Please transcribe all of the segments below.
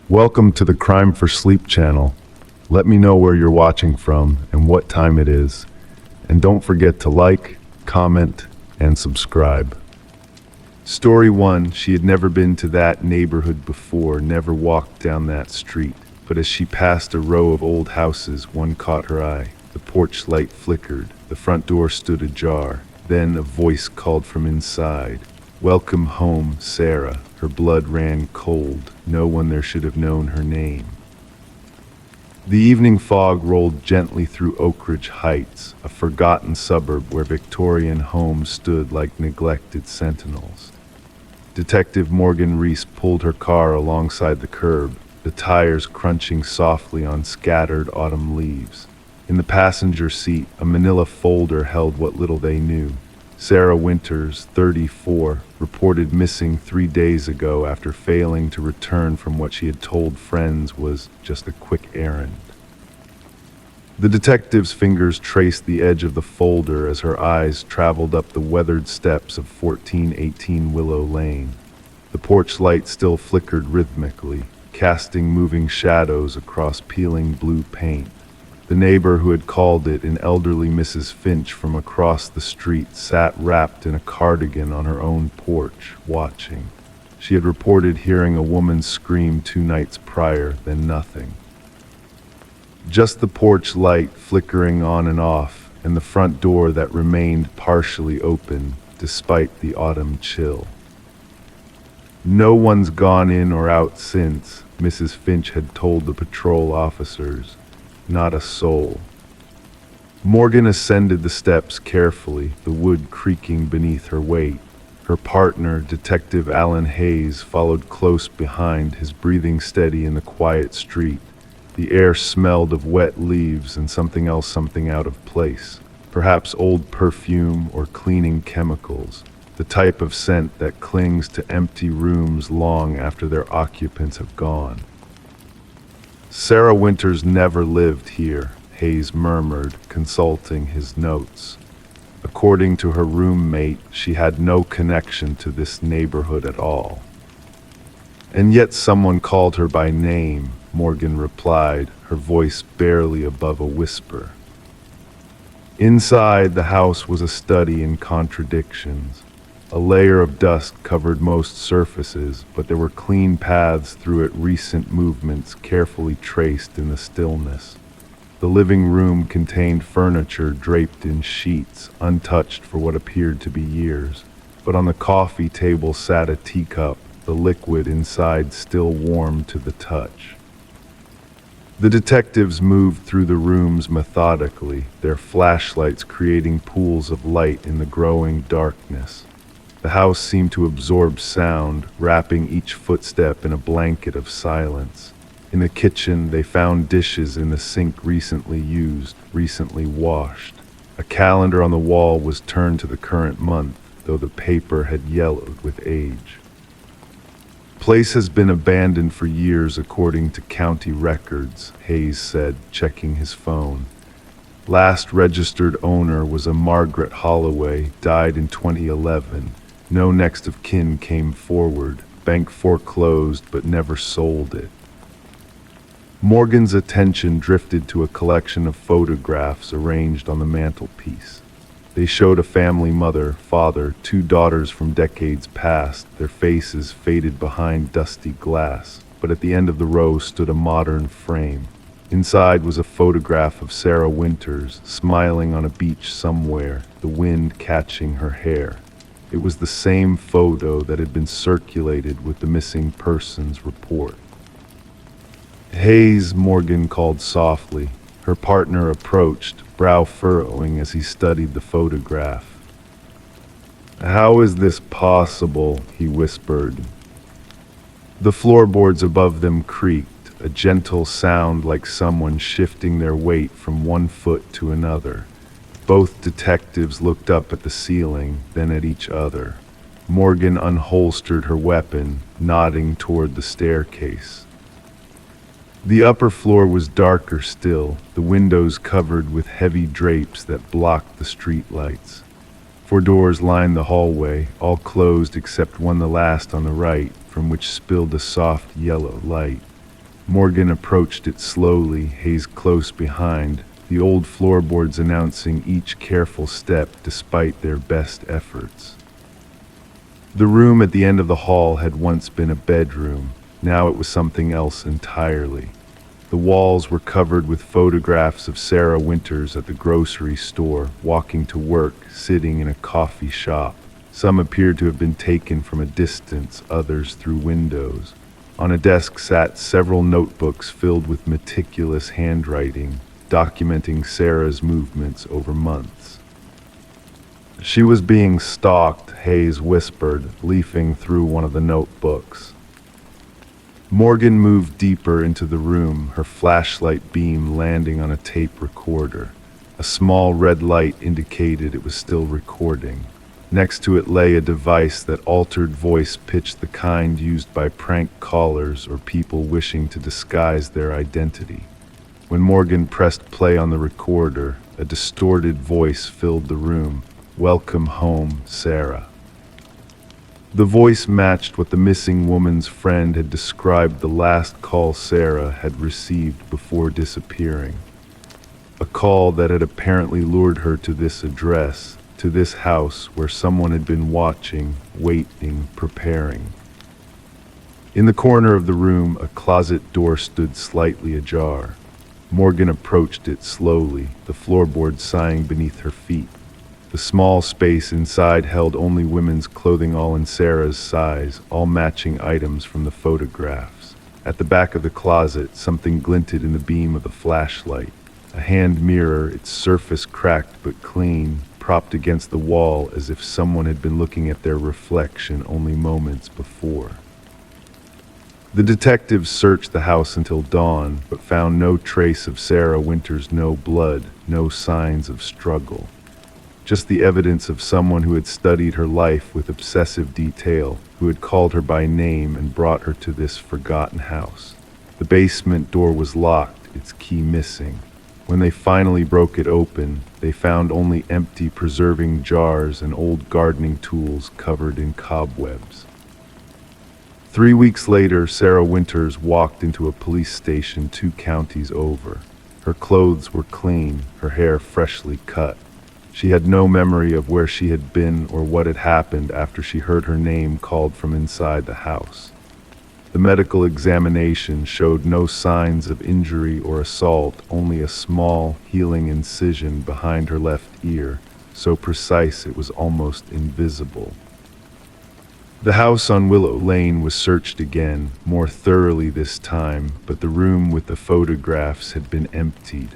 Welcome to the Crime for Sleep channel. Let me know where you're watching from and what time it is. And don't forget to like, comment, and subscribe. Story 1. She had never been to that neighborhood before, never walked down that street. But as she passed a row of old houses, one caught her eye. The porch light flickered. The front door stood ajar. Then a voice called from inside. "Welcome home, Sarah." Her blood ran cold. No one there should have known her name. The evening fog rolled gently through Oak Ridge Heights, a forgotten suburb where Victorian homes stood like neglected sentinels. Detective Morgan Reese pulled her car alongside the curb, the tires crunching softly on scattered autumn leaves. In the passenger seat, a manila folder held what little they knew. Sarah Winters, 34, reported missing 3 days ago after failing to return from what she had told friends was just a quick errand. The detective's fingers traced the edge of the folder as her eyes traveled up the weathered steps of 1418 Willow Lane. The porch light still flickered rhythmically, casting moving shadows across peeling blue paint. The neighbor who had called it, an elderly Mrs. Finch from across the street, sat wrapped in a cardigan on her own porch, watching. She had reported hearing a woman scream 2 nights prior, then nothing. Just the porch light flickering on and off, and the front door that remained partially open, despite the autumn chill. "No one's gone in or out since," Mrs. Finch had told the patrol officers. "Not a soul." Morgan ascended the steps carefully, the wood creaking beneath her weight. Her partner, Detective Alan Hayes, followed close behind, his breathing steady in the quiet street. The air smelled of wet leaves and something else, something out of place. Perhaps old perfume or cleaning chemicals, the type of scent that clings to empty rooms long after their occupants have gone. "Sarah Winters never lived here," Hayes murmured, consulting his notes. According to her roommate, she had no connection to this neighborhood at all. "And yet someone called her by name," Morgan replied, her voice barely above a whisper. Inside, the house was a study in contradictions. A layer of dust covered most surfaces, but there were clean paths through it, recent movements carefully traced in the stillness. The living room contained furniture draped in sheets, untouched for what appeared to be years. But on the coffee table sat a teacup, the liquid inside still warm to the touch. The detectives moved through the rooms methodically, their flashlights creating pools of light in the growing darkness. The house seemed to absorb sound, wrapping each footstep in a blanket of silence. In the kitchen, they found dishes in the sink recently used, recently washed. A calendar on the wall was turned to the current month, though the paper had yellowed with age. "Place has been abandoned for years according to county records," Hayes said, checking his phone. "Last registered owner was a Margaret Holloway, died in 2011. No next of kin came forward. Bank foreclosed but never sold it." Morgan's attention drifted to a collection of photographs arranged on the mantelpiece. They showed a family mother, father, 2 daughters from decades past, their faces faded behind dusty glass. But at the end of the row stood a modern frame. Inside was a photograph of Sarah Winters, smiling on a beach somewhere, the wind catching her hair. It was the same photo that had been circulated with the missing persons report. "Hayes," Morgan called softly. Her partner approached, brow furrowing as he studied the photograph. "How is this possible?" he whispered. The floorboards above them creaked, a gentle sound like someone shifting their weight from one foot to another. Both detectives looked up at the ceiling, then at each other. Morgan unholstered her weapon, nodding toward the staircase. The upper floor was darker still, the windows covered with heavy drapes that blocked the street lights. 4 doors lined the hallway, all closed except one, the last on the right, from which spilled a soft yellow light. Morgan approached it slowly, Hayes close behind, the old floorboards announcing each careful step despite their best efforts. The room at the end of the hall had once been a bedroom. Now it was something else entirely. The walls were covered with photographs of Sarah Winters at the grocery store, walking to work, sitting in a coffee shop. Some appeared to have been taken from a distance, others through windows. On a desk sat several notebooks filled with meticulous handwriting, documenting Sarah's movements over months. She was being stalked, Hayes whispered, leafing through one of the notebooks. Morgan moved deeper into the room, her flashlight beam landing on a tape recorder. A small red light indicated it was still recording. Next to it lay a device that altered voice pitch, the kind used by prank callers or people wishing to disguise their identity. When Morgan pressed play on the recorder, a distorted voice filled the room. "Welcome home, Sarah." The voice matched what the missing woman's friend had described the last call Sarah had received before disappearing. A call that had apparently lured her to this address, to this house where someone had been watching, waiting, preparing. In the corner of the room, a closet door stood slightly ajar. Morgan approached it slowly, the floorboards sighing beneath her feet. The small space inside held only women's clothing, all in Sarah's size, all matching items from the photographs. At the back of the closet, something glinted in the beam of the flashlight. A hand mirror, its surface cracked but clean, propped against the wall as if someone had been looking at their reflection only moments before. The detectives searched the house until dawn, but found no trace of Sarah Winters, no blood, no signs of struggle. Just the evidence of someone who had studied her life with obsessive detail, who had called her by name and brought her to this forgotten house. The basement door was locked, its key missing. When they finally broke it open, they found only empty preserving jars and old gardening tools covered in cobwebs. 3 weeks later, Sarah Winters walked into a police station 2 counties over. Her clothes were clean, her hair freshly cut. She had no memory of where she had been or what had happened after she heard her name called from inside the house. The medical examination showed no signs of injury or assault, only a small, healing incision behind her left ear, so precise it was almost invisible. The house on Willow Lane was searched again, more thoroughly this time, but the room with the photographs had been emptied.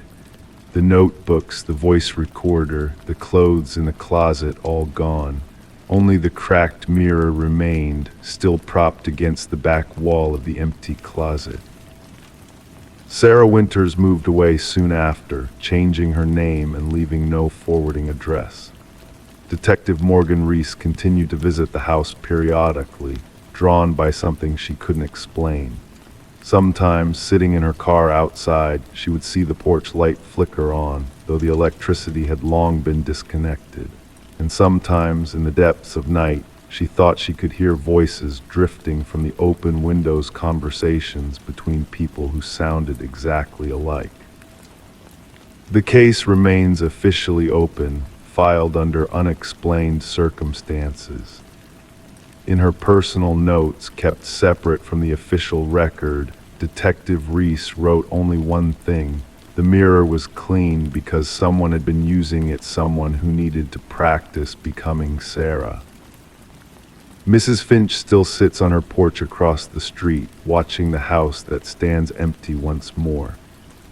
The notebooks, the voice recorder, the clothes in the closet all gone. Only the cracked mirror remained, still propped against the back wall of the empty closet. Sarah Winters moved away soon after, changing her name and leaving no forwarding address. Detective Morgan Reese continued to visit the house periodically, drawn by something she couldn't explain. Sometimes, sitting in her car outside, she would see the porch light flicker on, though the electricity had long been disconnected. And sometimes, in the depths of night, she thought she could hear voices drifting from the open windows, conversations between people who sounded exactly alike. The case remains officially open, filed under unexplained circumstances. In her personal notes, kept separate from the official record, Detective Reese wrote only one thing: the mirror was clean because someone had been using it, someone who needed to practice becoming Sarah. Mrs. Finch still sits on her porch across the street, watching the house that stands empty once more.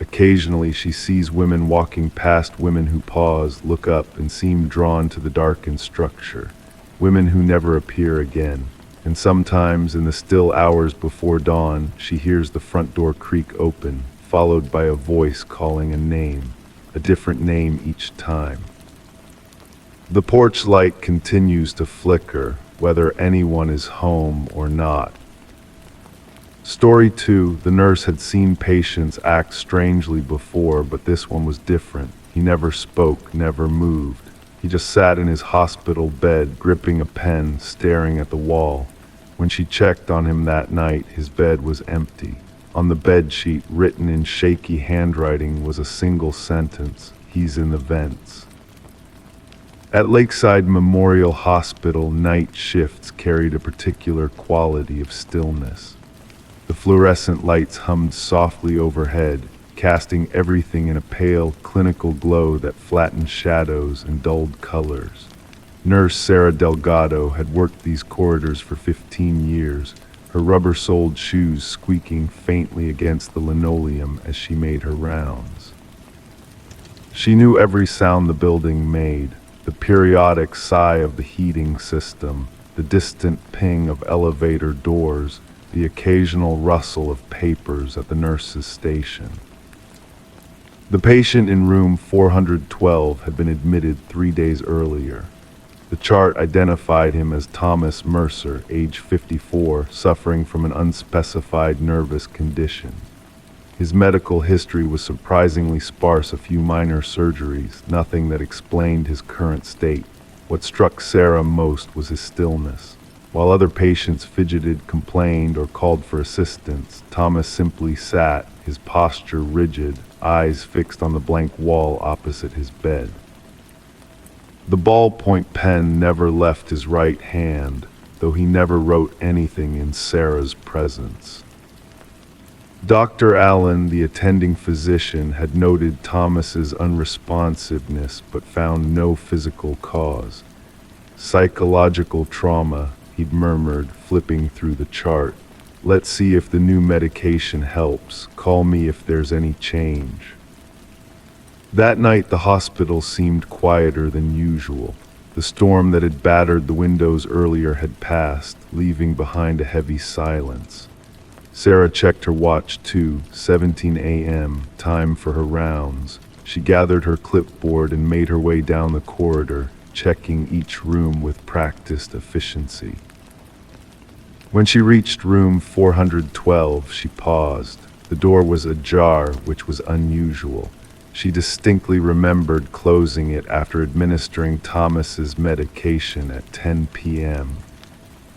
Occasionally she sees women walking past, women who pause, look up, and seem drawn to the darkened structure. Women who never appear again. And sometimes, in the still hours before dawn, she hears the front door creak open, followed by a voice calling a name, a different name each time. The porch light continues to flicker, whether anyone is home or not. Story 2, the nurse had seen patients act strangely before, but this one was different. He never spoke, never moved. He just sat in his hospital bed, gripping a pen, staring at the wall. When she checked on him that night, his bed was empty. On the bedsheet, written in shaky handwriting, was a single sentence: "He's in the vents." At Lakeside Memorial Hospital, night shifts carried a particular quality of stillness. The fluorescent lights hummed softly overhead, casting everything in a pale, clinical glow that flattened shadows and dulled colors. Nurse Sarah Delgado had worked these corridors for 15 years, her rubber-soled shoes squeaking faintly against the linoleum as she made her rounds. She knew every sound the building made: the periodic sigh of the heating system, the distant ping of elevator doors, the occasional rustle of papers at the nurse's station. The patient in room 412 had been admitted 3 days earlier. The chart identified him as Thomas Mercer, age 54, suffering from an unspecified nervous condition. His medical history was surprisingly sparse: a few minor surgeries, nothing that explained his current state. What struck Sarah most was his stillness. While other patients fidgeted, complained, or called for assistance, Thomas simply sat, his posture rigid, eyes fixed on the blank wall opposite his bed. The ballpoint pen never left his right hand, though he never wrote anything in Sarah's presence. Dr. Allen, the attending physician, had noted Thomas's unresponsiveness but found no physical cause. "Psychological trauma," he'd murmured, flipping through the chart. "Let's see if the new medication helps. Call me if there's any change." That night the hospital seemed quieter than usual. The storm that had battered the windows earlier had passed, leaving behind a heavy silence. Sarah checked her watch too: 17 a.m., time for her rounds. She gathered her clipboard and made her way down the corridor, checking each room with practiced efficiency. When she reached room 412, she paused. The door was ajar, which was unusual. She distinctly remembered closing it after administering Thomas's medication at 10 p.m.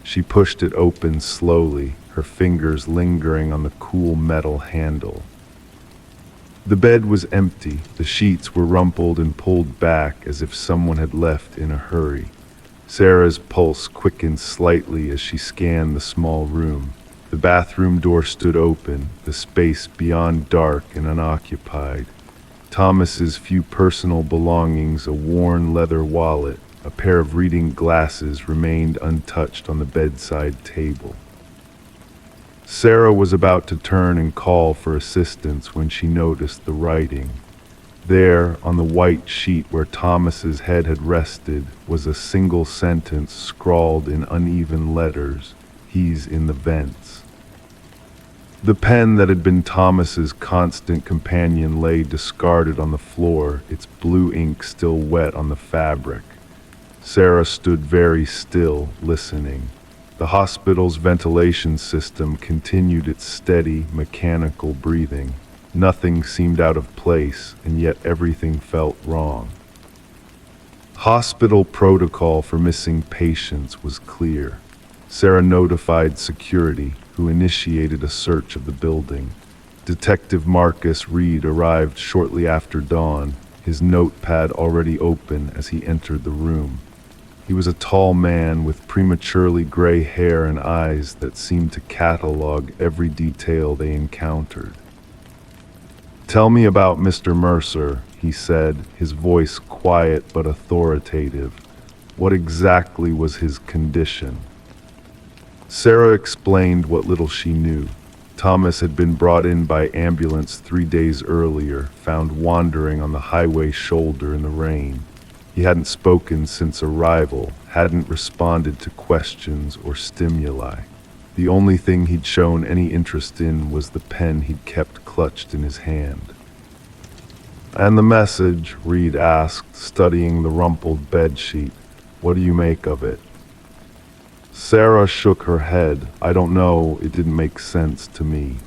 She pushed it open slowly, her fingers lingering on the cool metal handle. The bed was empty. The sheets were rumpled and pulled back as if someone had left in a hurry. Sarah's pulse quickened slightly as she scanned the small room. The bathroom door stood open, the space beyond dark and unoccupied. Thomas's few personal belongings, a worn leather wallet, a pair of reading glasses, remained untouched on the bedside table. Sarah was about to turn and call for assistance when she noticed the writing. There, on the white sheet where Thomas's head had rested, was a single sentence scrawled in uneven letters: "He's in the vents." The pen that had been Thomas's constant companion lay discarded on the floor, its blue ink still wet on the fabric. Sarah stood very still, listening. The hospital's ventilation system continued its steady, mechanical breathing. Nothing seemed out of place, and yet everything felt wrong. Hospital protocol for missing patients was clear. Sarah notified security, who initiated a search of the building. Detective Marcus Reed arrived shortly after dawn, his notepad already open as he entered the room. He was a tall man with prematurely gray hair and eyes that seemed to catalog every detail they encountered. "Tell me about Mr. Mercer," he said, his voice quiet but authoritative. "What exactly was his condition?" Sarah explained what little she knew. Thomas had been brought in by ambulance 3 days earlier, found wandering on the highway shoulder in the rain. He hadn't spoken since arrival, hadn't responded to questions or stimuli. The only thing he'd shown any interest in was the pen he'd kept clutched in his hand. "And the message?" Reed asked, studying the rumpled bedsheet. "What do you make of it?" Sarah shook her head. "I don't know, it didn't make sense to me."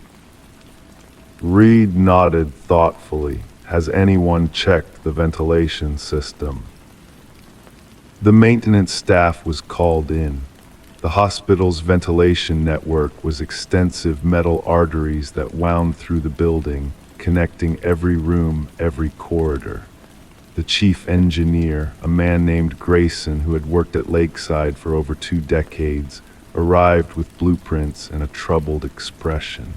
Reed nodded thoughtfully. "Has anyone checked the ventilation system?" The maintenance staff was called in. The hospital's ventilation network was extensive metal arteries that wound through the building, connecting every room, every corridor. The chief engineer, a man named Grayson who had worked at Lakeside for over 2 decades, arrived with blueprints and a troubled expression.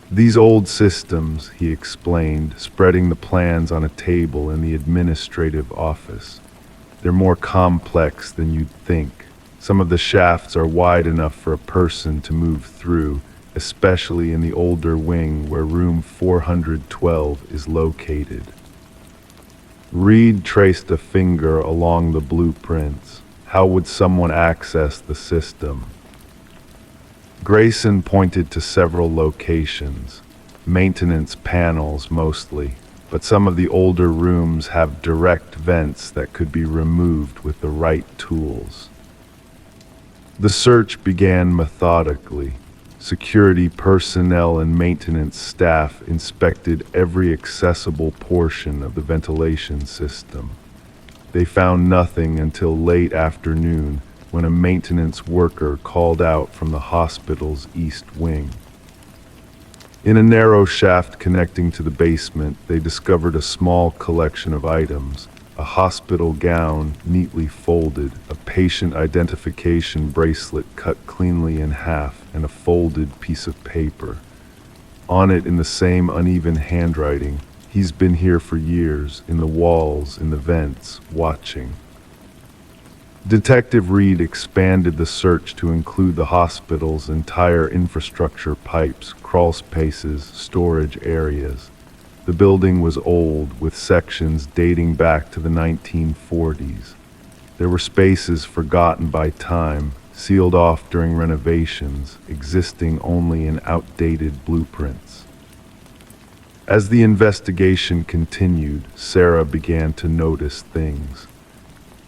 "These old systems," he explained, spreading the plans on a table in the administrative office. "They're more complex than you'd think. Some of the shafts are wide enough for a person to move through, especially in the older wing where room 412 is located." Reed traced a finger along the blueprints. How would someone access the system? Grayson pointed to several locations, maintenance panels mostly, but some of the older rooms have direct vents that could be removed with the right tools. The search began methodically. Security personnel and maintenance staff inspected every accessible portion of the ventilation system. They found nothing until late afternoon when a maintenance worker called out from the hospital's east wing. In a narrow shaft connecting to the basement, they discovered a small collection of items: a hospital gown neatly folded, a patient identification bracelet cut cleanly in half, and a folded piece of paper. On it, in the same uneven handwriting, "He's been here for years, in the walls, in the vents, watching." Detective Reed expanded the search to include the hospital's entire infrastructure: pipes, crawl spaces, storage areas. The building was old, with sections dating back to the 1940s. There were spaces forgotten by time, sealed off during renovations, existing only in outdated blueprints. As the investigation continued, Sarah began to notice things.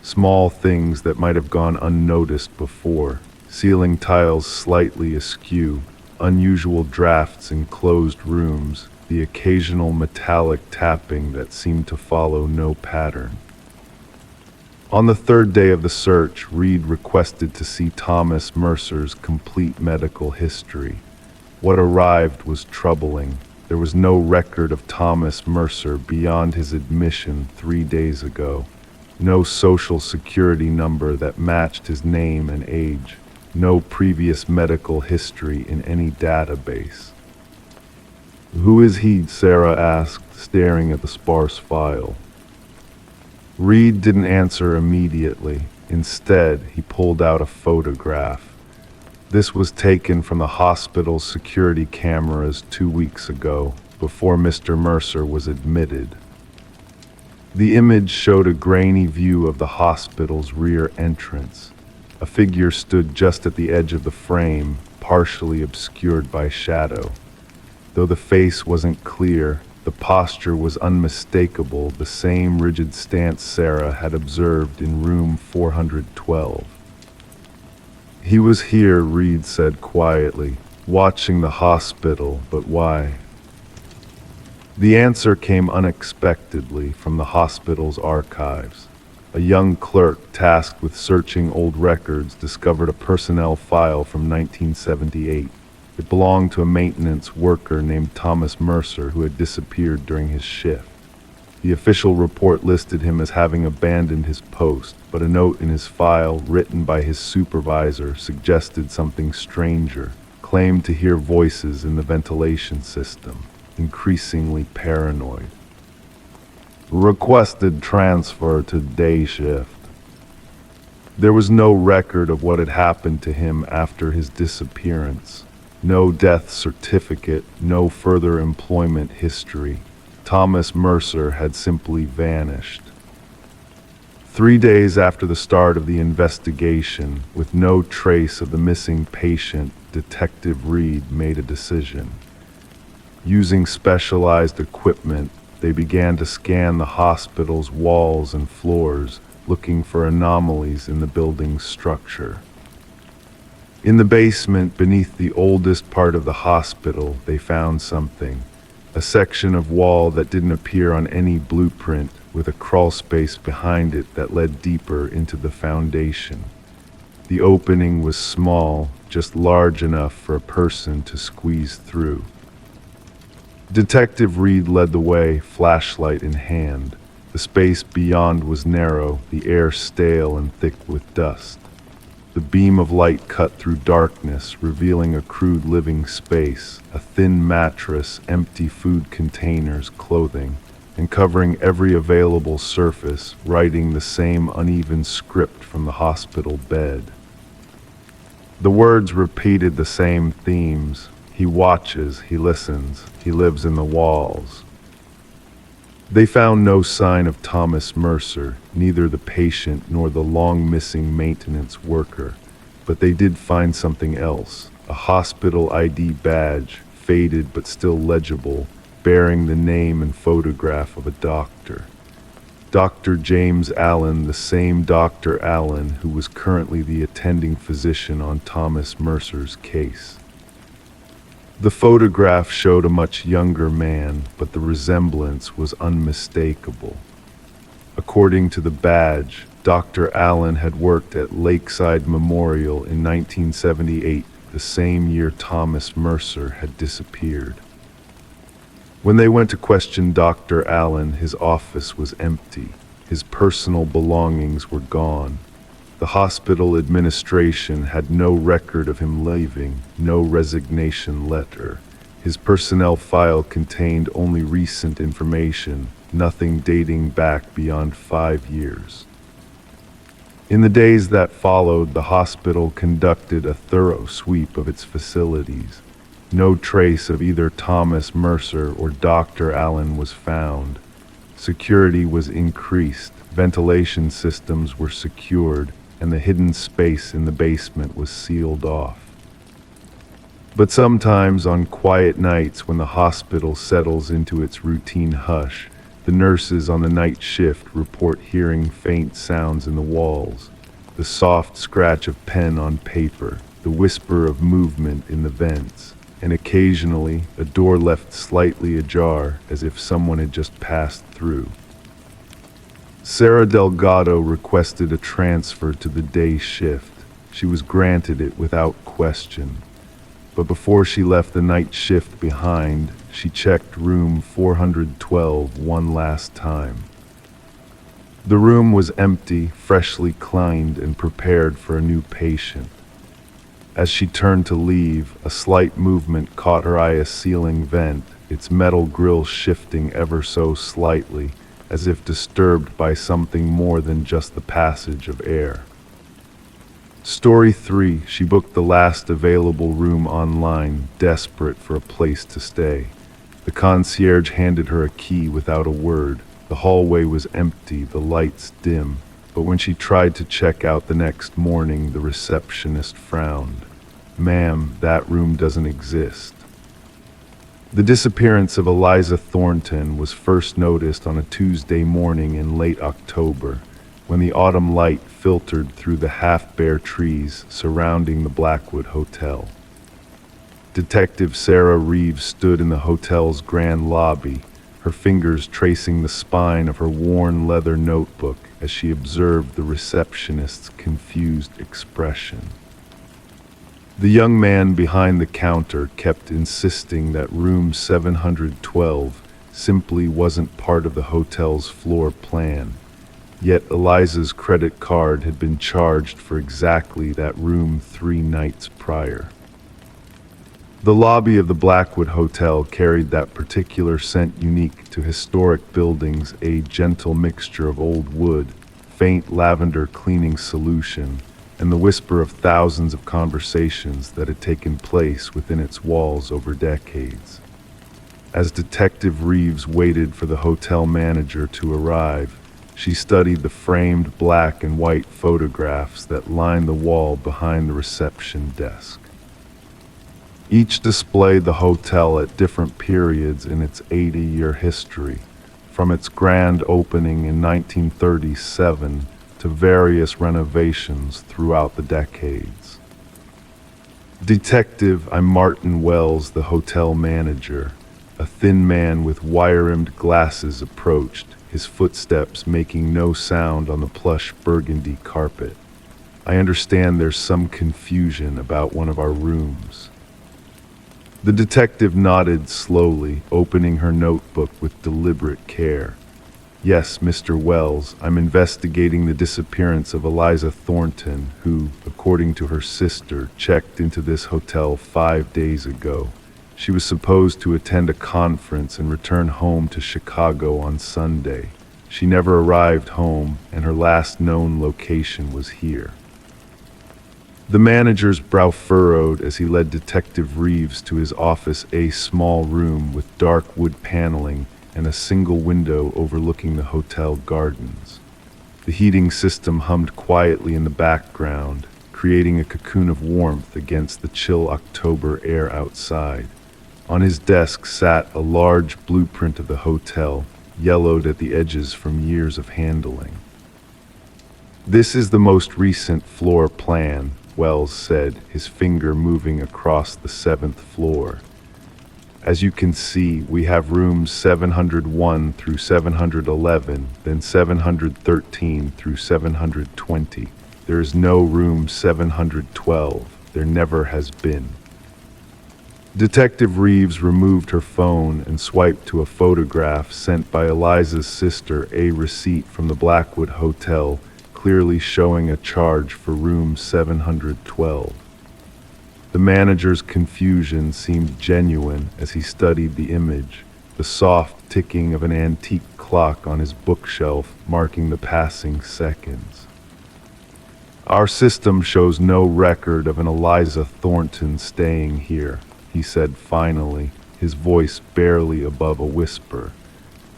Small things that might have gone unnoticed before: ceiling tiles slightly askew, unusual drafts in closed rooms, the occasional metallic tapping that seemed to follow no pattern. On the 3rd day of the search, Reed requested to see Thomas Mercer's complete medical history. What arrived was troubling. There was no record of Thomas Mercer beyond his admission 3 days ago. No social security number that matched his name and age. No previous medical history in any database. "Who is he?" Sarah asked, staring at the sparse file. Reed didn't answer immediately. Instead, he pulled out a photograph. This was taken from the hospital's security cameras 2 weeks ago, before Mr. Mercer was admitted. The image showed a grainy view of the hospital's rear entrance. A figure stood just at the edge of the frame, partially obscured by shadow. Though the face wasn't clear, the posture was unmistakable, the same rigid stance Sarah had observed in room 412. "He was here," Reed said quietly, "watching the hospital, but why?" The answer came unexpectedly from the hospital's archives. A young clerk tasked with searching old records discovered a personnel file from 1978. It belonged to a maintenance worker named Thomas Mercer who had disappeared during his shift. The official report listed him as having abandoned his post, but a note in his file, written by his supervisor, suggested something stranger. Claimed to hear voices in the ventilation system, increasingly paranoid. "Requested transfer to day shift." There was no record of what had happened to him after his disappearance. No death certificate, no further employment history. Thomas Mercer had simply vanished. 3 days after the start of the investigation, with no trace of the missing patient, Detective Reed made a decision. Using specialized equipment, they began to scan the hospital's walls and floors, looking for anomalies in the building's structure. In the basement, beneath the oldest part of the hospital, they found something. A section of wall that didn't appear on any blueprint, with a crawl space behind it that led deeper into the foundation. The opening was small, just large enough for a person to squeeze through. Detective Reed led the way, flashlight in hand. The space beyond was narrow, the air stale and thick with dust. The beam of light cut through darkness, revealing a crude living space, a thin mattress, empty food containers, clothing, and covering every available surface, writing the same uneven script from the hospital bed. The words repeated the same themes. He watches, he listens, he lives in the walls. They found no sign of Thomas Mercer, neither the patient nor the long-missing maintenance worker, but they did find something else, a hospital ID badge, faded but still legible, bearing the name and photograph of a doctor. Dr. James Allen, the same Dr. Allen who was currently the attending physician on Thomas Mercer's case. The photograph showed a much younger man, but the resemblance was unmistakable. According to the badge, Dr. Allen had worked at Lakeside Memorial in 1978, the same year Thomas Mercer had disappeared. When they went to question Dr. Allen, his office was empty. His personal belongings were gone. The hospital administration had no record of him leaving, no resignation letter. His personnel file contained only recent information, nothing dating back beyond 5 years. In the days that followed, the hospital conducted a thorough sweep of its facilities. No trace of either Thomas Mercer or Dr. Allen was found. Security was increased, ventilation systems were secured, and the hidden space in the basement was sealed off. But sometimes on quiet nights when the hospital settles into its routine hush, the nurses on the night shift report hearing faint sounds in the walls, the soft scratch of pen on paper, the whisper of movement in the vents, and occasionally a door left slightly ajar as if someone had just passed through. Sarah Delgado requested a transfer to the day shift. She was granted it without question. But before she left the night shift behind, she checked room 412 one last time. The room was empty, freshly cleaned and prepared for a new patient. As she turned to leave, a slight movement caught her eye, a ceiling vent, its metal grill shifting ever so slightly, as if disturbed by something more than just the passage of air. Story 3, she booked the last available room online, desperate for a place to stay. The concierge handed her a key without a word. The hallway was empty, the lights dim, but when she tried to check out the next morning, the receptionist frowned. "Ma'am, that room doesn't exist." The disappearance of Eliza Thornton was first noticed on a Tuesday morning in late October, when the autumn light filtered through the half-bare trees surrounding the Blackwood Hotel. Detective Sarah Reeves stood in the hotel's grand lobby, her fingers tracing the spine of her worn leather notebook as she observed the receptionist's confused expression. The young man behind the counter kept insisting that room 712 simply wasn't part of the hotel's floor plan, yet Eliza's credit card had been charged for exactly that room 3 nights prior. The lobby of the Blackwood Hotel carried that particular scent unique to historic buildings, a gentle mixture of old wood, faint lavender cleaning solution, and the whisper of thousands of conversations that had taken place within its walls over decades. As Detective Reeves waited for the hotel manager to arrive, she studied the framed black and white photographs that lined the wall behind the reception desk. Each displayed the hotel at different periods in its 80-year history, from its grand opening in 1937 to various renovations throughout the decades. "Detective, I'm Martin Wells, the hotel manager." A thin man with wire-rimmed glasses approached, his footsteps making no sound on the plush burgundy carpet. I understand there's some confusion about one of our rooms." The detective nodded slowly, opening her notebook with deliberate care. "Yes, Mr. Wells, I'm investigating the disappearance of Eliza Thornton, who, according to her sister, checked into this hotel 5 days ago. She was supposed to attend a conference and return home to Chicago on Sunday. She never arrived home, and her last known location was here." The manager's brow furrowed as he led Detective Reeves to his office, a small room with dark wood paneling and a single window overlooking the hotel gardens. The heating system hummed quietly in the background, creating a cocoon of warmth against the chill October air outside. On his desk sat a large blueprint of the hotel, yellowed at the edges from years of handling. "This is the most recent floor plan," Wells said, his finger moving across the 7th floor. "As you can see, we have rooms 701 through 711, then 713 through 720. There is no room 712. There never has been." Detective Reeves removed her phone and swiped to a photograph sent by Eliza's sister, a receipt from the Blackwood Hotel, clearly showing a charge for room 712. The manager's confusion seemed genuine as he studied the image, the soft ticking of an antique clock on his bookshelf marking the passing seconds. "Our system shows no record of an Eliza Thornton staying here," he said finally, his voice barely above a whisper,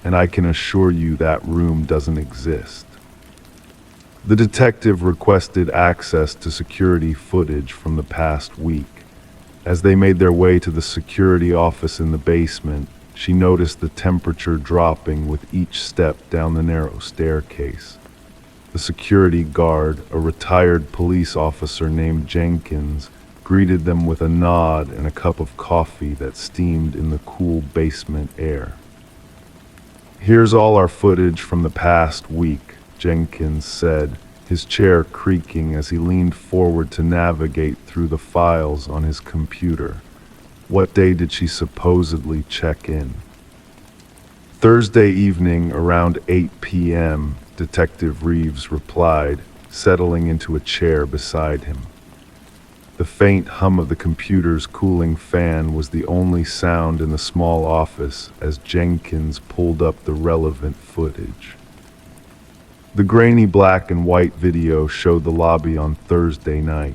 "and I can assure you that room doesn't exist." The detective requested access to security footage from the past week. As they made their way to the security office in the basement, she noticed the temperature dropping with each step down the narrow staircase. The security guard, a retired police officer named Jenkins, greeted them with a nod and a cup of coffee that steamed in the cool basement air. "Here's all our footage from the past week," Jenkins said, his chair creaking as he leaned forward to navigate through the files on his computer. "What day did she supposedly check in?" "Thursday evening around 8 p.m., Detective Reeves replied, settling into a chair beside him. The faint hum of the computer's cooling fan was the only sound in the small office as Jenkins pulled up the relevant footage. The grainy black and white video showed the lobby on Thursday night.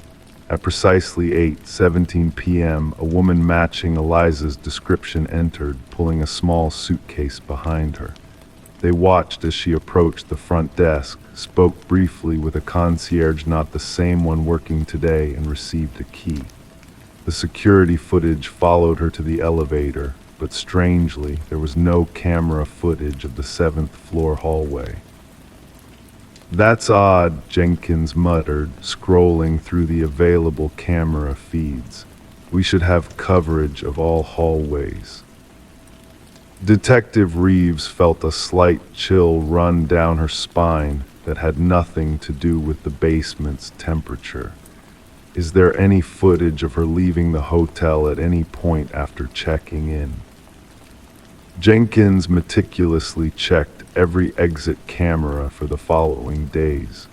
At precisely 8:17 p.m., a woman matching Eliza's description entered, pulling a small suitcase behind her. They watched as she approached the front desk, spoke briefly with a concierge not the same one working today, and received a key. The security footage followed her to the elevator, but strangely, there was no camera footage of the 7th floor hallway. "That's odd," Jenkins muttered, scrolling through the available camera feeds. "We should have coverage of all hallways." Detective Reeves felt a slight chill run down her spine that had nothing to do with the basement's temperature. Is there any footage of her leaving the hotel at any point after checking in? Jenkins meticulously checked every exit camera for the following days.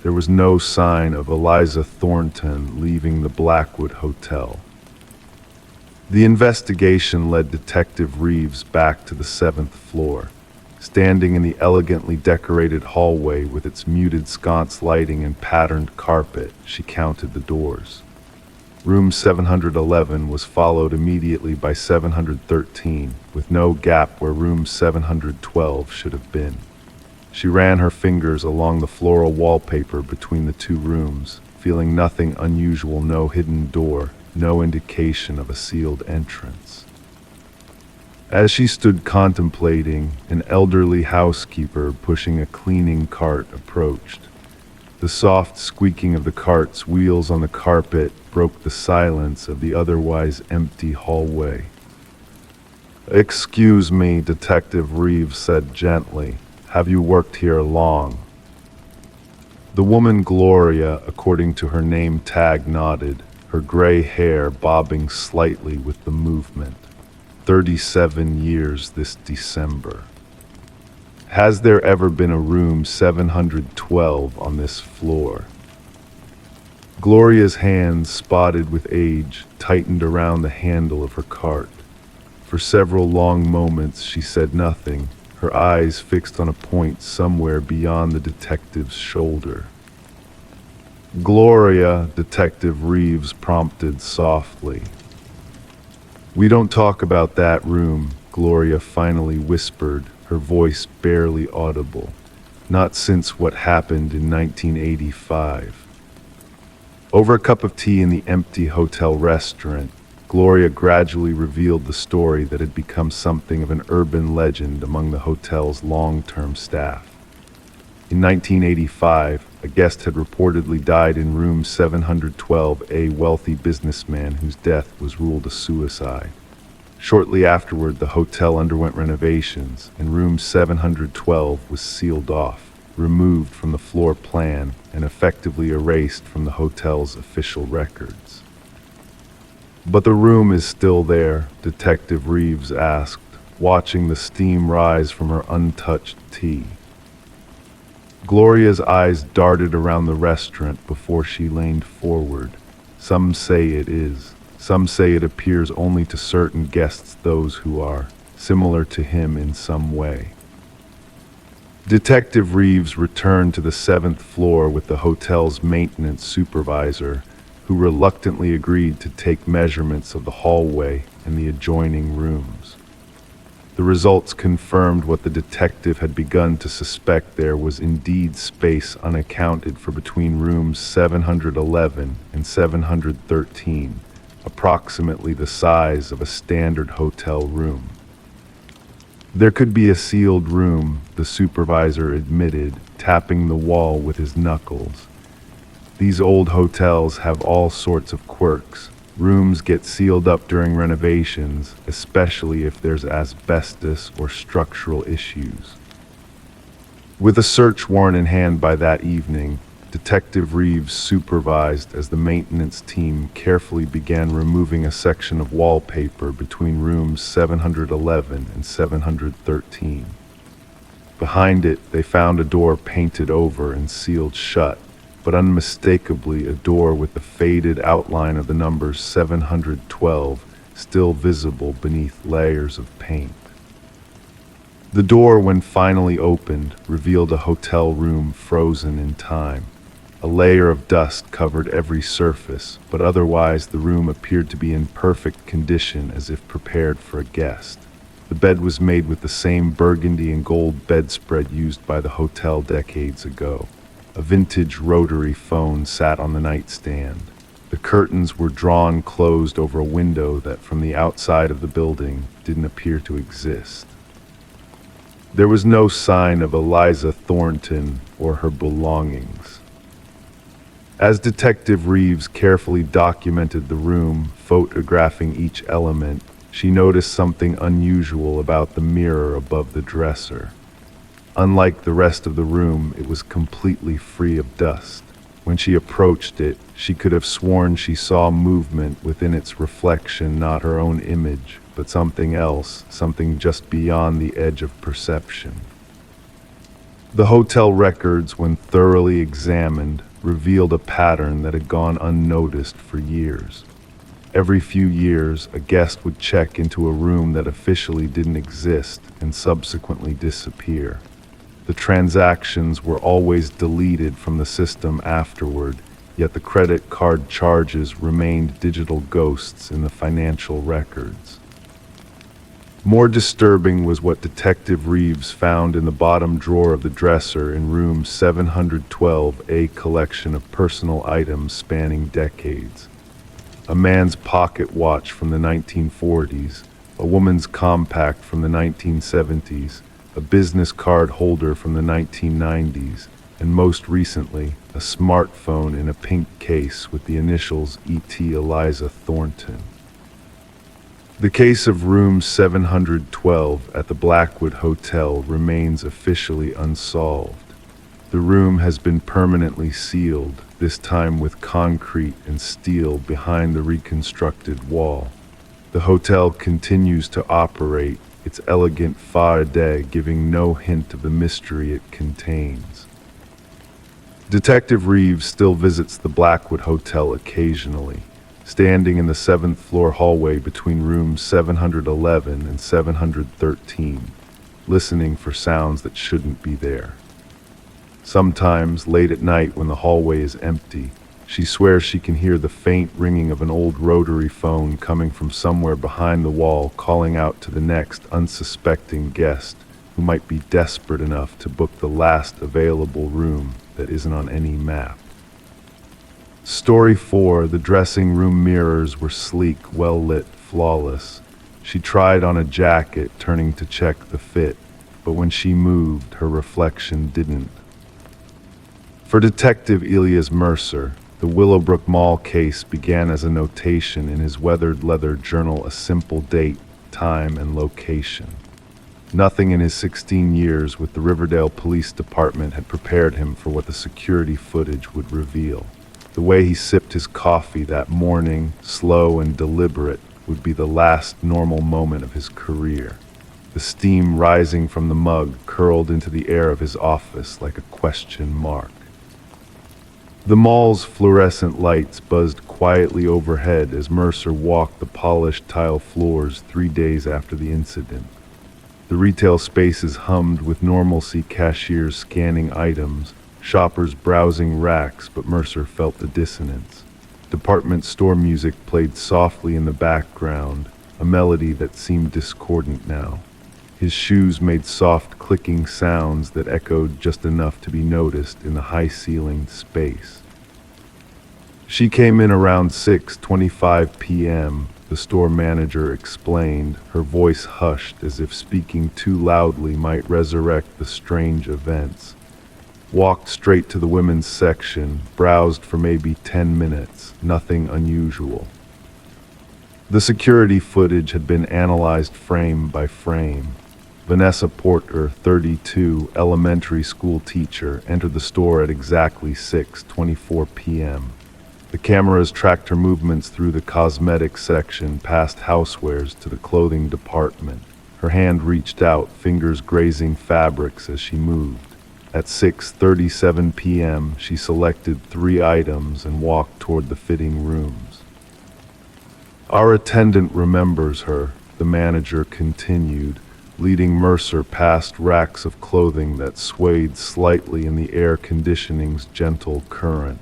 There was no sign of Eliza Thornton leaving the Blackwood Hotel. The investigation led Detective Reeves back to the 7th floor. Standing in the elegantly decorated hallway with its muted sconce lighting and patterned carpet, she counted the doors. Room 711 was followed immediately by 713, with no gap where room 712 should have been. She ran her fingers along the floral wallpaper between the two rooms, feeling nothing unusual, no hidden door, no indication of a sealed entrance. As she stood contemplating, an elderly housekeeper pushing a cleaning cart approached. The soft squeaking of the cart's wheels on the carpet broke the silence of the otherwise empty hallway. "Excuse me," Detective Reeves said gently. "Have you worked here long?" The woman Gloria, according to her name tag, nodded, her gray hair bobbing slightly with the movement. 37 years this December. Has there ever been a room 712 on this floor? Gloria's hands, spotted with age, tightened around the handle of her cart. For several long moments she said nothing, her eyes fixed on a point somewhere beyond the detective's shoulder. "Gloria," Detective Reeves prompted softly. "We don't talk about that room," Gloria finally whispered, her voice barely audible. "Not since what happened in 1985. Over a cup of tea in the empty hotel restaurant, Gloria gradually revealed the story that had become something of an urban legend among the hotel's long-term staff. In 1985, a guest had reportedly died in room 712, a wealthy businessman whose death was ruled a suicide. Shortly afterward, the hotel underwent renovations, and room 712 was sealed off, removed from the floor plan, and effectively erased from the hotel's official records. "But the room is still there?" Detective Reeves asked, watching the steam rise from her untouched tea. Gloria's eyes darted around the restaurant before she leaned forward. "Some say it is. Some say it appears only to certain guests, those who are similar to him in some way." Detective Reeves returned to the 7th floor with the hotel's maintenance supervisor, who reluctantly agreed to take measurements of the hallway and the adjoining rooms. The results confirmed what the detective had begun to suspect: there was indeed space unaccounted for between rooms 711 and 713, approximately the size of a standard hotel room. "There could be a sealed room," the supervisor admitted, tapping the wall with his knuckles. "These old hotels have all sorts of quirks. Rooms get sealed up during renovations, especially if there's asbestos or structural issues." With a search warrant in hand by that evening, Detective Reeves supervised as the maintenance team carefully began removing a section of wallpaper between rooms 711 and 713. Behind it, they found a door painted over and sealed shut, but unmistakably a door with the faded outline of the numbers 712 still visible beneath layers of paint. The door, when finally opened, revealed a hotel room frozen in time. A layer of dust covered every surface, but otherwise the room appeared to be in perfect condition, as if prepared for a guest. The bed was made with the same burgundy and gold bedspread used by the hotel decades ago. A vintage rotary phone sat on the nightstand. The curtains were drawn closed over a window that, from the outside of the building, didn't appear to exist. There was no sign of Eliza Thornton or her belongings. As Detective Reeves carefully documented the room, photographing each element, she noticed something unusual about the mirror above the dresser. Unlike the rest of the room, it was completely free of dust. When she approached it, she could have sworn she saw movement within its reflection, not her own image, but something else, something just beyond the edge of perception. The hotel records, when thoroughly examined, revealed a pattern that had gone unnoticed for years. Every few years, a guest would check into a room that officially didn't exist and subsequently disappear. The transactions were always deleted from the system afterward, yet the credit card charges remained digital ghosts in the financial records. More disturbing was what Detective Reeves found in the bottom drawer of the dresser in room 712, a collection of personal items spanning decades. A man's pocket watch from the 1940s, a woman's compact from the 1970s, a business card holder from the 1990s, and most recently, a smartphone in a pink case with the initials E.T. Eliza Thornton. The case of room 712 at the Blackwood Hotel remains officially unsolved. The room has been permanently sealed, this time with concrete and steel behind the reconstructed wall. The hotel continues to operate, its elegant façade giving no hint of the mystery it contains. Detective Reeves still visits the Blackwood Hotel occasionally, standing in the 7th floor hallway between rooms 711 and 713, listening for sounds that shouldn't be there. Sometimes, late at night when the hallway is empty, she swears she can hear the faint ringing of an old rotary phone coming from somewhere behind the wall, calling out to the next unsuspecting guest who might be desperate enough to book the last available room that isn't on any map. Story 4, the dressing room mirrors were sleek, well-lit, flawless. She tried on a jacket, turning to check the fit, but when she moved, her reflection didn't. For Detective Elias Mercer, the Willowbrook Mall case began as a notation in his weathered leather journal, a simple date, time, and location. Nothing in his 16 years with the Riverdale Police Department had prepared him for what the security footage would reveal. The way he sipped his coffee that morning, slow and deliberate, would be the last normal moment of his career. The steam rising from the mug curled into the air of his office like a question mark. The mall's fluorescent lights buzzed quietly overhead as Mercer walked the polished tile floors 3 days after the incident. The retail spaces hummed with normalcy, cashiers scanning items, shoppers browsing racks, but Mercer felt the dissonance. Department store music played softly in the background, a melody that seemed discordant now. His shoes made soft clicking sounds that echoed just enough to be noticed in the high-ceilinged space. She came in around 6:25 p.m., the store manager explained, her voice hushed as if speaking too loudly might resurrect the strange events. Walked straight to the women's section, browsed for maybe 10 minutes, nothing unusual. The security footage had been analyzed frame by frame. Vanessa Porter, 32, elementary school teacher, entered the store at exactly 6:24 p.m. The cameras tracked her movements through the cosmetics section, past housewares to the clothing department. Her hand reached out, fingers grazing fabrics as she moved. At 6:37 p.m., she selected 3 items and walked toward the fitting rooms. Our attendant remembers her, the manager continued, leading Mercer past racks of clothing that swayed slightly in the air conditioning's gentle current.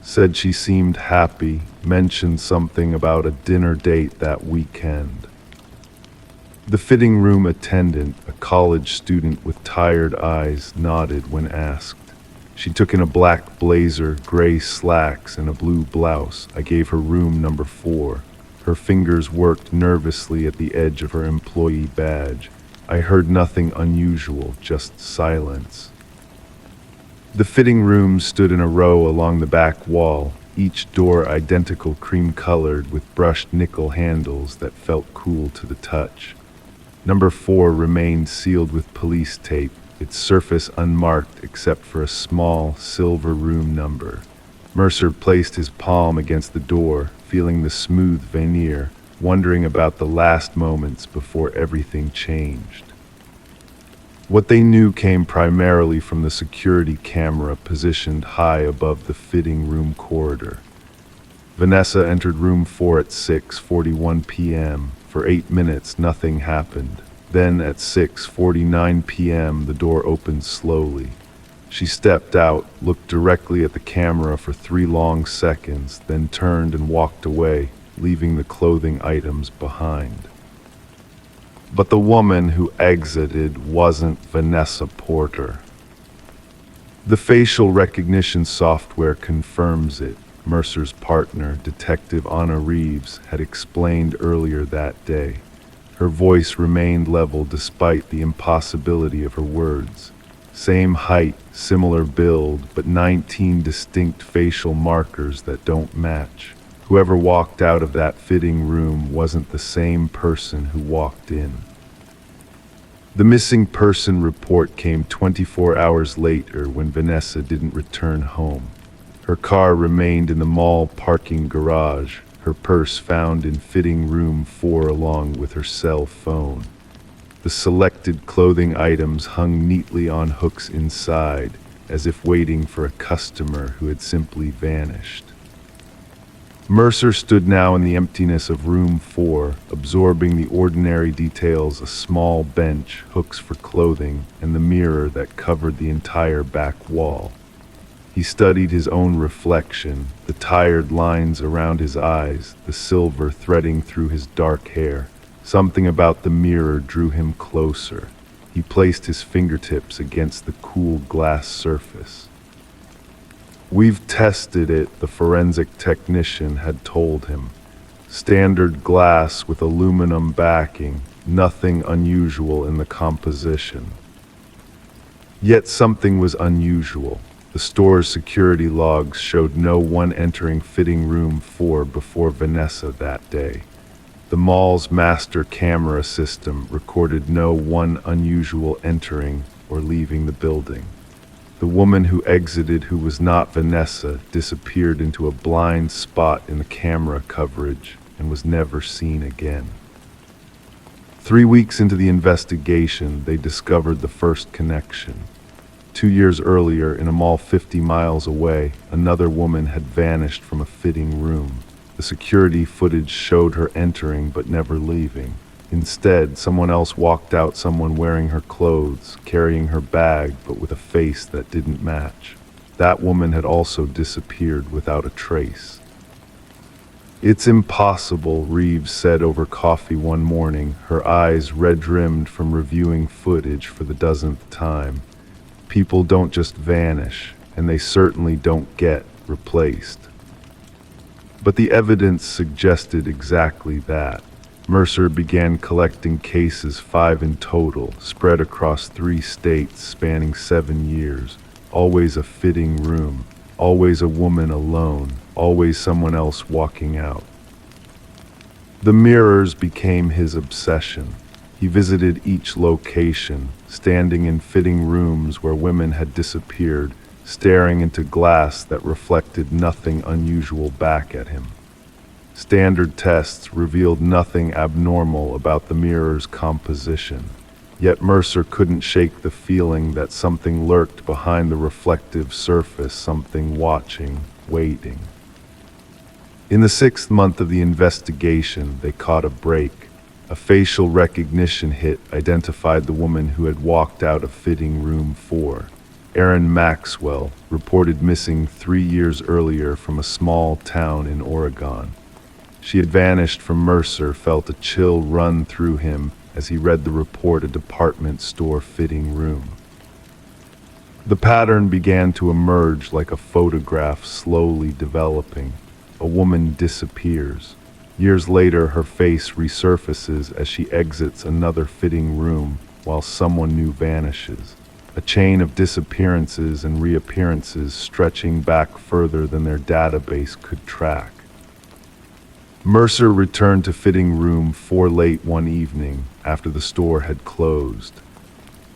Said she seemed happy, mentioned something about a dinner date that weekend. The fitting room attendant, a college student with tired eyes, nodded when asked. She took in a black blazer, gray slacks, and a blue blouse. I gave her room number 4. Her fingers worked nervously at the edge of her employee badge. I heard nothing unusual, just silence. The fitting rooms stood in a row along the back wall, each door identical cream-colored with brushed nickel handles that felt cool to the touch. Number 4 remained sealed with police tape, its surface unmarked except for a small silver room number. Mercer placed his palm against the door, feeling the smooth veneer, wondering about the last moments before everything changed. What they knew came primarily from the security camera positioned high above the fitting room corridor. Vanessa entered room 4 at 6:41 p.m. For 8 minutes, nothing happened. Then at 6:49 p.m., the door opened slowly. She stepped out, looked directly at the camera for 3 long seconds, then turned and walked away, leaving the clothing items behind. But the woman who exited wasn't Vanessa Porter. The facial recognition software confirms it. Mercer's partner, Detective Anna Reeves, had explained earlier that day. Her voice remained level despite the impossibility of her words. Same height, similar build, but 19 distinct facial markers that don't match. Whoever walked out of that fitting room wasn't the same person who walked in. The missing person report came 24 hours later when Vanessa didn't return home. Her car remained in the mall parking garage, her purse found in fitting room 4 along with her cell phone. The selected clothing items hung neatly on hooks inside, as if waiting for a customer who had simply vanished. Mercer stood now in the emptiness of room 4, absorbing the ordinary details: a small bench, hooks for clothing, and the mirror that covered the entire back wall. He studied his own reflection, the tired lines around his eyes, the silver threading through his dark hair. Something about the mirror drew him closer. He placed his fingertips against the cool glass surface. "We've tested it," the forensic technician had told him. "Standard glass with aluminum backing, nothing unusual in the composition." Yet something was unusual. The store's security logs showed no one entering fitting room 4 before Vanessa that day. The mall's master camera system recorded no one unusual entering or leaving the building. The woman who exited, who was not Vanessa, disappeared into a blind spot in the camera coverage and was never seen again. 3 weeks into the investigation, they discovered the first connection. 2 years earlier, in a mall 50 miles away, another woman had vanished from a fitting room. The security footage showed her entering but never leaving. Instead, someone else walked out, someone wearing her clothes, carrying her bag, but with a face that didn't match. That woman had also disappeared without a trace. "It's impossible," Reeves said over coffee one morning, her eyes red-rimmed from reviewing footage for the dozenth time. "People don't just vanish, and they certainly don't get replaced." But the evidence suggested exactly that. Mercer began collecting cases, 5 in total, spread across 3 states, spanning 7 years. Always a fitting room, always a woman alone, always someone else walking out. The mirrors became his obsession. He visited each location, standing in fitting rooms where women had disappeared, staring into glass that reflected nothing unusual back at him. Standard tests revealed nothing abnormal about the mirror's composition, yet Mercer couldn't shake the feeling that something lurked behind the reflective surface, something watching, waiting. In the 6th month of the investigation, they caught a break. A facial recognition hit identified the woman who had walked out of fitting room 4. Erin Maxwell, reported missing 3 years earlier from a small town in Oregon. She had vanished from Mercer, felt a chill run through him as he read the report, a department store fitting room. The pattern began to emerge like a photograph slowly developing. A woman disappears. Years later, her face resurfaces as she exits another fitting room while someone new vanishes. A chain of disappearances and reappearances stretching back further than their database could track. Mercer returned to fitting room 4 late one evening after the store had closed.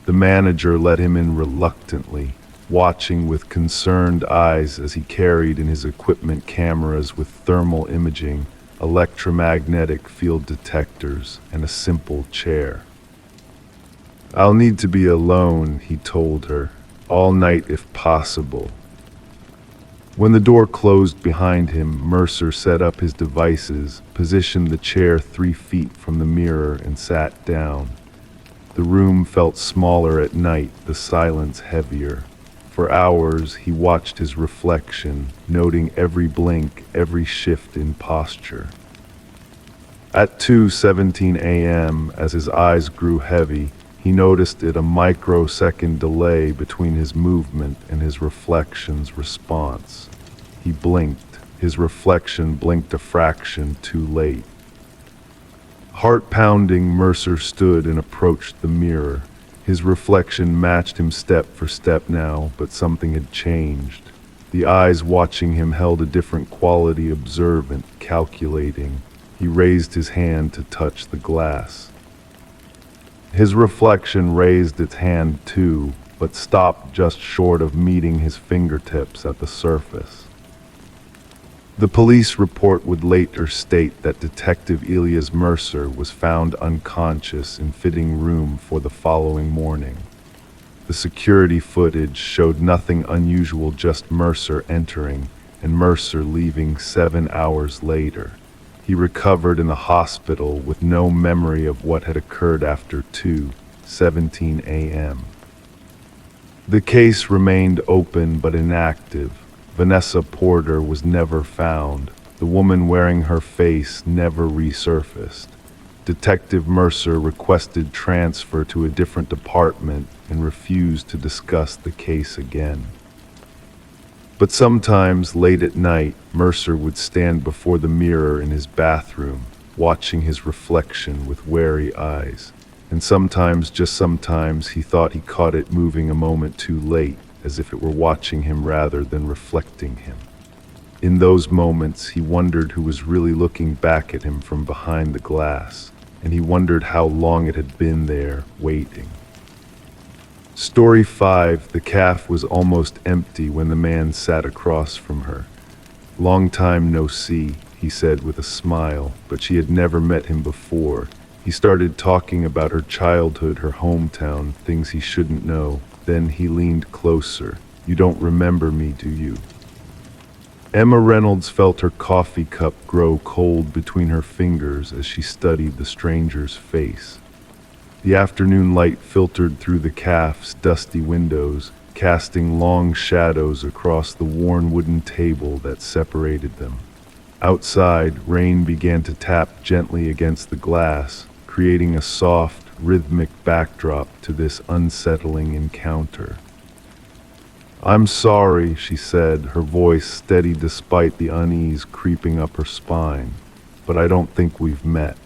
The manager let him in reluctantly, watching with concerned eyes as he carried in his equipment cameras with thermal imaging, electromagnetic field detectors, and a simple chair. "I'll need to be alone," he told her, "all night if possible." When the door closed behind him, Mercer set up his devices, positioned the chair 3 feet from the mirror, and sat down. The room felt smaller at night, the silence heavier. For hours, he watched his reflection, noting every blink, every shift in posture. At 2:17 a.m., as his eyes grew heavy, he noticed a microsecond delay between his movement and his reflection's response. He blinked. His reflection blinked a fraction too late. Heart pounding, Mercer stood and approached the mirror. His reflection matched him step for step now, but something had changed. The eyes watching him held a different quality, observant, calculating. He raised his hand to touch the glass. His reflection raised its hand too, but stopped just short of meeting his fingertips at the surface. The police report would later state that Detective Elias Mercer was found unconscious in fitting room for the following morning. The security footage showed nothing unusual, just Mercer entering and Mercer leaving 7 hours later. He recovered in the hospital with no memory of what had occurred after 2:17 a.m. The case remained open but inactive. Vanessa Porter was never found. The woman wearing her face never resurfaced. Detective Mercer requested transfer to a different department and refused to discuss the case again. But sometimes, late at night, Mercer would stand before the mirror in his bathroom, watching his reflection with wary eyes. And sometimes, just sometimes, he thought he caught it moving a moment too late, as if it were watching him rather than reflecting him. In those moments, he wondered who was really looking back at him from behind the glass, and he wondered how long it had been there, waiting. Story 5. The calf was almost empty when the man sat across from her. "Long time no see," he said with a smile, but she had never met him before. He started talking about her childhood, her hometown, things he shouldn't know. Then he leaned closer. "You don't remember me, do you?" Emma Reynolds felt her coffee cup grow cold between her fingers as she studied the stranger's face. The afternoon light filtered through the calf's dusty windows, casting long shadows across the worn wooden table that separated them. Outside, rain began to tap gently against the glass, creating a soft, rhythmic backdrop to this unsettling encounter. "I'm sorry," she said, her voice steady despite the unease creeping up her spine, "but I don't think we've met."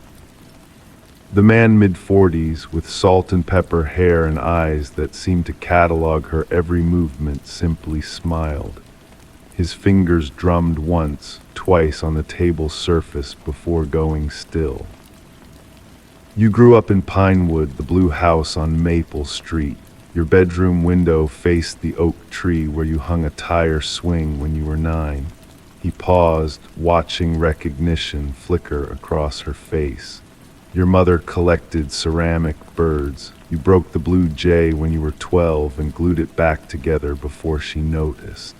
The man, mid-40s, with salt and pepper hair and eyes that seemed to catalog her every movement, simply smiled. His fingers drummed once, twice on the table's surface before going still. "You grew up in Pinewood, the blue house on Maple Street. Your bedroom window faced the oak tree where you hung a tire swing when you were 9. He paused, watching recognition flicker across her face. "Your mother collected ceramic birds. You broke the blue jay when you were 12 and glued it back together before she noticed."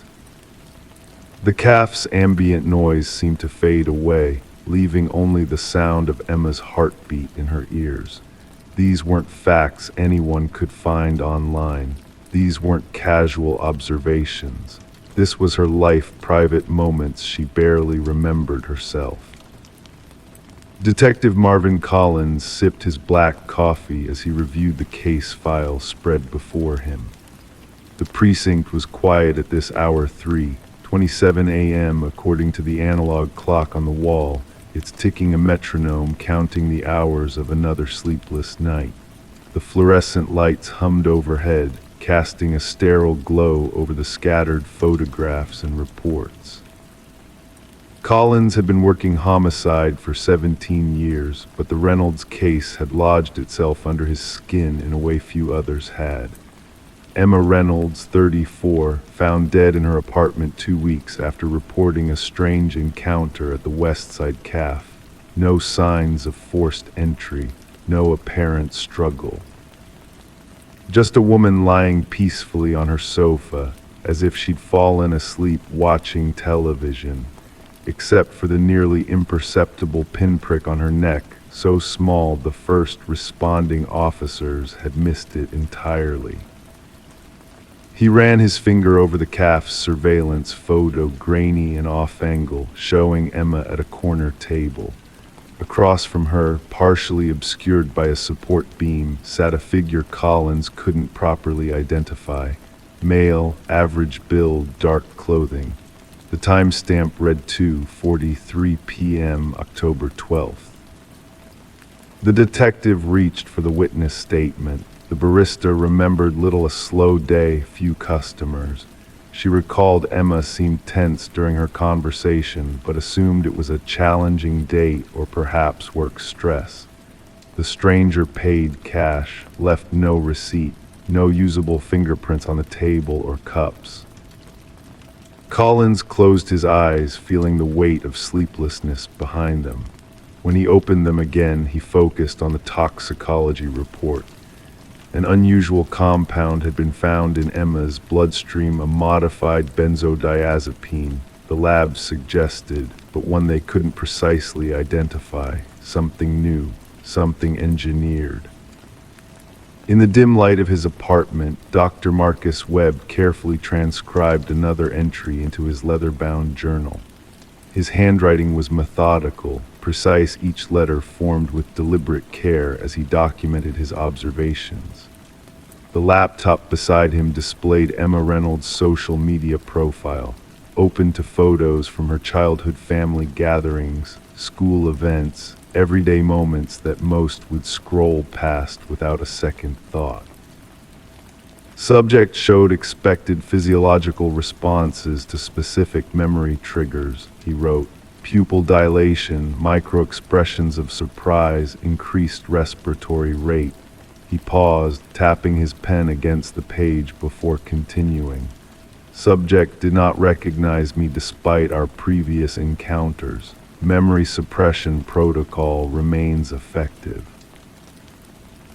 The calf's ambient noise seemed to fade away, leaving only the sound of Emma's heartbeat in her ears. These weren't facts anyone could find online. These weren't casual observations. This was her life, private moments she barely remembered herself. Detective Marvin Collins sipped his black coffee as he reviewed the case file spread before him. The precinct was quiet at this hour, 3:27 a.m. according to the analog clock on the wall, its ticking a metronome counting the hours of another sleepless night. The fluorescent lights hummed overhead, casting a sterile glow over the scattered photographs and reports. Collins had been working homicide for 17 years, but the Reynolds case had lodged itself under his skin in a way few others had. Emma Reynolds, 34, found dead in her apartment 2 weeks after reporting a strange encounter at the West Side Cafe. No signs of forced entry, no apparent struggle. Just a woman lying peacefully on her sofa, as if she'd fallen asleep watching television, except for the nearly imperceptible pinprick on her neck, so small the first responding officers had missed it entirely. He ran his finger over the calf's surveillance photo, grainy and off-angle, showing Emma at a corner table. Across from her, partially obscured by a support beam, sat a figure Collins couldn't properly identify. Male, average build, dark clothing. The timestamp read 2:43 p.m., October 12th. The detective reached for the witness statement. The barista remembered little, a slow day, few customers. She recalled Emma seemed tense during her conversation, but assumed it was a challenging date or perhaps work stress. The stranger paid cash, left no receipt, no usable fingerprints on the table or cups. Collins closed his eyes, feeling the weight of sleeplessness behind them. When he opened them again, he focused on the toxicology report. An unusual compound had been found in Emma's bloodstream, a modified benzodiazepine, the lab suggested, but one they couldn't precisely identify. Something new, something engineered. In the dim light of his apartment, Dr. Marcus Webb carefully transcribed another entry into his leather-bound journal. His handwriting was methodical, precise, each letter formed with deliberate care as he documented his observations. The laptop beside him displayed Emma Reynolds' social media profile, open to photos from her childhood family gatherings, school events, everyday moments that most would scroll past without a second thought. Subject showed expected physiological responses to specific memory triggers, he wrote. Pupil dilation, micro-expressions of surprise, increased respiratory rate. He paused, tapping his pen against the page before continuing. Subject did not recognize me despite our previous encounters. Memory suppression protocol remains effective.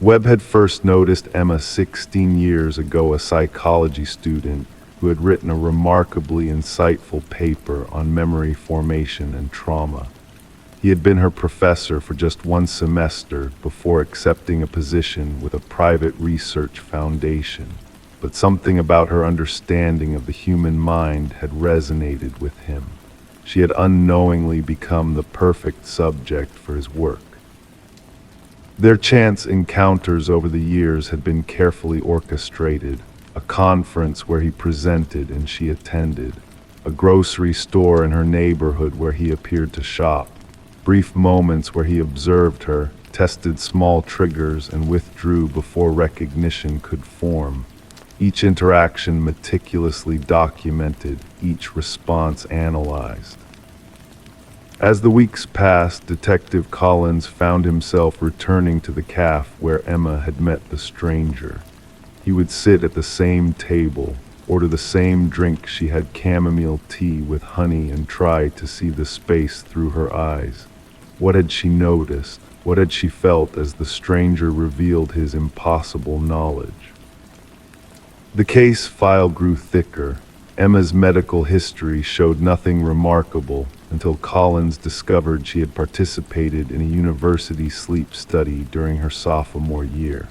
Webb had first noticed Emma 16 years ago, a psychology student who had written a remarkably insightful paper on memory formation and trauma. He had been her professor for just one semester before accepting a position with a private research foundation, but something about her understanding of the human mind had resonated with him. She had unknowingly become the perfect subject for his work. Their chance encounters over the years had been carefully orchestrated. A conference where he presented and she attended. A grocery store in her neighborhood where he appeared to shop. Brief moments where he observed her, tested small triggers, and withdrew before recognition could form. Each interaction meticulously documented, each response analyzed. As the weeks passed, Detective Collins found himself returning to the cafe where Emma had met the stranger. He would sit at the same table, order the same drink. She had chamomile tea with honey, and try to see the space through her eyes. What had she noticed? What had she felt as the stranger revealed his impossible knowledge? The case file grew thicker. Emma's medical history showed nothing remarkable until Collins discovered she had participated in a university sleep study during her sophomore year.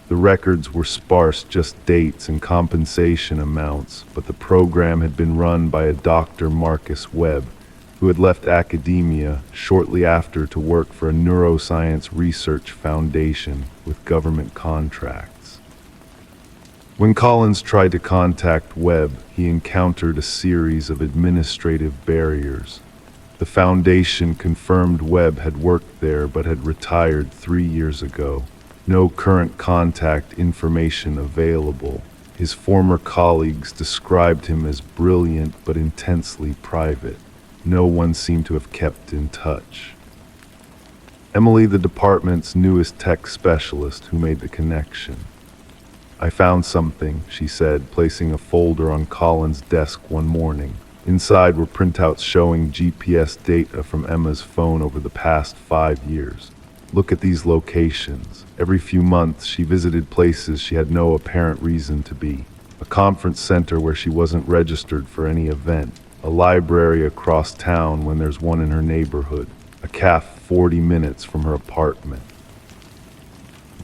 The records were sparse, just dates and compensation amounts, but the program had been run by a Dr. Marcus Webb, who had left academia shortly after to work for a neuroscience research foundation with government contracts. When Collins tried to contact Webb, he encountered a series of administrative barriers. The foundation confirmed Webb had worked there but had retired 3 years ago. No current contact information available. His former colleagues described him as brilliant but intensely private. No one seemed to have kept in touch. Emily, the department's newest tech specialist, who made the connection. I found something, she said, placing a folder on Collins' desk one morning. Inside were printouts showing GPS data from Emma's phone over the past 5 years. Look at these locations. Every few months, she visited places she had no apparent reason to be. A conference center where she wasn't registered for any event. A library across town when there's one in her neighborhood. A cafe 40 minutes from her apartment.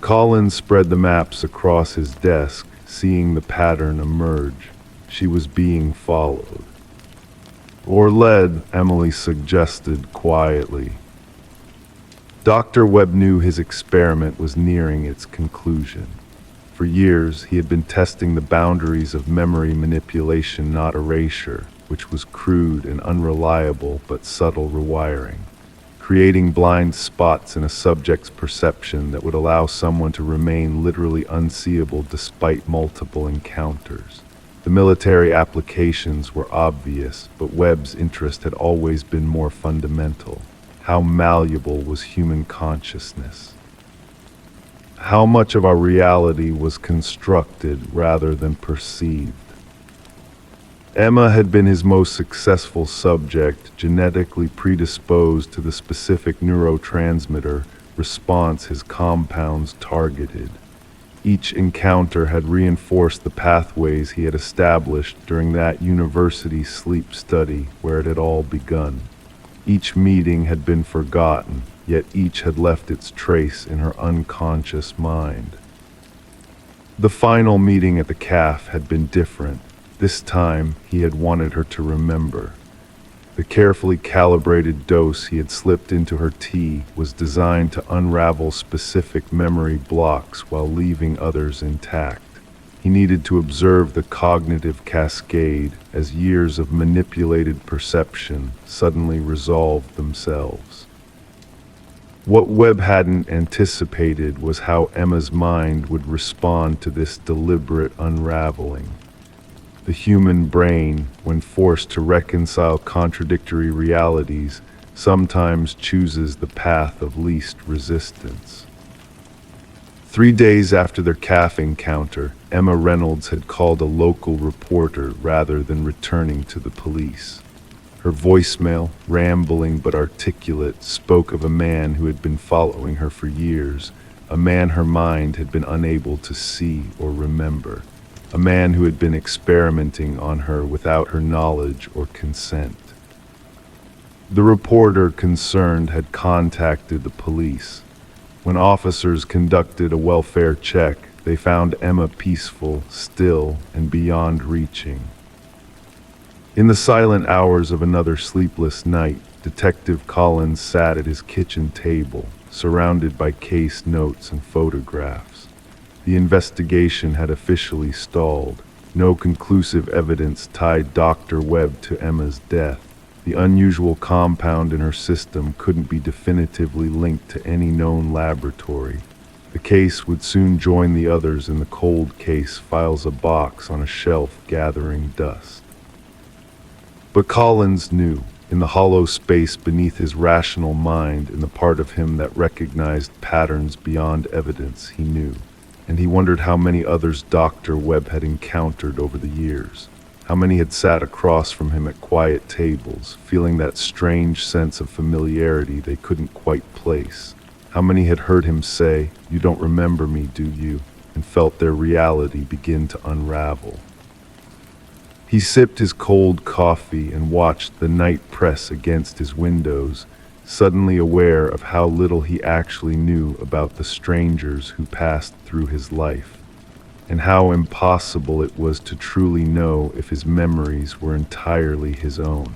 Collins spread the maps across his desk, seeing the pattern emerge. She was being followed. Or led, Emily suggested quietly. Dr. Webb knew his experiment was nearing its conclusion. For years, he had been testing the boundaries of memory manipulation, not erasure, which was crude and unreliable but subtle rewiring, creating blind spots in a subject's perception that would allow someone to remain literally unseeable despite multiple encounters. The military applications were obvious, but Webb's interest had always been more fundamental. How malleable was human consciousness? How much of our reality was constructed rather than perceived? Emma had been his most successful subject, genetically predisposed to the specific neurotransmitter response his compounds targeted. Each encounter had reinforced the pathways he had established during that university sleep study where it had all begun. Each meeting had been forgotten, yet each had left its trace in her unconscious mind. The final meeting at the cafe had been different. This time, he had wanted her to remember. The carefully calibrated dose he had slipped into her tea was designed to unravel specific memory blocks while leaving others intact. He needed to observe the cognitive cascade as years of manipulated perception suddenly resolved themselves. What Webb hadn't anticipated was how Emma's mind would respond to this deliberate unraveling. The human brain, when forced to reconcile contradictory realities, sometimes chooses the path of least resistance. 3 days after their cafe encounter, Emma Reynolds had called a local reporter rather than returning to the police. Her voicemail, rambling but articulate, spoke of a man who had been following her for years, a man her mind had been unable to see or remember. A man who had been experimenting on her without her knowledge or consent. The reporter concerned had contacted the police. When officers conducted a welfare check, they found Emma peaceful, still, and beyond reaching. In the silent hours of another sleepless night, Detective Collins sat at his kitchen table, surrounded by case notes and photographs. The investigation had officially stalled. No conclusive evidence tied Dr. Webb to Emma's death. The unusual compound in her system couldn't be definitively linked to any known laboratory. The case would soon join the others in the cold case files a box on a shelf gathering dust. But Collins knew, in the hollow space beneath his rational mind, in the part of him that recognized patterns beyond evidence, he knew. And he wondered how many others Dr. Webb had encountered over the years. How many had sat across from him at quiet tables, feeling that strange sense of familiarity they couldn't quite place. How many had heard him say, "You don't remember me, do you?" and felt their reality begin to unravel. He sipped his cold coffee and watched the night press against his windows, suddenly aware of how little he actually knew about the strangers who passed through his life, and how impossible it was to truly know if his memories were entirely his own.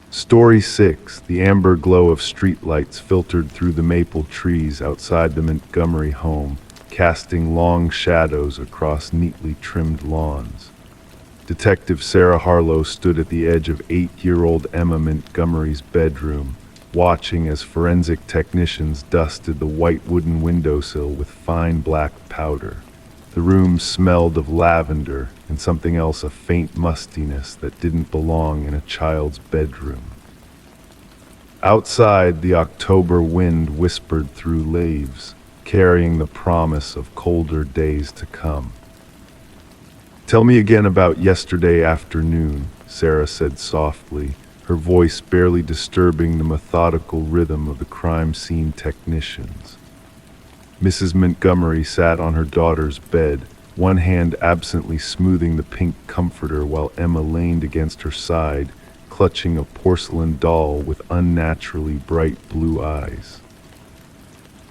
Story 6. The amber glow of streetlights filtered through the maple trees outside the Montgomery home, casting long shadows across neatly trimmed lawns. Detective Sarah Harlow stood at the edge of 8-year-old Emma Montgomery's bedroom, watching as forensic technicians dusted the white wooden windowsill with fine black powder. The room smelled of lavender and something else, a faint mustiness that didn't belong in a child's bedroom. Outside, the October wind whispered through leaves, carrying the promise of colder days to come. "Tell me again about yesterday afternoon," Sarah said softly, her voice barely disturbing the methodical rhythm of the crime scene technicians. Mrs. Montgomery sat on her daughter's bed, one hand absently smoothing the pink comforter while Emma leaned against her side, clutching a porcelain doll with unnaturally bright blue eyes.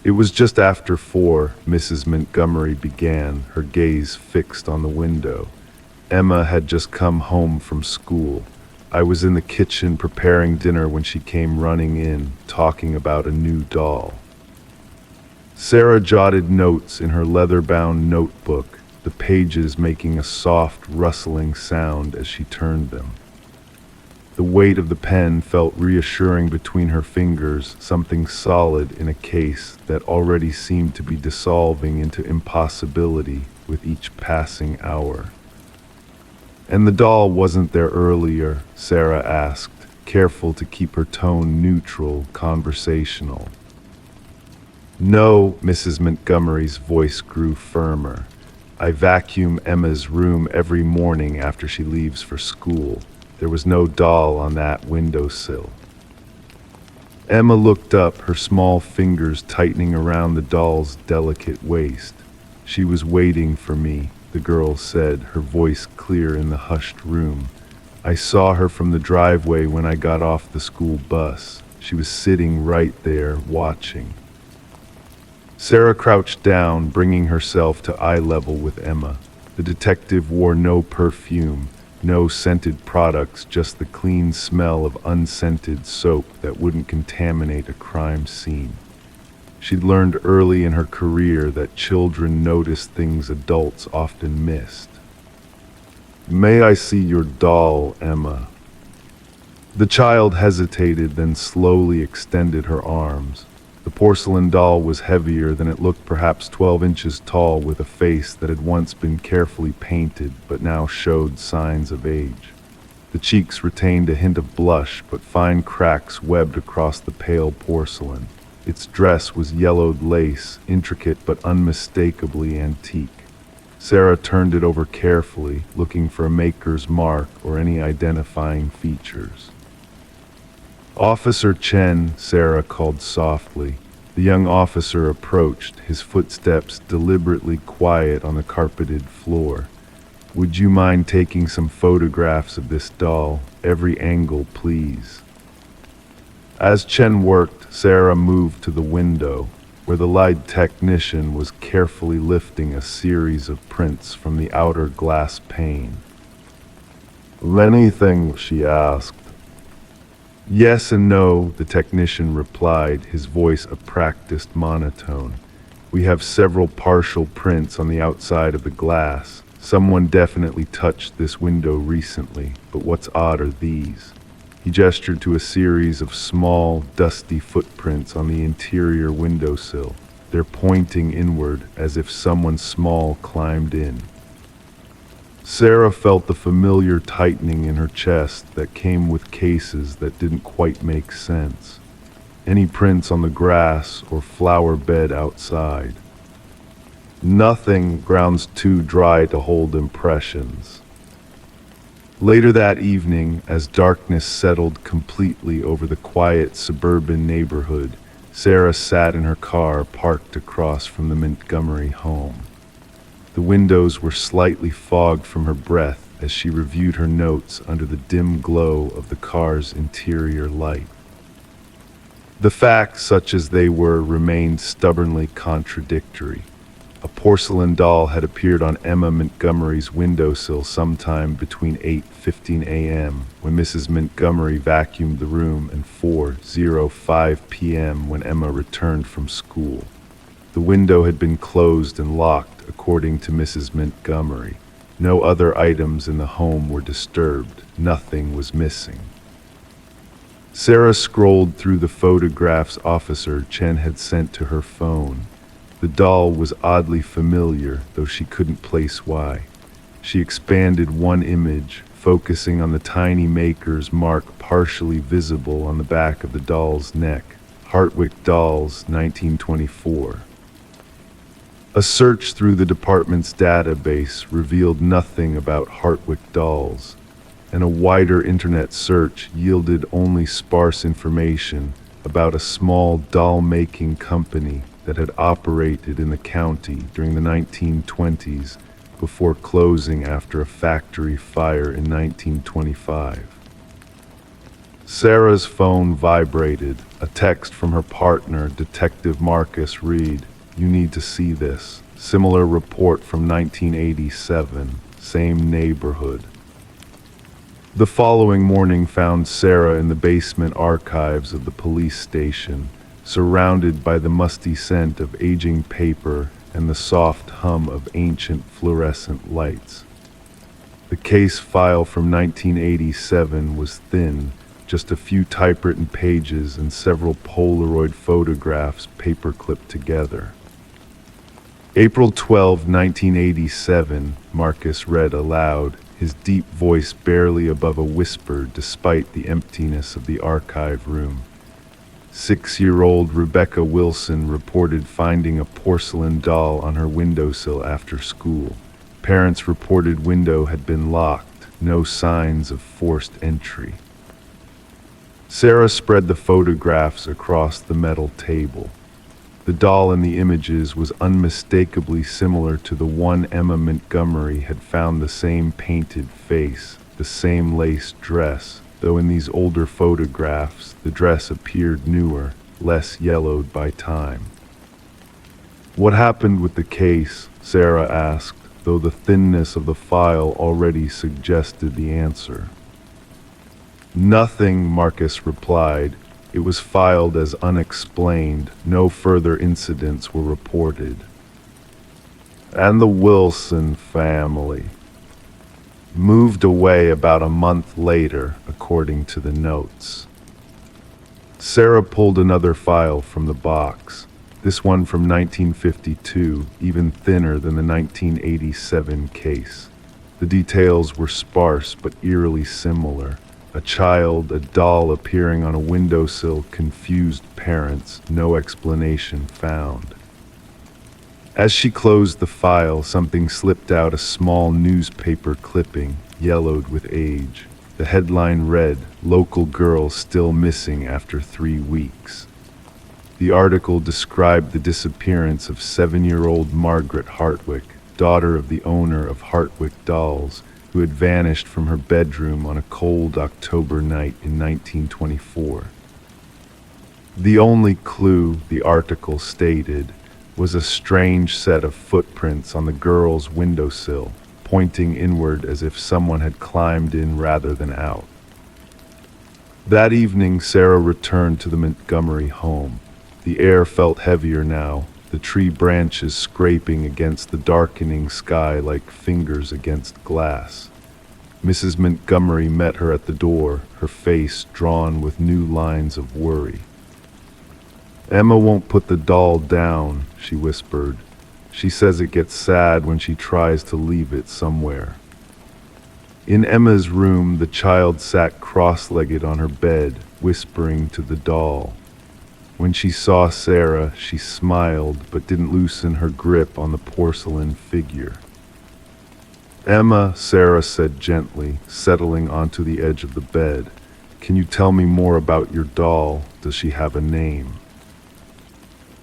"It was just after 4, Mrs. Montgomery began, her gaze fixed on the window. "Emma had just come home from school. I was in the kitchen preparing dinner when she came running in, talking about a new doll." Sarah jotted notes in her leather-bound notebook, the pages making a soft, rustling sound as she turned them. The weight of the pen felt reassuring between her fingers, something solid in a case that already seemed to be dissolving into impossibility with each passing hour. "And the doll wasn't there earlier?" Sarah asked, careful to keep her tone neutral, conversational. "No," Mrs. Montgomery's voice grew firmer. "I vacuum Emma's room every morning after she leaves for school. There was no doll on that windowsill." Emma looked up, her small fingers tightening around the doll's delicate waist. "She was waiting for me," the girl said, her voice clear in the hushed room. "I saw her from the driveway when I got off the school bus. She was sitting right there, watching." Sarah crouched down, bringing herself to eye level with Emma. The detective wore no perfume, no scented products, just the clean smell of unscented soap that wouldn't contaminate a crime scene. She'd learned early in her career that children notice things adults often missed. "May I see your doll, Emma?" The child hesitated, then slowly extended her arms. The porcelain doll was heavier than it looked, perhaps 12 inches tall, with a face that had once been carefully painted but now showed signs of age. The cheeks retained a hint of blush, but fine cracks webbed across the pale porcelain. Its dress was yellowed lace, intricate but unmistakably antique. Sarah turned it over carefully, looking for a maker's mark or any identifying features. "Officer Chen," Sarah called softly. The young officer approached, his footsteps deliberately quiet on the carpeted floor. "Would you mind taking some photographs of this doll? Every angle, please." As Chen worked, Sarah moved to the window, where the light technician was carefully lifting a series of prints from the outer glass pane. "Anything?" she asked. "Yes and no," the technician replied, his voice a practiced monotone. "We have several partial prints on the outside of the glass. Someone definitely touched this window recently, but what's odd are these." He gestured to a series of small, dusty footprints on the interior windowsill. "They're pointing inward, as if someone small climbed in." Sarah felt the familiar tightening in her chest that came with cases that didn't quite make sense. Any prints on the grass or flower bed outside? Nothing, ground's too dry to hold impressions. Later that evening, as darkness settled completely over the quiet suburban neighborhood, Sarah sat in her car parked across from the Montgomery home. The windows were slightly fogged from her breath as she reviewed her notes under the dim glow of the car's interior light. The facts, such as they were, remained stubbornly contradictory. A porcelain doll had appeared on Emma Montgomery's windowsill sometime between 8:15 a.m. when Mrs. Montgomery vacuumed the room and 4:05 p.m. when Emma returned from school. The window had been closed and locked, according to Mrs. Montgomery. No other items in the home were disturbed. Nothing was missing. Sarah scrolled through the photographs Officer Chen had sent to her phone. The doll was oddly familiar, though she couldn't place why. She expanded one image, focusing on the tiny maker's mark partially visible on the back of the doll's neck. Hartwick Dolls, 1924. A search through the department's database revealed nothing about Hartwick dolls, and a wider internet search yielded only sparse information about a small doll-making company that had operated in the county during the 1920s before closing after a factory fire in 1925. Sarah's phone vibrated. A text from her partner, Detective Marcus, read, "You need to see this. Similar report from 1987, same neighborhood." The following morning found Sarah in the basement archives of the police station, surrounded by the musty scent of aging paper and the soft hum of ancient fluorescent lights. The case file from 1987 was thin, just a few typewritten pages and several Polaroid photographs paper-clipped together. "April 12, 1987, Marcus read aloud, his deep voice barely above a whisper despite the emptiness of the archive room. 6-year-old Rebecca Wilson reported finding a porcelain doll on her windowsill after school. Parents reported window had been locked, no signs of forced entry. Sarah spread the photographs across the metal table. The doll in the images was unmistakably similar to the one Emma Montgomery had found, the same painted face, the same lace dress, though in these older photographs the dress appeared newer, less yellowed by time. "What happened with the case?" Sarah asked, though the thinness of the file already suggested the answer. "Nothing," Marcus replied. "It was filed as unexplained. No further incidents were reported." "And the Wilson family moved away about a month later, according to the notes." Sarah pulled another file from the box, this one from 1952, even thinner than the 1987 case. The details were sparse but eerily similar. A child, a doll appearing on a windowsill, confused parents, no explanation found. As she closed the file, something slipped out, a small newspaper clipping, yellowed with age. The headline read, "Local girl still missing after 3 weeks." The article described the disappearance of 7-year-old Margaret Hartwick, daughter of the owner of Hartwick Dolls, who had vanished from her bedroom on a cold October night in 1924. The only clue, the article stated, was a strange set of footprints on the girl's windowsill, pointing inward as if someone had climbed in rather than out. That evening, Sarah returned to the Montgomery home. The air felt heavier now, the tree branches scraping against the darkening sky like fingers against glass. Mrs. Montgomery met her at the door, her face drawn with new lines of worry. "Emma won't put the doll down," she whispered. "She says it gets sad when she tries to leave it somewhere." In Emma's room, the child sat cross-legged on her bed, whispering to the doll. When she saw Sarah, she smiled but didn't loosen her grip on the porcelain figure. "Emma," Sarah said gently, settling onto the edge of the bed, "can you tell me more about your doll? Does she have a name?"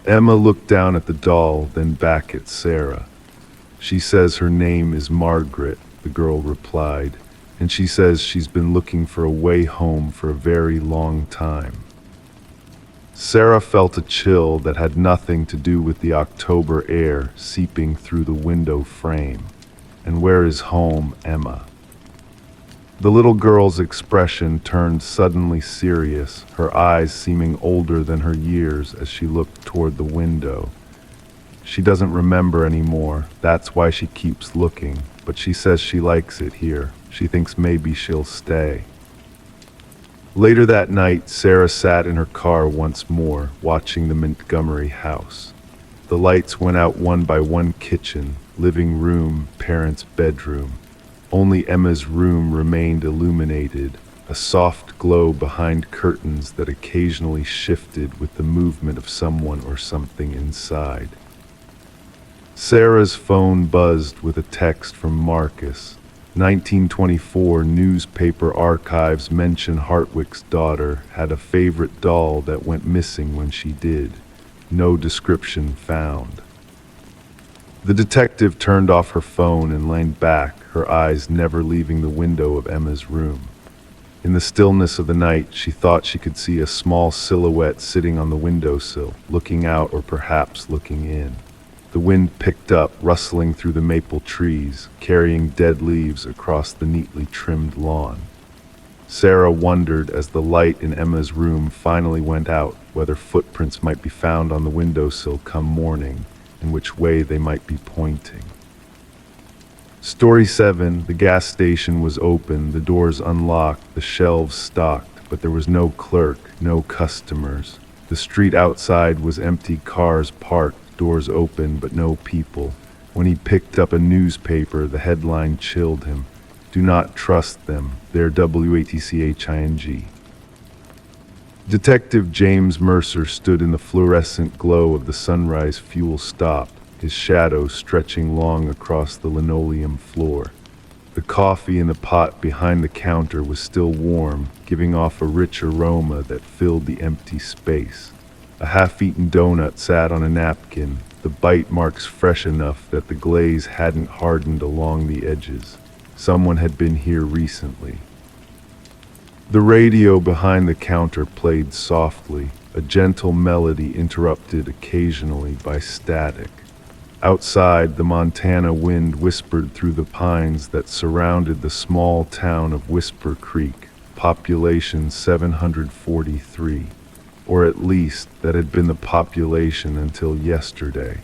Emma looked down at the doll, then back at Sarah. "She says her name is Margaret," the girl replied, "and she says she's been looking for a way home for a very long time." Sarah felt a chill that had nothing to do with the October air seeping through the window frame. "And where is home, Emma?" The little girl's expression turned suddenly serious, her eyes seeming older than her years as she looked toward the window. "She doesn't remember anymore, that's why she keeps looking, but she says she likes it here. She thinks maybe she'll stay." Later that night, Sarah sat in her car once more, watching the Montgomery house. The lights went out one by one: kitchen, living room, parents' bedroom. Only Emma's room remained illuminated, a soft glow behind curtains that occasionally shifted with the movement of someone or something inside. Sarah's phone buzzed with a text from Marcus. 1924 newspaper archives mention Hartwick's daughter had a favorite doll that went missing when she did. No description found. The detective turned off her phone and leaned back, her eyes never leaving the window of Emma's room. In the stillness of the night, she thought she could see a small silhouette sitting on the windowsill, looking out or perhaps looking in. The wind picked up, rustling through the maple trees, carrying dead leaves across the neatly trimmed lawn. Sarah wondered, as the light in Emma's room finally went out, whether footprints might be found on the windowsill come morning, and which way they might be pointing. Story 7. The gas station was open, the doors unlocked, the shelves stocked, but there was no clerk, no customers. The street outside was empty, cars parked, doors open, but no people. When he picked up a newspaper, the headline chilled him. Do not trust them. They're WATCHING. Detective James Mercer stood in the fluorescent glow of the sunrise fuel stop, his shadow stretching long across the linoleum floor. The coffee in the pot behind the counter was still warm, giving off a rich aroma that filled the empty space. A half-eaten donut sat on a napkin, the bite marks fresh enough that the glaze hadn't hardened along the edges. Someone had been here recently. The radio behind the counter played softly, a gentle melody interrupted occasionally by static. Outside, the Montana wind whispered through the pines that surrounded the small town of Whisper Creek, population 743, or at least that had been the population until yesterday.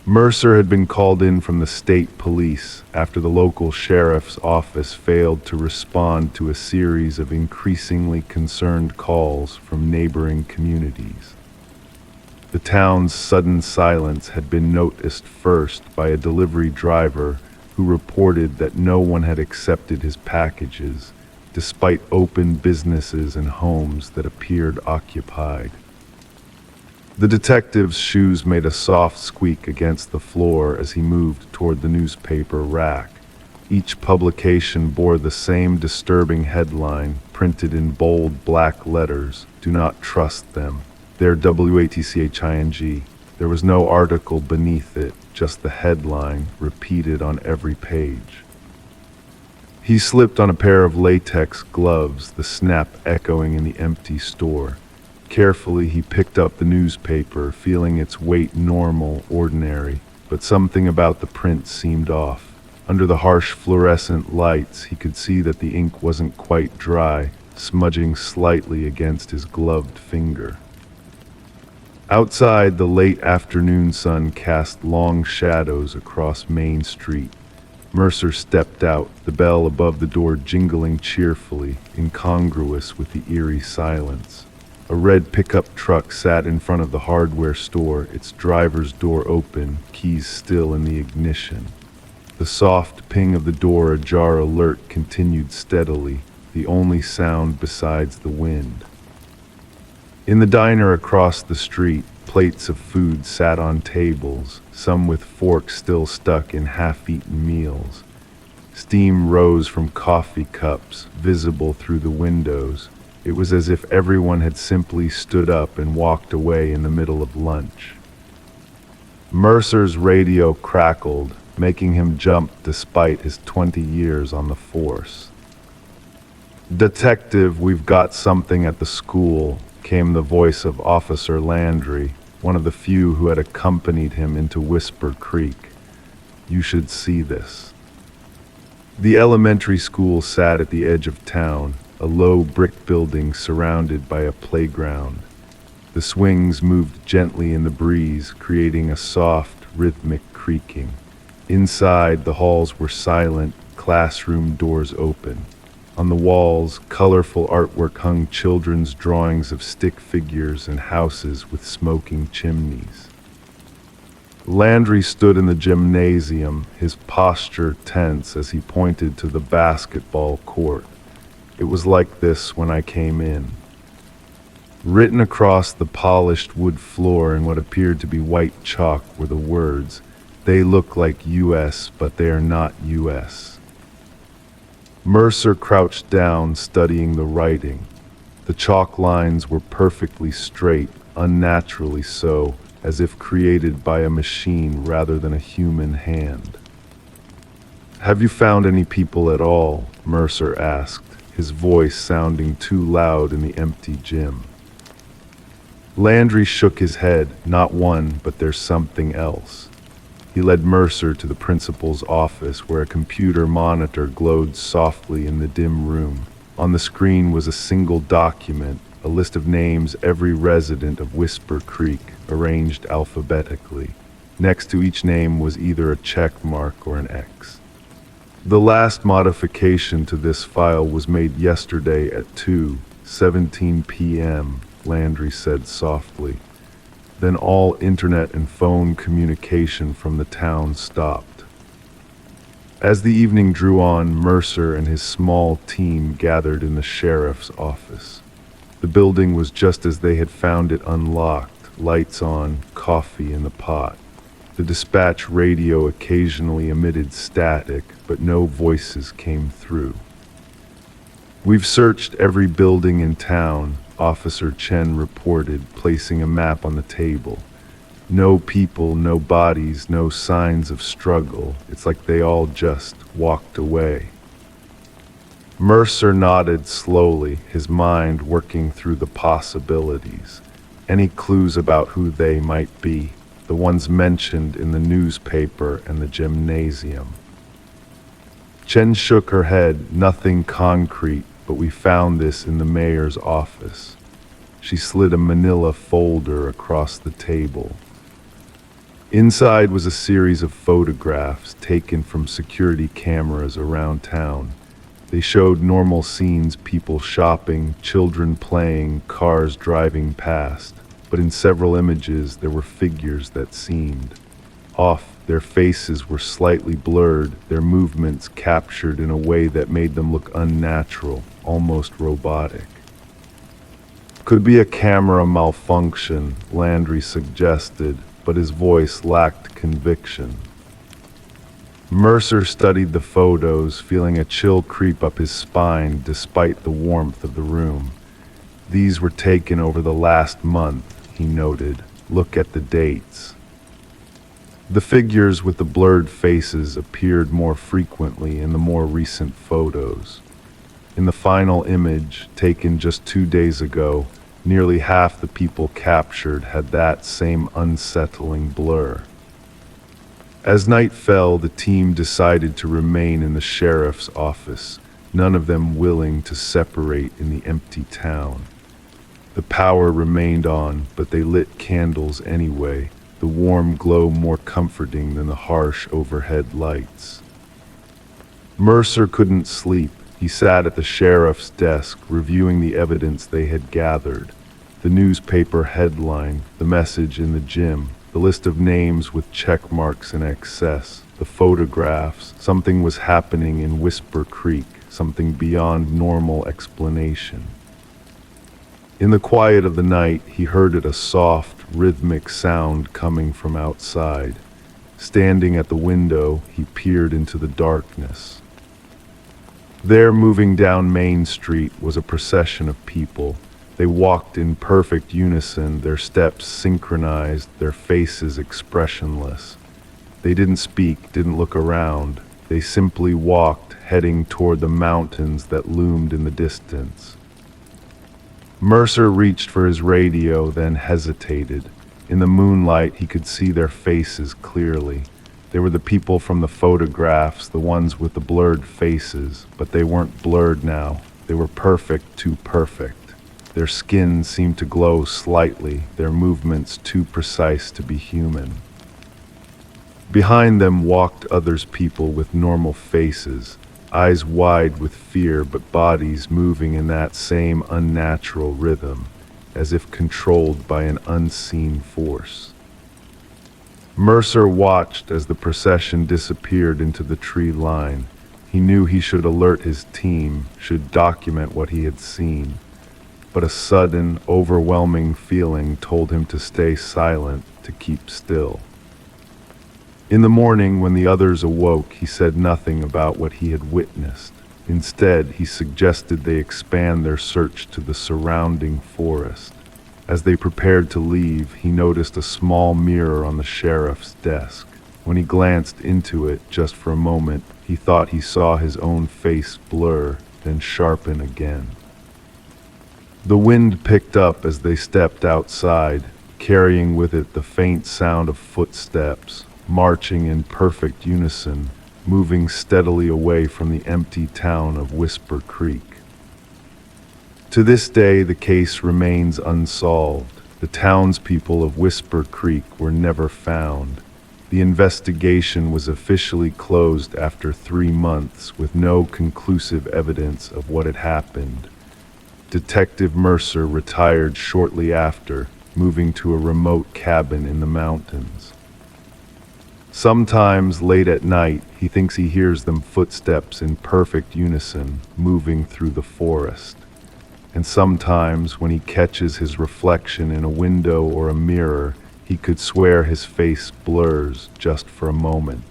Mercer had been called in from the state police after the local sheriff's office failed to respond to a series of increasingly concerned calls from neighboring communities. The town's sudden silence had been noticed first by a delivery driver who reported that no one had accepted his packages, despite open businesses and homes that appeared occupied. The detective's shoes made a soft squeak against the floor as he moved toward the newspaper rack. Each publication bore the same disturbing headline, printed in bold black letters: "Do not trust them. They're WATCHING." There was no article beneath it, just the headline, repeated on every page. He slipped on a pair of latex gloves, the snap echoing in the empty store. Carefully, he picked up the newspaper, feeling its weight normal, ordinary, but something about the print seemed off. Under the harsh fluorescent lights, he could see that the ink wasn't quite dry, smudging slightly against his gloved finger. Outside, the late afternoon sun cast long shadows across Main Street. Mercer stepped out, the bell above the door jingling cheerfully, incongruous with the eerie silence. A red pickup truck sat in front of the hardware store, its driver's door open, keys still in the ignition. The soft ping of the door ajar alert continued steadily, the only sound besides the wind. In the diner across the street, plates of food sat on tables, some with forks still stuck in half-eaten meals. Steam rose from coffee cups, visible through the windows. It was as if everyone had simply stood up and walked away in the middle of lunch. Mercer's radio crackled, making him jump despite his 20 years on the force. "Detective, we've got something at the school," came the voice of Officer Landry, one of the few who had accompanied him into Whisper Creek. "You should see this." The elementary school sat at the edge of town, a low brick building surrounded by a playground. The swings moved gently in the breeze, creating a soft, rhythmic creaking. Inside, the halls were silent, classroom doors open. On the walls, colorful artwork hung children's drawings of stick figures and houses with smoking chimneys. Landry stood in the gymnasium, his posture tense as he pointed to the basketball court. "It was like this when I came in." Written across the polished wood floor in what appeared to be white chalk were the words, "They look like US, but they are not US." Mercer crouched down, studying the writing. The chalk lines were perfectly straight, unnaturally so, as if created by a machine rather than a human hand. "Have you found any people at all?" Mercer asked, his voice sounding too loud in the empty gym. Landry shook his head. "Not one, but there's something else." He led Mercer to the principal's office, where a computer monitor glowed softly in the dim room. On the screen was a single document, a list of names every resident of Whisper Creek, arranged alphabetically. Next to each name was either a check mark or an X. "The last modification to this file was made yesterday at 2:17 p.m., Landry said softly. Then all internet and phone communication from the town stopped. As the evening drew on, Mercer and his small team gathered in the sheriff's office. The building was just as they had found it, unlocked, lights on, coffee in the pot. The dispatch radio occasionally emitted static, but no voices came through. "We've searched every building in town," Officer Chen reported, placing a map on the table. "No people, no bodies, no signs of struggle. It's like they all just walked away." Mercer nodded slowly, his mind working through the possibilities. Any clues about who they might be, the ones mentioned in the newspaper and the gymnasium. Chen shook her head. "Nothing concrete, but we found this in the mayor's office." She slid a manila folder across the table. Inside was a series of photographs taken from security cameras around town. They showed normal scenes: people shopping, children playing, cars driving past. But in several images there were figures that seemed off. Their faces were slightly blurred, their movements captured in a way that made them look unnatural, almost robotic. "Could be a camera malfunction," Landry suggested, but his voice lacked conviction. Mercer studied the photos, feeling a chill creep up his spine despite the warmth of the room. "These were taken over the last month," he noted. "Look at the dates." The figures with the blurred faces appeared more frequently in the more recent photos. In the final image, taken just 2 days ago, nearly half the people captured had that same unsettling blur. As night fell, the team decided to remain in the sheriff's office, none of them willing to separate in the empty town. The power remained on, but they lit candles anyway, the warm glow more comforting than the harsh overhead lights. Mercer couldn't sleep. He sat at the sheriff's desk, reviewing the evidence they had gathered. The newspaper headline, the message in the gym, the list of names with check marks in excess, the photographs. Something was happening in Whisper Creek, something beyond normal explanation. In the quiet of the night, he heard a soft, rhythmic sound coming from outside. Standing at the window, he peered into the darkness. There, moving down Main Street, was a procession of people. They walked in perfect unison, their steps synchronized, their faces expressionless. They didn't speak, didn't look around. They simply walked, heading toward the mountains that loomed in the distance. Mercer reached for his radio, then hesitated. In the moonlight, he could see their faces clearly. They were the people from the photographs, the ones with the blurred faces, but they weren't blurred now. They were perfect, too perfect. Their skin seemed to glow slightly, their movements too precise to be human. Behind them walked others, people with normal faces, eyes wide with fear, but bodies moving in that same unnatural rhythm, as if controlled by an unseen force. Mercer watched as the procession disappeared into the tree line. He knew he should alert his team, should document what he had seen. But a sudden, overwhelming feeling told him to stay silent, to keep still. In the morning, when the others awoke, he said nothing about what he had witnessed. Instead, he suggested they expand their search to the surrounding forest. As they prepared to leave, he noticed a small mirror on the sheriff's desk. When he glanced into it, just for a moment, he thought he saw his own face blur, then sharpen again. The wind picked up as they stepped outside, carrying with it the faint sound of footsteps, marching in perfect unison, moving steadily away from the empty town of Whisper Creek. To this day, the case remains unsolved. The townspeople of Whisper Creek were never found. The investigation was officially closed after 3 months with no conclusive evidence of what had happened. Detective Mercer retired shortly after, moving to a remote cabin in the mountains. Sometimes, late at night, he thinks he hears them footsteps in perfect unison moving through the forest. And sometimes, when he catches his reflection in a window or a mirror, he could swear his face blurs just for a moment.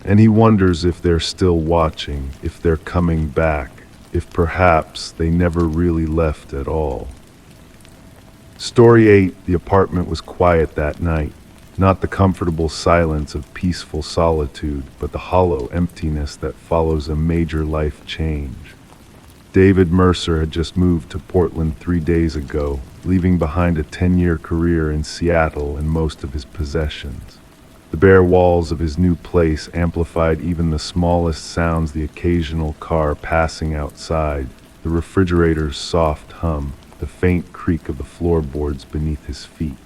And he wonders if they're still watching, if they're coming back, if perhaps they never really left at all. Story 8, the apartment was quiet that night. Not the comfortable silence of peaceful solitude, but the hollow emptiness that follows a major life change. David Mercer had just moved to Portland 3 days ago, leaving behind a 10-year career in Seattle and most of his possessions. The bare walls of his new place amplified even the smallest sounds, the occasional car passing outside, the refrigerator's soft hum, the faint creak of the floorboards beneath his feet.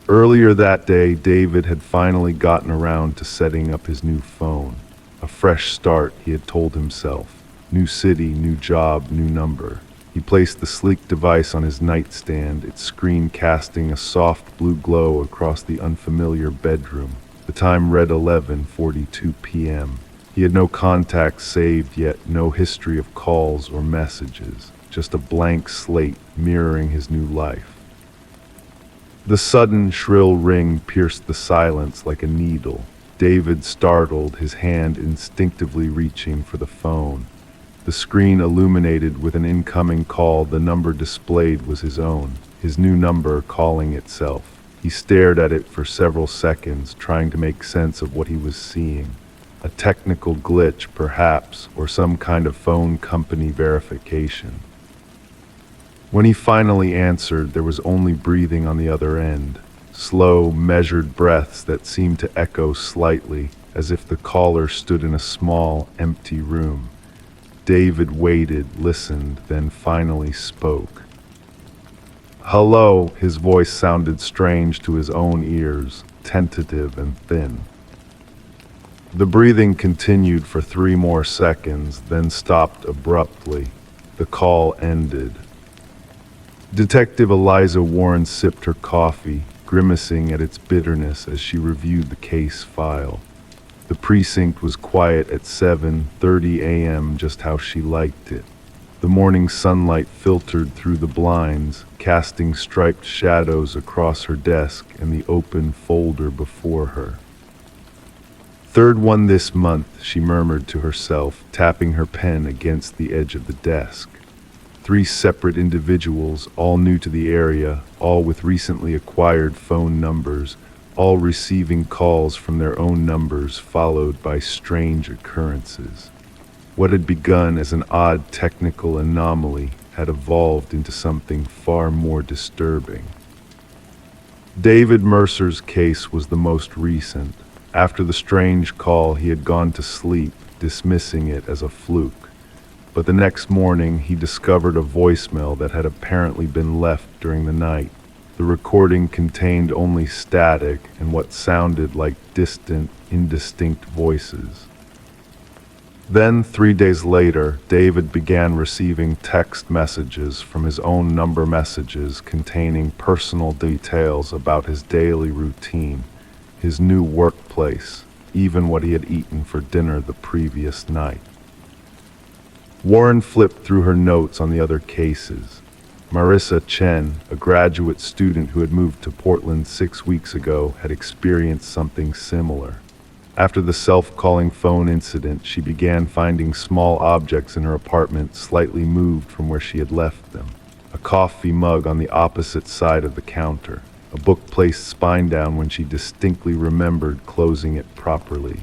Earlier that day, David had finally gotten around to setting up his new phone. A fresh start, he had told himself. New city, new job, new number. He placed the sleek device on his nightstand, its screen casting a soft blue glow across the unfamiliar bedroom. The time read 11:42 p.m. He had no contacts saved yet, no history of calls or messages, just a blank slate mirroring his new life. The sudden shrill ring pierced the silence like a needle. David startled, his hand instinctively reaching for the phone. The screen illuminated with an incoming call. The number displayed was his own, his new number calling itself. He stared at it for several seconds, trying to make sense of what he was seeing. A technical glitch, perhaps, or some kind of phone company verification. When he finally answered, there was only breathing on the other end, slow, measured breaths that seemed to echo slightly, as if the caller stood in a small, empty room. David waited, listened, then finally spoke. "Hello," his voice sounded strange to his own ears, tentative and thin. The breathing continued for 3 more seconds, then stopped abruptly. The call ended. Detective Eliza Warren sipped her coffee, grimacing at its bitterness as she reviewed the case file. The precinct was quiet at 7:30 a.m., just how she liked it. The morning sunlight filtered through the blinds, casting striped shadows across her desk and the open folder before her. "Third one this month," she murmured to herself, tapping her pen against the edge of the desk. 3 separate individuals, all new to the area, all with recently acquired phone numbers, all receiving calls from their own numbers, followed by strange occurrences. What had begun as an odd technical anomaly had evolved into something far more disturbing. David Mercer's case was the most recent. After the strange call, he had gone to sleep, dismissing it as a fluke. But the next morning, he discovered a voicemail that had apparently been left during the night. The recording contained only static and what sounded like distant, indistinct voices. Then, 3 days later, David began receiving text messages from his own number, messages containing personal details about his daily routine, his new workplace, even what he had eaten for dinner the previous night. Warren flipped through her notes on the other cases. Marissa Chen, a graduate student who had moved to Portland 6 weeks ago, had experienced something similar. After the self-calling phone incident, she began finding small objects in her apartment slightly moved from where she had left them. A coffee mug on the opposite side of the counter. A book placed spine down when she distinctly remembered closing it properly.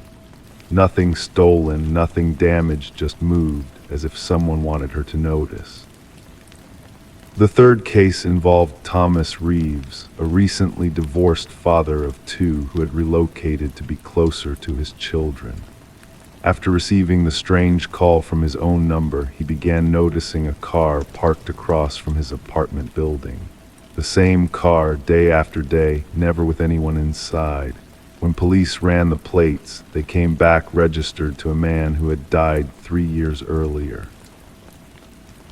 Nothing stolen, nothing damaged, just moved, as if someone wanted her to notice. The third case involved Thomas Reeves, a recently divorced father of 2 who had relocated to be closer to his children. After receiving the strange call from his own number, he began noticing a car parked across from his apartment building. The same car, day after day, never with anyone inside. When police ran the plates, they came back registered to a man who had died 3 years earlier.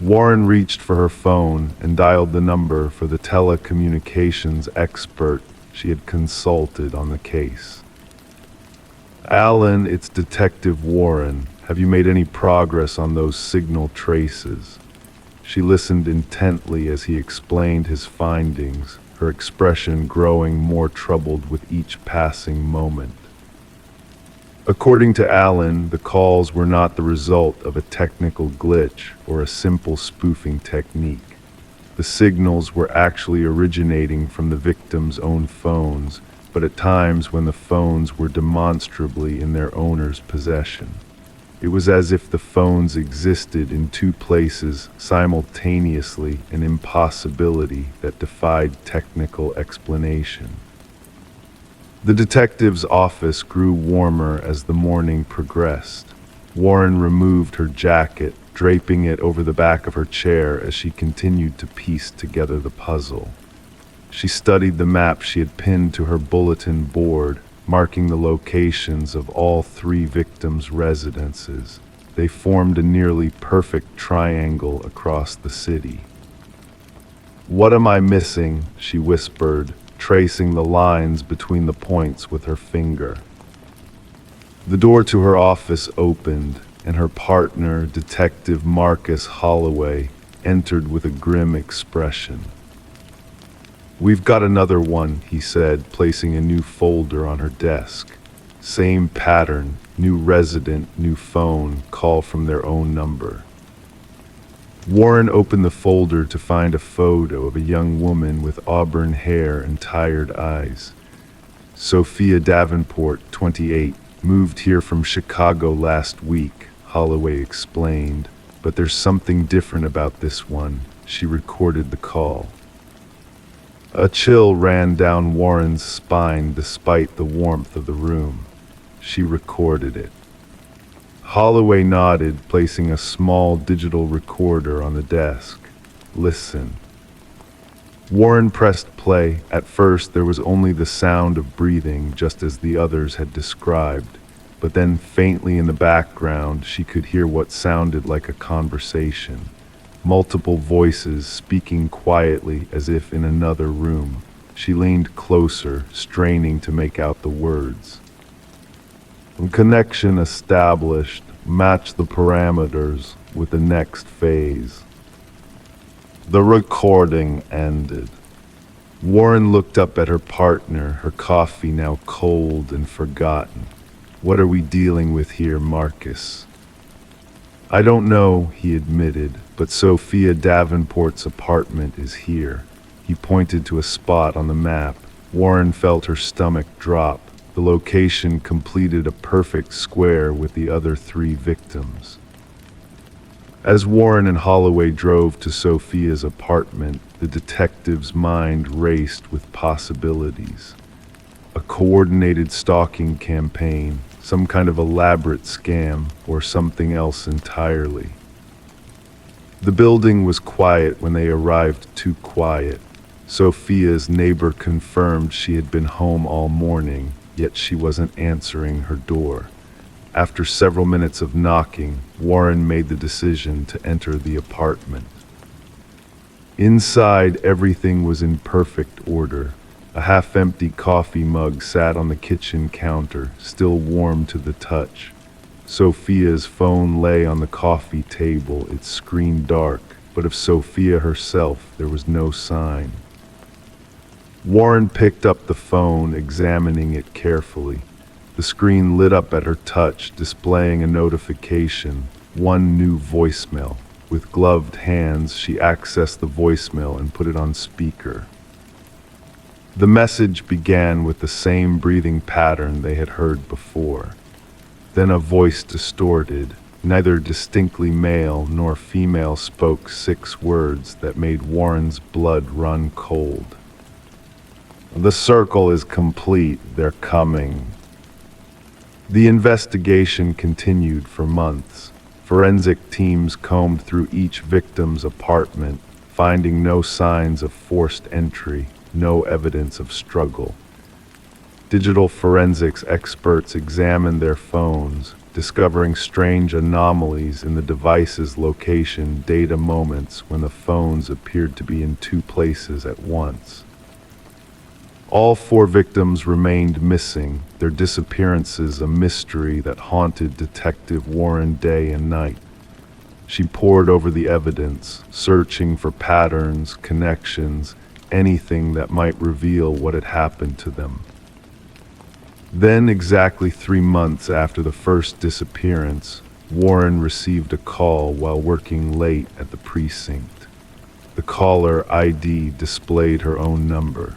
Warren reached for her phone and dialed the number for the telecommunications expert she had consulted on the case. "Alan, it's Detective Warren. Have you made any progress on those signal traces?" She listened intently as he explained his findings, her expression growing more troubled with each passing moment. According to Alan, the calls were not the result of a technical glitch or a simple spoofing technique. The signals were actually originating from the victims' own phones, but at times when the phones were demonstrably in their owner's possession. It was as if the phones existed in two places simultaneously, an impossibility that defied technical explanation. The detective's office grew warmer as the morning progressed. Warren removed her jacket, draping it over the back of her chair as she continued to piece together the puzzle. She studied the map she had pinned to her bulletin board, marking the locations of all three victims' residences. They formed a nearly perfect triangle across the city. "What am I missing?" she whispered, tracing the lines between the points with her finger. The door to her office opened, and her partner, Detective Marcus Holloway, entered with a grim expression. "We've got another one," he said, placing a new folder on her desk. "Same pattern, new resident, new phone, call from their own number." Warren opened the folder to find a photo of a young woman with auburn hair and tired eyes. "Sophia Davenport, 28, moved here from Chicago last week," Holloway explained. "But there's something different about this one." She recorded the call. A chill ran down Warren's spine despite the warmth of the room. She recorded it. Holloway nodded, placing a small digital recorder on the desk. "Listen." Warren pressed play. At first, there was only the sound of breathing, just as the others had described. But then, faintly in the background, she could hear what sounded like a conversation. Multiple voices speaking quietly as if in another room. She leaned closer, straining to make out the words. "Connection established. Match the parameters with the next phase." The recording ended. Warren looked up at her partner, her coffee now cold and forgotten. "What are we dealing with here, Marcus?" "I don't know," he admitted, "but Sophia Davenport's apartment is here." He pointed to a spot on the map. Warren felt her stomach drop. The location completed a perfect square with the other three victims. As Warren and Holloway drove to Sophia's apartment, the detective's mind raced with possibilities. A coordinated stalking campaign, some kind of elaborate scam, or something else entirely. The building was quiet when they arrived, too quiet. Sophia's neighbor confirmed she had been home all morning, yet she wasn't answering her door. After several minutes of knocking, Warren made the decision to enter the apartment. Inside, everything was in perfect order. A half-empty coffee mug sat on the kitchen counter, still warm to the touch. Sophia's phone lay on the coffee table, its screen dark, but of Sophia herself there was no sign. Warren picked up the phone, examining it carefully. The screen lit up at her touch, displaying a notification, one new voicemail. With gloved hands, she accessed the voicemail and put it on speaker. The message began with the same breathing pattern they had heard before. Then a voice distorted. Neither distinctly male nor female spoke 6 words that made Warren's blood run cold. "The circle is complete. They're coming." The investigation continued for months. Forensic teams combed through each victim's apartment, finding no signs of forced entry, no evidence of struggle. Digital forensics experts examined their phones, discovering strange anomalies in the device's location data moments when the phones appeared to be in 2 places at once. All four victims remained missing, their disappearances a mystery that haunted Detective Warren day and night. She pored over the evidence, searching for patterns, connections, anything that might reveal what had happened to them. Then, exactly 3 months after the first disappearance, Warren received a call while working late at the precinct. The caller ID displayed her own number.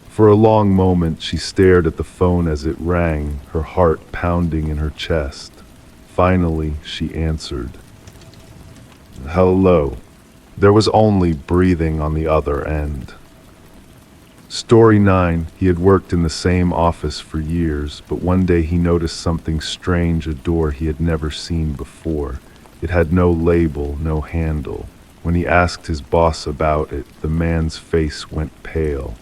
For a long moment, she stared at the phone as it rang, her heart pounding in her chest. Finally, she answered. Hello. There was only breathing on the other end. Story 9. He had worked in the same office for years, but one day he noticed something strange, a door he had never seen before. It had no label, no handle. When he asked his boss about it, the man's face went pale.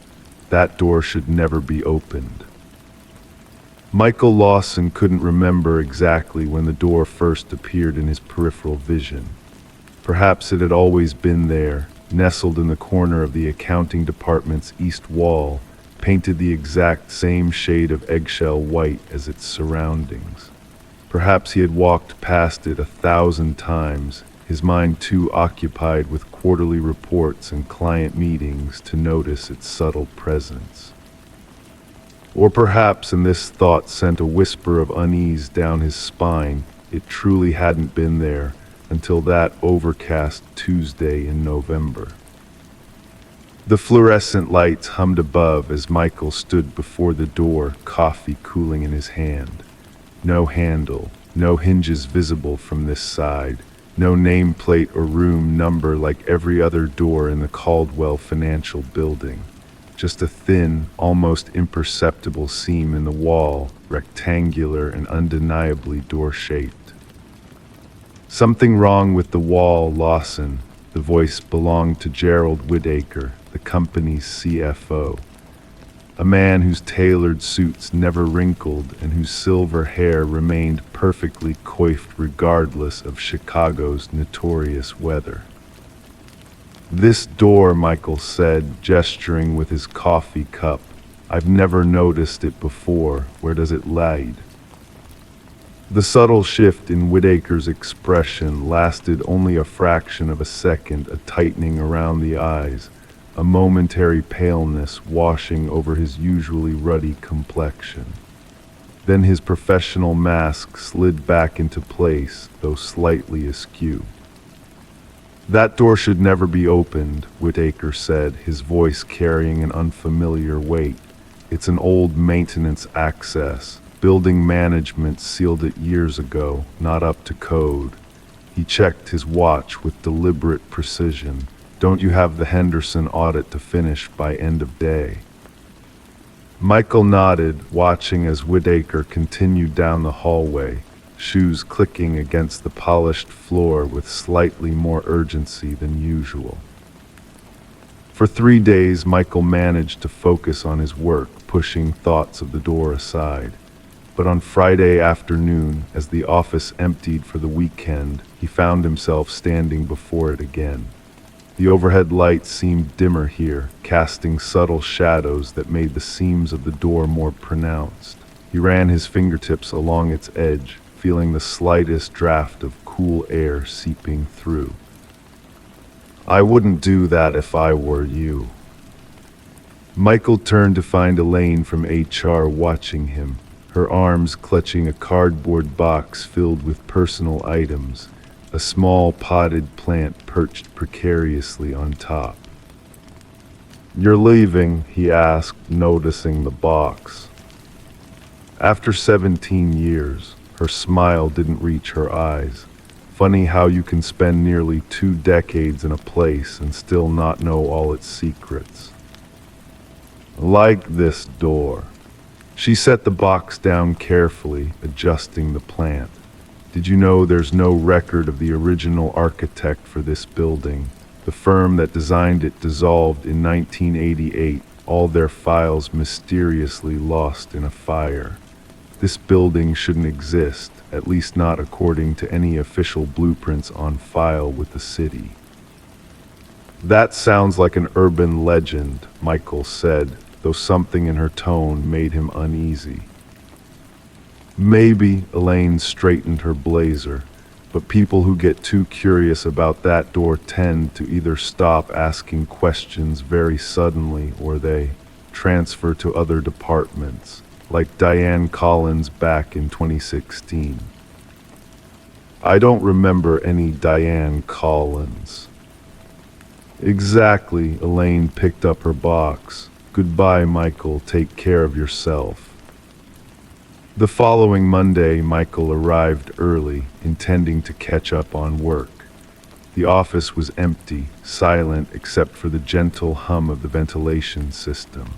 That door should never be opened. Michael Lawson couldn't remember exactly when the door first appeared in his peripheral vision. Perhaps it had always been there, nestled in the corner of the accounting department's east wall, painted the exact same shade of eggshell white as its surroundings. Perhaps he had walked past it 1,000 times, his mind too occupied with quarterly reports and client meetings to notice its subtle presence. Or perhaps, and this thought sent a whisper of unease down his spine, it truly hadn't been there until that overcast Tuesday in November. The fluorescent lights hummed above as Michael stood before the door, coffee cooling in his hand. No handle, no hinges visible from this side, no nameplate or room number like every other door in the Caldwell Financial Building. Just a thin, almost imperceptible seam in the wall, rectangular and undeniably door-shaped. Something wrong with the wall, Lawson. The voice belonged to Gerald Whitaker, the company's CFO. A man whose tailored suits never wrinkled and whose silver hair remained perfectly coiffed regardless of Chicago's notorious weather. This door, Michael said, gesturing with his coffee cup. I've never noticed it before. Where does it lead? The subtle shift in Whitaker's expression lasted only a fraction of a second, a tightening around the eyes, a momentary paleness washing over his usually ruddy complexion. Then his professional mask slid back into place, though slightly askew. That door should never be opened, Whitaker said, his voice carrying an unfamiliar weight. It's an old maintenance access. Building management sealed it years ago, not up to code. He checked his watch with deliberate precision. Don't you have the Henderson audit to finish by end of day? Michael nodded, watching as Whitaker continued down the hallway, shoes clicking against the polished floor with slightly more urgency than usual. For 3 days, Michael managed to focus on his work, pushing thoughts of the door aside. But on Friday afternoon, as the office emptied for the weekend, he found himself standing before it again. The overhead lights seemed dimmer here, casting subtle shadows that made the seams of the door more pronounced. He ran his fingertips along its edge, feeling the slightest draft of cool air seeping through. I wouldn't do that if I were you. Michael turned to find Elaine from HR watching him, her arms clutching a cardboard box filled with personal items, a small potted plant perched precariously on top. You're leaving, he asked, noticing the box. After 17 years, her smile didn't reach her eyes. Funny how you can spend nearly 2 decades in a place and still not know all its secrets. Like this door. She set the box down carefully, adjusting the plant. Did you know there's no record of the original architect for this building? The firm that designed it dissolved in 1988, all their files mysteriously lost in a fire. This building shouldn't exist, at least not according to any official blueprints on file with the city. That sounds like an urban legend, Michael said, though something in her tone made him uneasy. Maybe, Elaine straightened her blazer, but people who get too curious about that door tend to either stop asking questions very suddenly or they transfer to other departments, like Diane Collins back in 2016. I don't remember any Diane Collins. Exactly, Elaine picked up her box. Goodbye, Michael, take care of yourself. The following Monday, Michael arrived early, intending to catch up on work. The office was empty, silent except for the gentle hum of the ventilation system.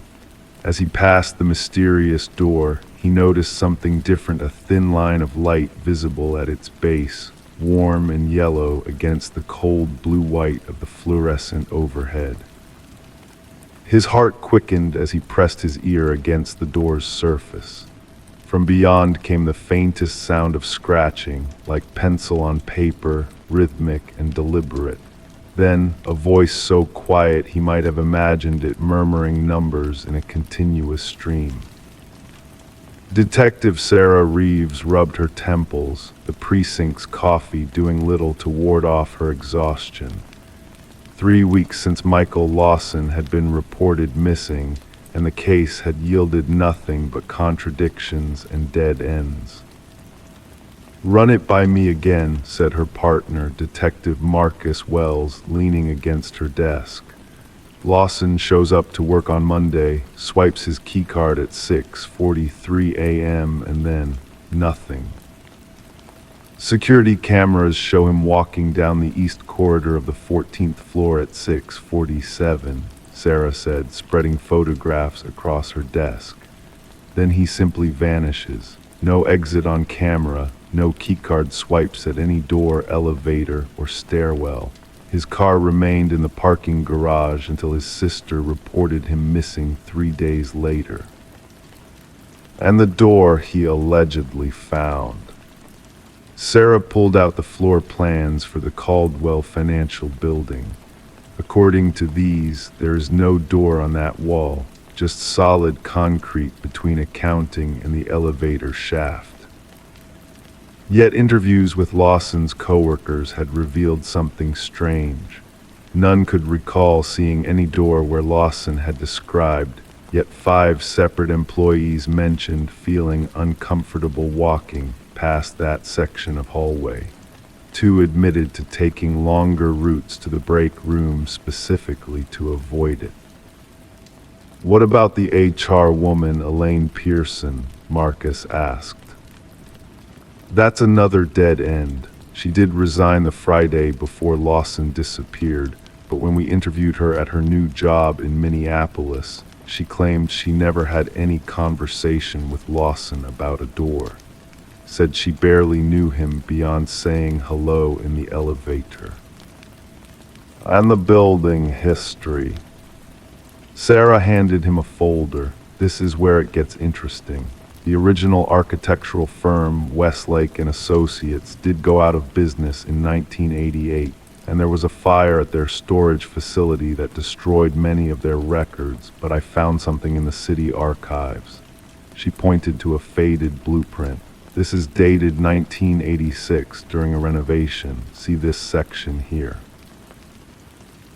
As he passed the mysterious door, he noticed something different, a thin line of light visible at its base, warm and yellow against the cold blue-white of the fluorescent overhead. His heart quickened as he pressed his ear against the door's surface. From beyond came the faintest sound of scratching, like pencil on paper, rhythmic and deliberate. Then, a voice so quiet he might have imagined it murmuring numbers in a continuous stream. Detective Sarah Reeves rubbed her temples, the precinct's coffee doing little to ward off her exhaustion. 3 weeks since Michael Lawson had been reported missing, and the case had yielded nothing but contradictions and dead ends. "Run it by me again," said her partner, Detective Marcus Wells, leaning against her desk. Lawson shows up to work on Monday, swipes his keycard at 6:43 a.m., and then nothing. Security cameras show him walking down the east corridor of the 14th floor at 6:47. Sarah said, spreading photographs across her desk. Then he simply vanishes. No exit on camera, no keycard swipes at any door, elevator, or stairwell. His car remained in the parking garage until his sister reported him missing 3 days later. And the door he allegedly found. Sarah pulled out the floor plans for the Caldwell Financial Building. According to these, there is no door on that wall, just solid concrete between accounting and the elevator shaft. Yet interviews with Lawson's coworkers had revealed something strange. None could recall seeing any door where Lawson had described, yet 5 separate employees mentioned feeling uncomfortable walking past that section of hallway. 2 admitted to taking longer routes to the break room specifically to avoid it. "What about the HR woman, Elaine Pearson?" Marcus asked. "That's another dead end. She did resign the Friday before Lawson disappeared, but when we interviewed her at her new job in Minneapolis, she claimed she never had any conversation with Lawson about a door. Said she barely knew him beyond saying hello in the elevator." "And the building history." Sarah handed him a folder. This is where it gets interesting. The original architectural firm, Westlake and Associates, did go out of business in 1988, and there was a fire at their storage facility that destroyed many of their records, but I found something in the city archives. She pointed to a faded blueprint. This is dated 1986 during a renovation. See this section here.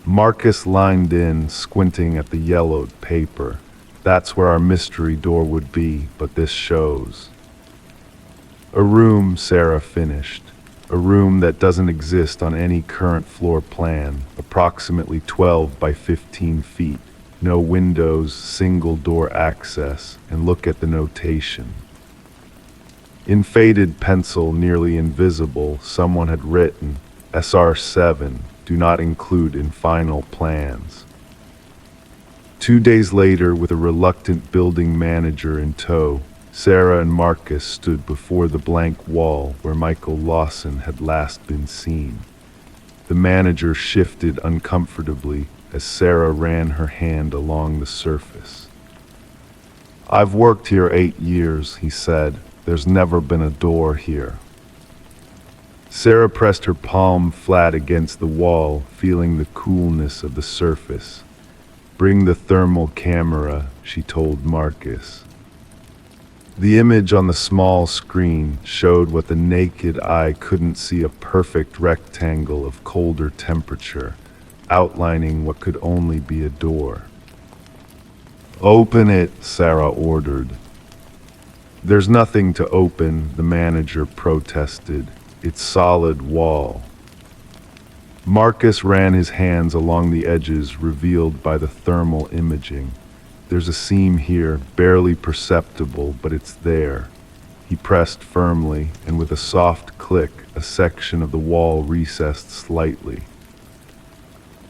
Marcus lined in, squinting at the yellowed paper. That's where our mystery door would be, but this shows. "A room," Sarah finished. "A room that doesn't exist on any current floor plan, approximately 12 by 15 feet. No windows, single door access, and look at the notation. In faded pencil, nearly invisible, someone had written, SR7, do not include in final plans." 2 days later, with a reluctant building manager in tow, Sarah and Marcus stood before the blank wall where Michael Lawson had last been seen. The manager shifted uncomfortably as Sarah ran her hand along the surface. "I've worked here 8 years, he said. There's never been a door here." Sarah pressed her palm flat against the wall, feeling the coolness of the surface. "Bring the thermal camera," she told Marcus. The image on the small screen showed what the naked eye couldn't see: a perfect rectangle of colder temperature, outlining what could only be a door. "Open it," Sarah ordered. "There's nothing to open," the manager protested. "It's solid wall." Marcus ran his hands along the edges revealed by the thermal imaging. "There's a seam here, barely perceptible, but it's there." He pressed firmly, and with a soft click, a section of the wall recessed slightly.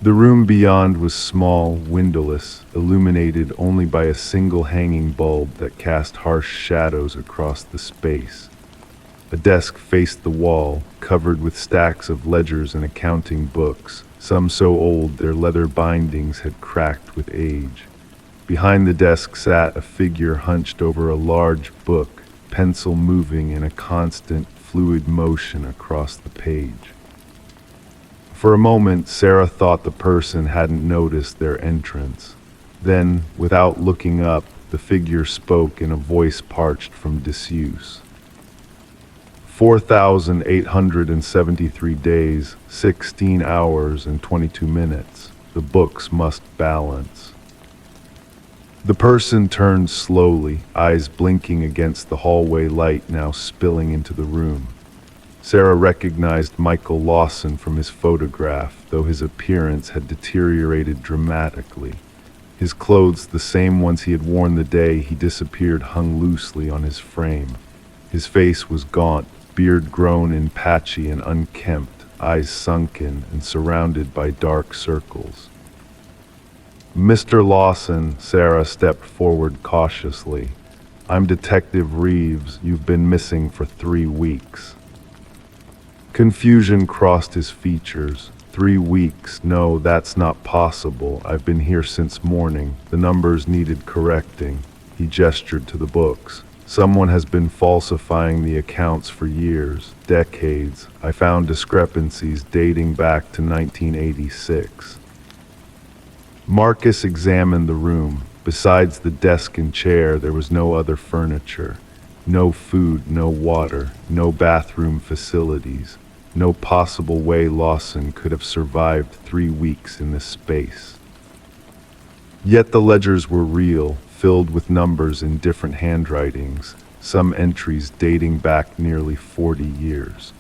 The room beyond was small, windowless, illuminated only by a single hanging bulb that cast harsh shadows across the space. A desk faced the wall, covered with stacks of ledgers and accounting books, some so old their leather bindings had cracked with age. Behind the desk sat a figure hunched over a large book, pencil moving in a constant, fluid motion across the page. For a moment, Sarah thought the person hadn't noticed their entrance. Then, without looking up, the figure spoke in a voice parched from disuse. 4,873 days, 16 hours and 22 minutes. The books must balance. The person turned slowly, eyes blinking against the hallway light now spilling into the room. Sarah recognized Michael Lawson from his photograph, though his appearance had deteriorated dramatically. His clothes, the same ones he had worn the day he disappeared, hung loosely on his frame. His face was gaunt, beard grown in patchy and unkempt, eyes sunken and surrounded by dark circles. "Mr. Lawson," Sarah stepped forward cautiously. "I'm Detective Reeves. You've been missing for 3 weeks." Confusion crossed his features. 3 weeks? No, that's not possible. I've been here since morning. The numbers needed correcting. He gestured to the books. Someone has been falsifying the accounts for years, decades. I found discrepancies dating back to 1986. Marcus examined the room. Besides the desk and chair, there was no other furniture. No food, no water, no bathroom facilities. No possible way Lawson could have survived 3 weeks in this space. Yet the ledgers were real, filled with numbers in different handwritings, some entries dating back nearly 40 years.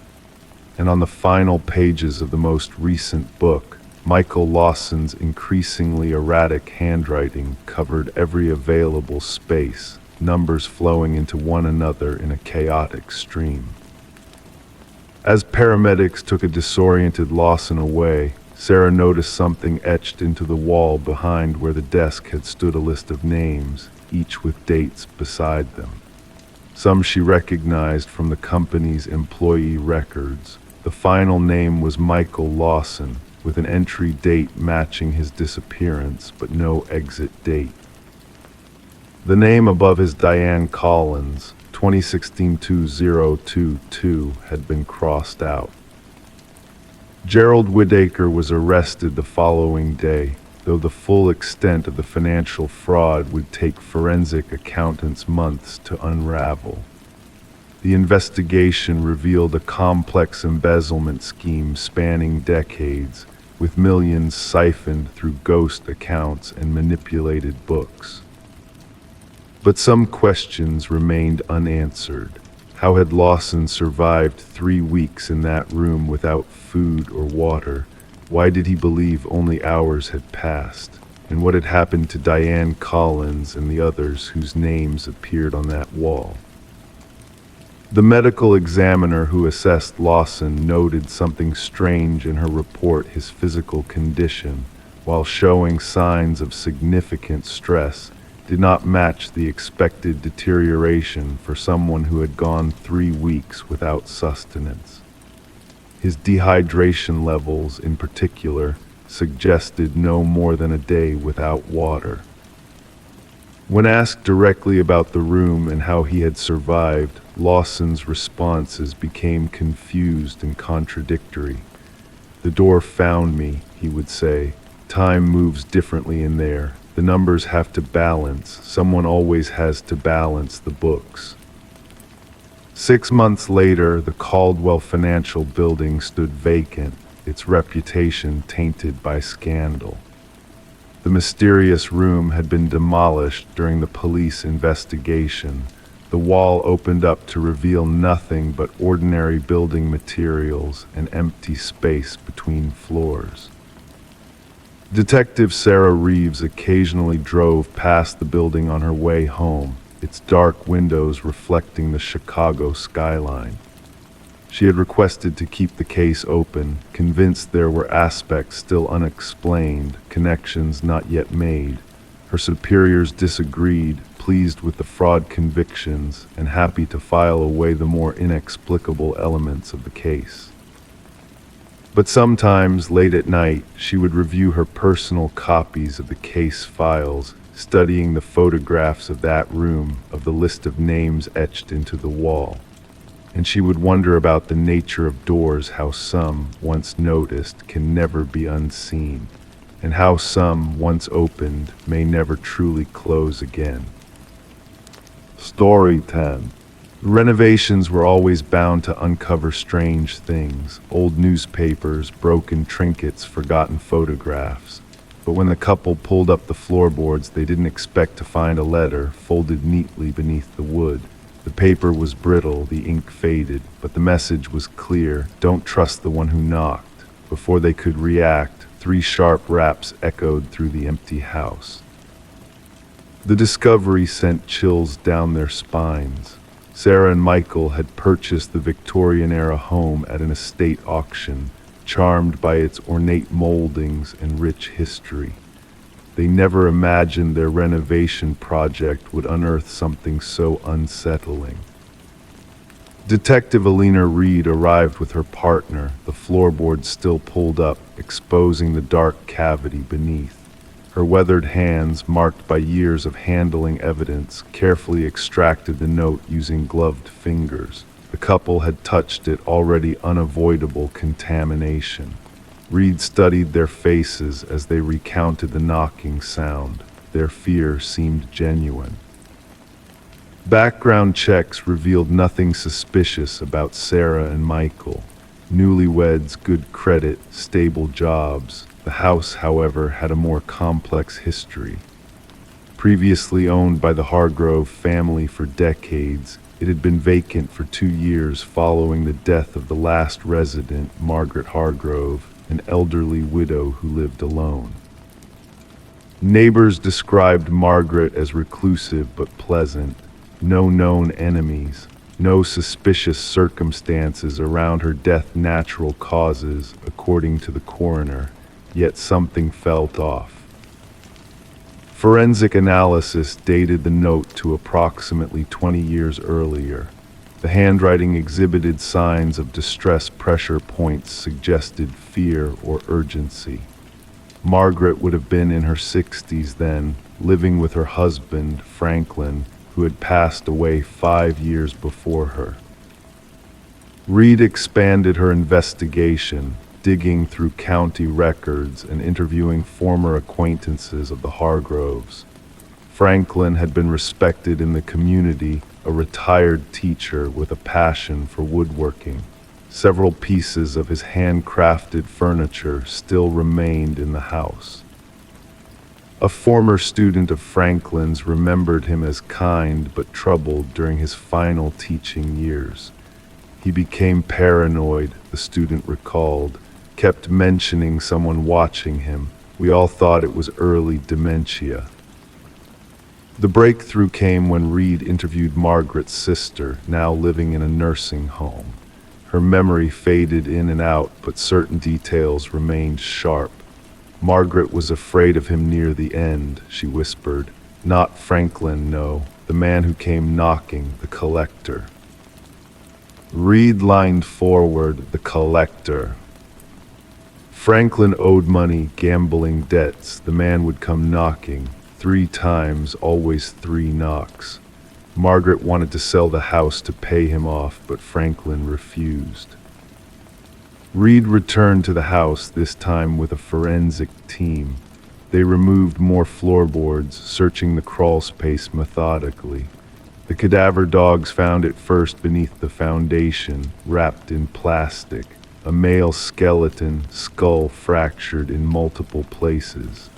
And on the final pages of the most recent book, Michael Lawson's increasingly erratic handwriting covered every available space, numbers flowing into one another in a chaotic stream. As paramedics took a disoriented Lawson away, Sarah noticed something etched into the wall behind where the desk had stood: a list of names, each with dates beside them. Some she recognized from the company's employee records. The final name was Michael Lawson, with an entry date matching his disappearance, but no exit date. The name above his, Diane Collins, 2016-2022, had been crossed out. Gerald Whittaker was arrested the following day, though the full extent of the financial fraud would take forensic accountants months to unravel. The investigation revealed a complex embezzlement scheme spanning decades, with millions siphoned through ghost accounts and manipulated books. But some questions remained unanswered. How had Lawson survived 3 weeks in that room without food or water? Why did he believe only hours had passed? And what had happened to Diane Collins and the others whose names appeared on that wall? The medical examiner who assessed Lawson noted something strange in her report: his physical condition, while showing signs of significant stress, did not match the expected deterioration for someone who had gone 3 weeks without sustenance. His dehydration levels, in particular, suggested no more than a day without water. When asked directly about the room and how he had survived, Lawson's responses became confused and contradictory. "The door found me," he would say. Time moves differently in there. The numbers have to balance. Someone always has to balance the books. 6 months later, the Caldwell Financial building stood vacant, its reputation tainted by scandal. The mysterious room had been demolished during the police investigation. The wall opened up to reveal nothing but ordinary building materials and empty space between floors. Detective Sarah Reeves occasionally drove past the building on her way home, its dark windows reflecting the Chicago skyline. She had requested to keep the case open, convinced there were aspects still unexplained, connections not yet made. Her superiors disagreed, pleased with the fraud convictions and happy to file away the more inexplicable elements of the case. But sometimes, late at night, she would review her personal copies of the case files, studying the photographs of that room, of the list of names etched into the wall. And she would wonder about the nature of doors, how some, once noticed, can never be unseen, and how some, once opened, may never truly close again. Story 10. Renovations were always bound to uncover strange things, old newspapers, broken trinkets, forgotten photographs. But when the couple pulled up the floorboards, they didn't expect to find a letter folded neatly beneath the wood. The paper was brittle, the ink faded, but the message was clear: don't trust the one who knocked. Before they could react, 3 sharp raps echoed through the empty house. The discovery sent chills down their spines. Sarah and Michael had purchased the Victorian-era home at an estate auction, charmed by its ornate moldings and rich history. They never imagined their renovation project would unearth something so unsettling. Detective Alina Reed arrived with her partner, the floorboards still pulled up, exposing the dark cavity beneath. Her weathered hands, marked by years of handling evidence, carefully extracted the note using gloved fingers. The couple had touched it, already unavoidable contamination. Reed studied their faces as they recounted the knocking sound. Their fear seemed genuine. Background checks revealed nothing suspicious about Sarah and Michael. Newlyweds, good credit, stable jobs. The house, however, had a more complex history. Previously owned by the Hargrove family for decades, it had been vacant for 2 years following the death of the last resident, Margaret Hargrove, an elderly widow who lived alone. Neighbors described Margaret as reclusive but pleasant. No known enemies, no suspicious circumstances around her death, natural causes, according to the coroner, yet something felt off. Forensic analysis dated the note to approximately 20 years earlier. The handwriting exhibited signs of distress, pressure points suggested fear or urgency. Margaret would have been in her 60s then, living with her husband, Franklin, who had passed away 5 years before her. Reed expanded her investigation, digging through county records and interviewing former acquaintances of the Hargroves. Franklin had been respected in the community, a retired teacher with a passion for woodworking. Several pieces of his handcrafted furniture still remained in the house. A former student of Franklin's remembered him as kind but troubled during his final teaching years. He became paranoid, the student recalled, kept mentioning someone watching him. We all thought it was early dementia. The breakthrough came when Reed interviewed Margaret's sister, now living in a nursing home. Her memory faded in and out, but certain details remained sharp. Margaret was afraid of him near the end, she whispered. Not Franklin, no. The man who came knocking, the collector. Reed lined forward, the collector. Franklin owed money, gambling debts. The man would come knocking. 3 times, always 3 knocks. Margaret wanted to sell the house to pay him off, but Franklin refused. Reed returned to the house, this time with a forensic team. They removed more floorboards, searching the crawl space methodically. The cadaver dogs found it first beneath the foundation, wrapped in plastic, a male skeleton, skull fractured in multiple places.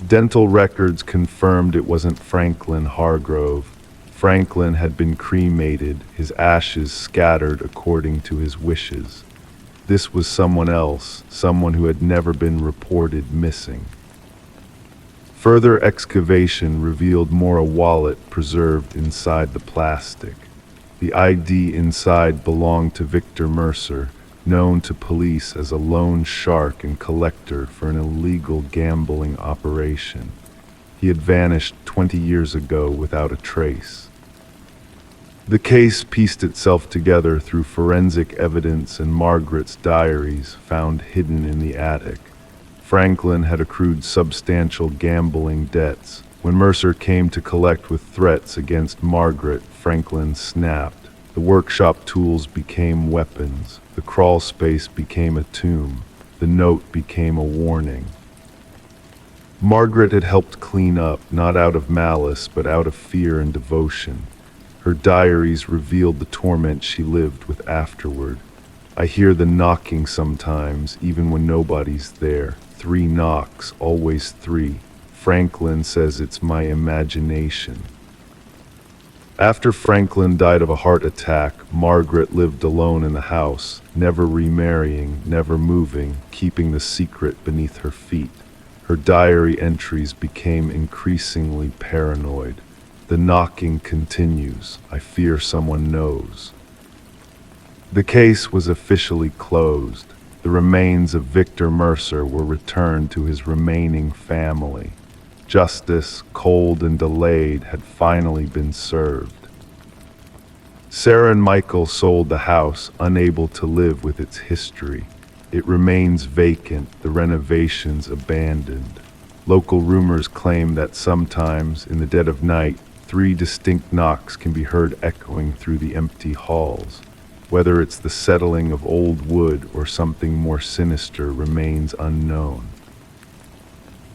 Dental records confirmed it wasn't Franklin Hargrove. Franklin had been cremated, his ashes scattered according to his wishes. This was someone else, someone who had never been reported missing. Further excavation revealed more a wallet preserved inside the plastic. The ID inside belonged to Victor Mercer, known to police as a loan shark and collector for an illegal gambling operation. He had vanished 20 years ago without a trace. The case pieced itself together through forensic evidence and Margaret's diaries found hidden in the attic. Franklin had accrued substantial gambling debts. When Mercer came to collect with threats against Margaret, Franklin snapped. The workshop tools became weapons. The crawl space became a tomb. The note became a warning. Margaret had helped clean up, not out of malice, but out of fear and devotion. Her diaries revealed the torment she lived with afterward. I hear the knocking sometimes, even when nobody's there. 3 knocks, always 3. Franklin says it's my imagination. After Franklin died of a heart attack, Margaret lived alone in the house, never remarrying, never moving, keeping the secret beneath her feet. Her diary entries became increasingly paranoid. The knocking continues. I fear someone knows. The case was officially closed. The remains of Victor Mercer were returned to his remaining family. Justice, cold and delayed, had finally been served. Sarah and Michael sold the house, unable to live with its history. It remains vacant, the renovations abandoned. Local rumors claim that sometimes, in the dead of night, 3 distinct knocks can be heard echoing through the empty halls. Whether it's the settling of old wood or something more sinister remains unknown.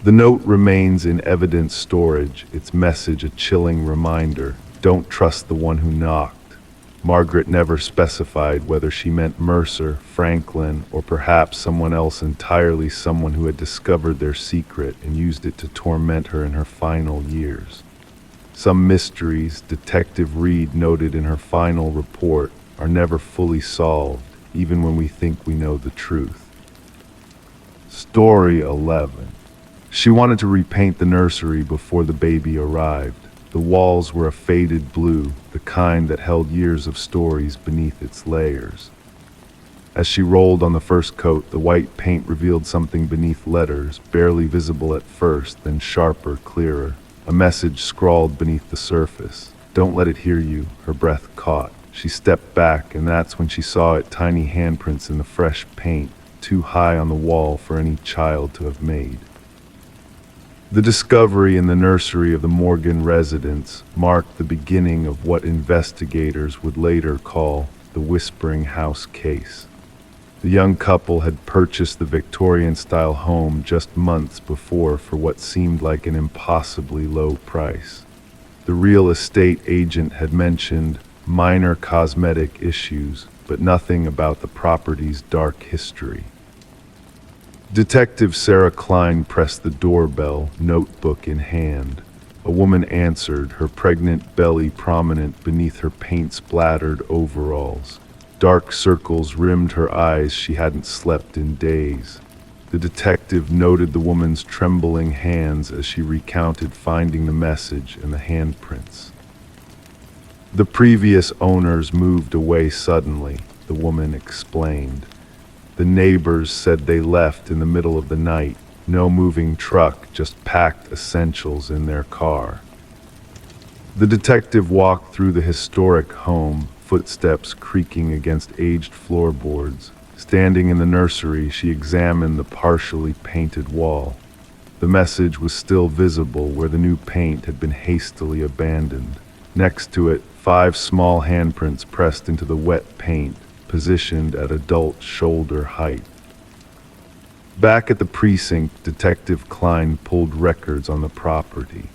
The note remains in evidence storage, its message a chilling reminder: don't trust the one who knocked. Margaret never specified whether she meant Mercer, Franklin, or perhaps someone else entirely, someone who had discovered their secret and used it to torment her in her final years. Some mysteries, Detective Reed noted in her final report, are never fully solved, even when we think we know the truth. Story 11. She wanted to repaint the nursery before the baby arrived. The walls were a faded blue, the kind that held years of stories beneath its layers. As she rolled on the first coat, the white paint revealed something beneath letters, barely visible at first, then sharper, clearer. A message scrawled beneath the surface. Don't let it hear you. Her breath caught. She stepped back, and that's when she saw it, tiny handprints in the fresh paint, too high on the wall for any child to have made. The discovery in the nursery of the Morgan residence marked the beginning of what investigators would later call the Whispering House case. The young couple had purchased the Victorian-style home just months before for what seemed like an impossibly low price. The real estate agent had mentioned minor cosmetic issues, but nothing about the property's dark history. Detective Sarah Klein pressed the doorbell, notebook in hand. A woman answered, her pregnant belly prominent beneath her paint-splattered overalls. Dark circles rimmed her eyes. She hadn't slept in days. The detective noted the woman's trembling hands as she recounted finding the message and the handprints. The previous owners moved away suddenly, the woman explained. The neighbors said they left in the middle of the night. No moving truck, just packed essentials in their car. The detective walked through the historic home, footsteps creaking against aged floorboards. Standing in the nursery, she examined the partially painted wall. The message was still visible where the new paint had been hastily abandoned. Next to it, 5 small handprints pressed into the wet paint, positioned at adult shoulder height. Back at the precinct, Detective Klein pulled records on the property.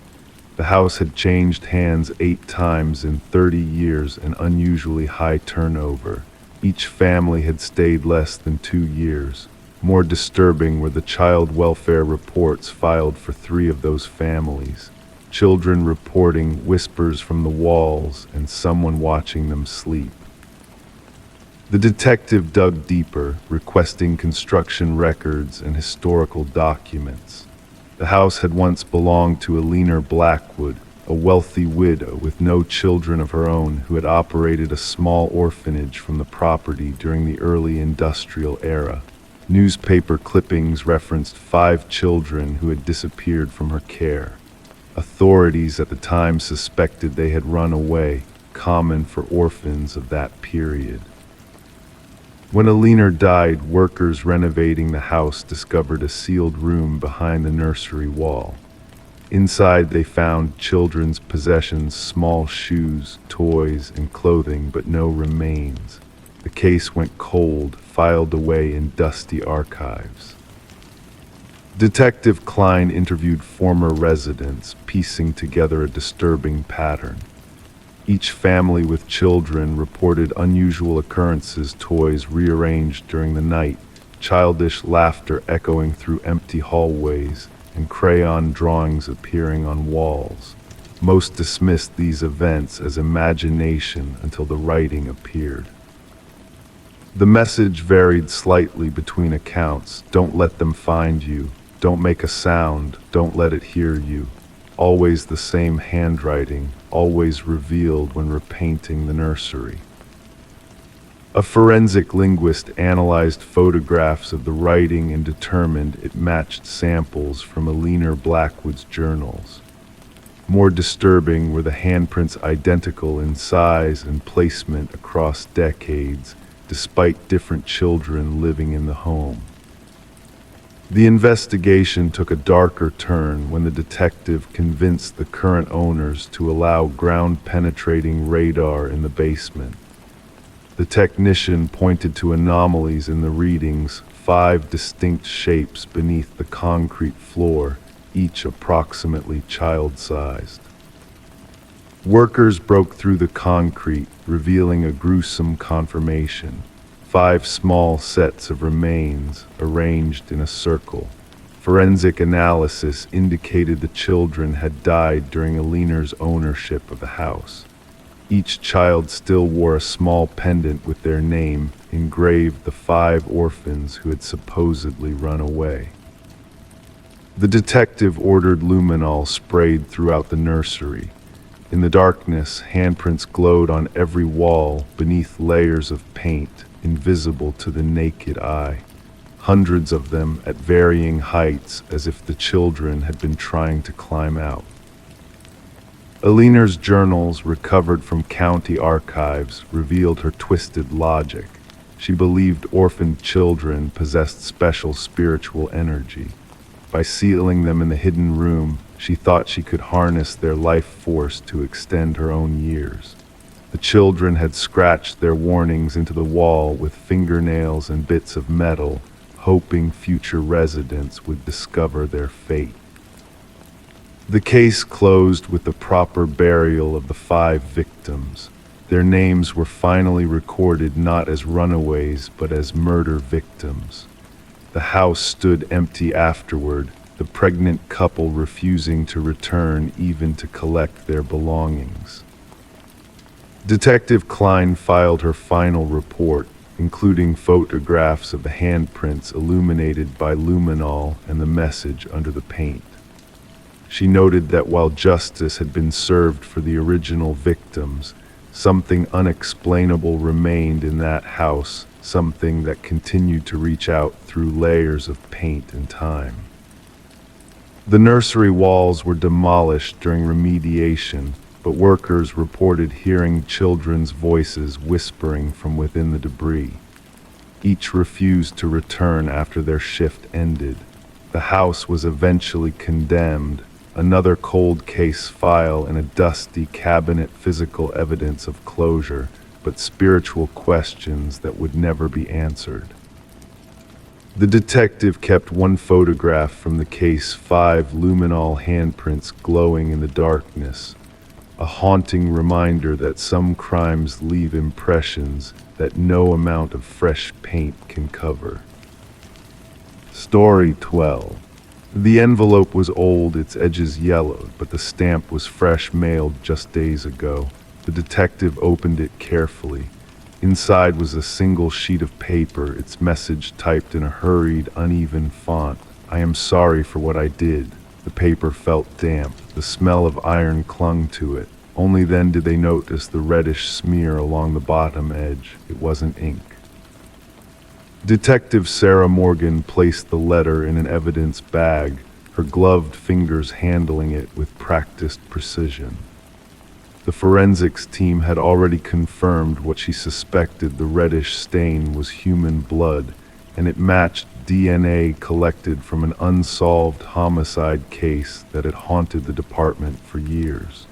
The house had changed hands 8 times in 30 years, an unusually high turnover. Each family had stayed less than 2 years. More disturbing were the child welfare reports filed for 3 of those families. Children reporting whispers from the walls and someone watching them sleep. The detective dug deeper, requesting construction records and historical documents. The house had once belonged to Eleanor Blackwood, a wealthy widow with no children of her own who had operated a small orphanage from the property during the early industrial era. Newspaper clippings referenced 5 children who had disappeared from her care. Authorities at the time suspected they had run away, common for orphans of that period. When Eleanor died, workers renovating the house discovered a sealed room behind the nursery wall. Inside they found children's possessions, small shoes, toys, and clothing, but no remains. The case went cold, filed away in dusty archives. Detective Klein interviewed former residents, piecing together a disturbing pattern. Each family with children reported unusual occurrences: toys rearranged during the night, childish laughter echoing through empty hallways, and crayon drawings appearing on walls. Most dismissed these events as imagination until the writing appeared. The message varied slightly between accounts: don't let them find you, don't make a sound, don't let it hear you. Always the same handwriting, always revealed when repainting the nursery. A forensic linguist analyzed photographs of the writing and determined it matched samples from Eleanor Blackwood's journals. More disturbing were the handprints, identical in size and placement across decades, despite different children living in the home. The investigation took a darker turn when the detective convinced the current owners to allow ground-penetrating radar in the basement. The technician pointed to anomalies in the readings, 5 distinct shapes beneath the concrete floor, each approximately child-sized. Workers broke through the concrete, revealing a gruesome confirmation: 5 small sets of remains arranged in a circle. Forensic analysis indicated the children had died during Eleanor's ownership of the house. Each child still wore a small pendant with their name engraved, the 5 orphans who had supposedly run away. The detective ordered luminol sprayed throughout the nursery. In the darkness, handprints glowed on every wall beneath layers of paint, invisible to the naked eye. Hundreds of them at varying heights, as if the children had been trying to climb out. Eleanor's journals, recovered from county archives, revealed her twisted logic. She believed orphaned children possessed special spiritual energy. By sealing them in the hidden room, she thought she could harness their life force to extend her own years. The children had scratched their warnings into the wall with fingernails and bits of metal, hoping future residents would discover their fate. The case closed with the proper burial of the 5 victims. Their names were finally recorded not as runaways but as murder victims. The house stood empty afterward, the pregnant couple refusing to return even to collect their belongings. Detective Klein filed her final report, including photographs of the handprints illuminated by luminol and the message under the paint. She noted that while justice had been served for the original victims, something unexplainable remained in that house, something that continued to reach out through layers of paint and time. The nursery walls were demolished during remediation, but workers reported hearing children's voices whispering from within the debris. Each refused to return after their shift ended. The house was eventually condemned, another cold case file in a dusty cabinet, physical evidence of closure, but spiritual questions that would never be answered. The detective kept one photograph from the case, 5 luminol handprints glowing in the darkness, a haunting reminder that some crimes leave impressions that no amount of fresh paint can cover. Story 12. The envelope was old, its edges yellowed, but the stamp was fresh, mailed just days ago. The detective opened it carefully. Inside was a single sheet of paper, its message typed in a hurried, uneven font. "I am sorry for what I did." The paper felt damp. The smell of iron clung to it. Only then did they notice the reddish smear along the bottom edge. It wasn't ink. Detective Sarah Morgan placed the letter in an evidence bag, her gloved fingers handling it with practiced precision. The forensics team had already confirmed what she suspected. The reddish stain was human blood, and it matched DNA collected from an unsolved homicide case that had haunted the department for years.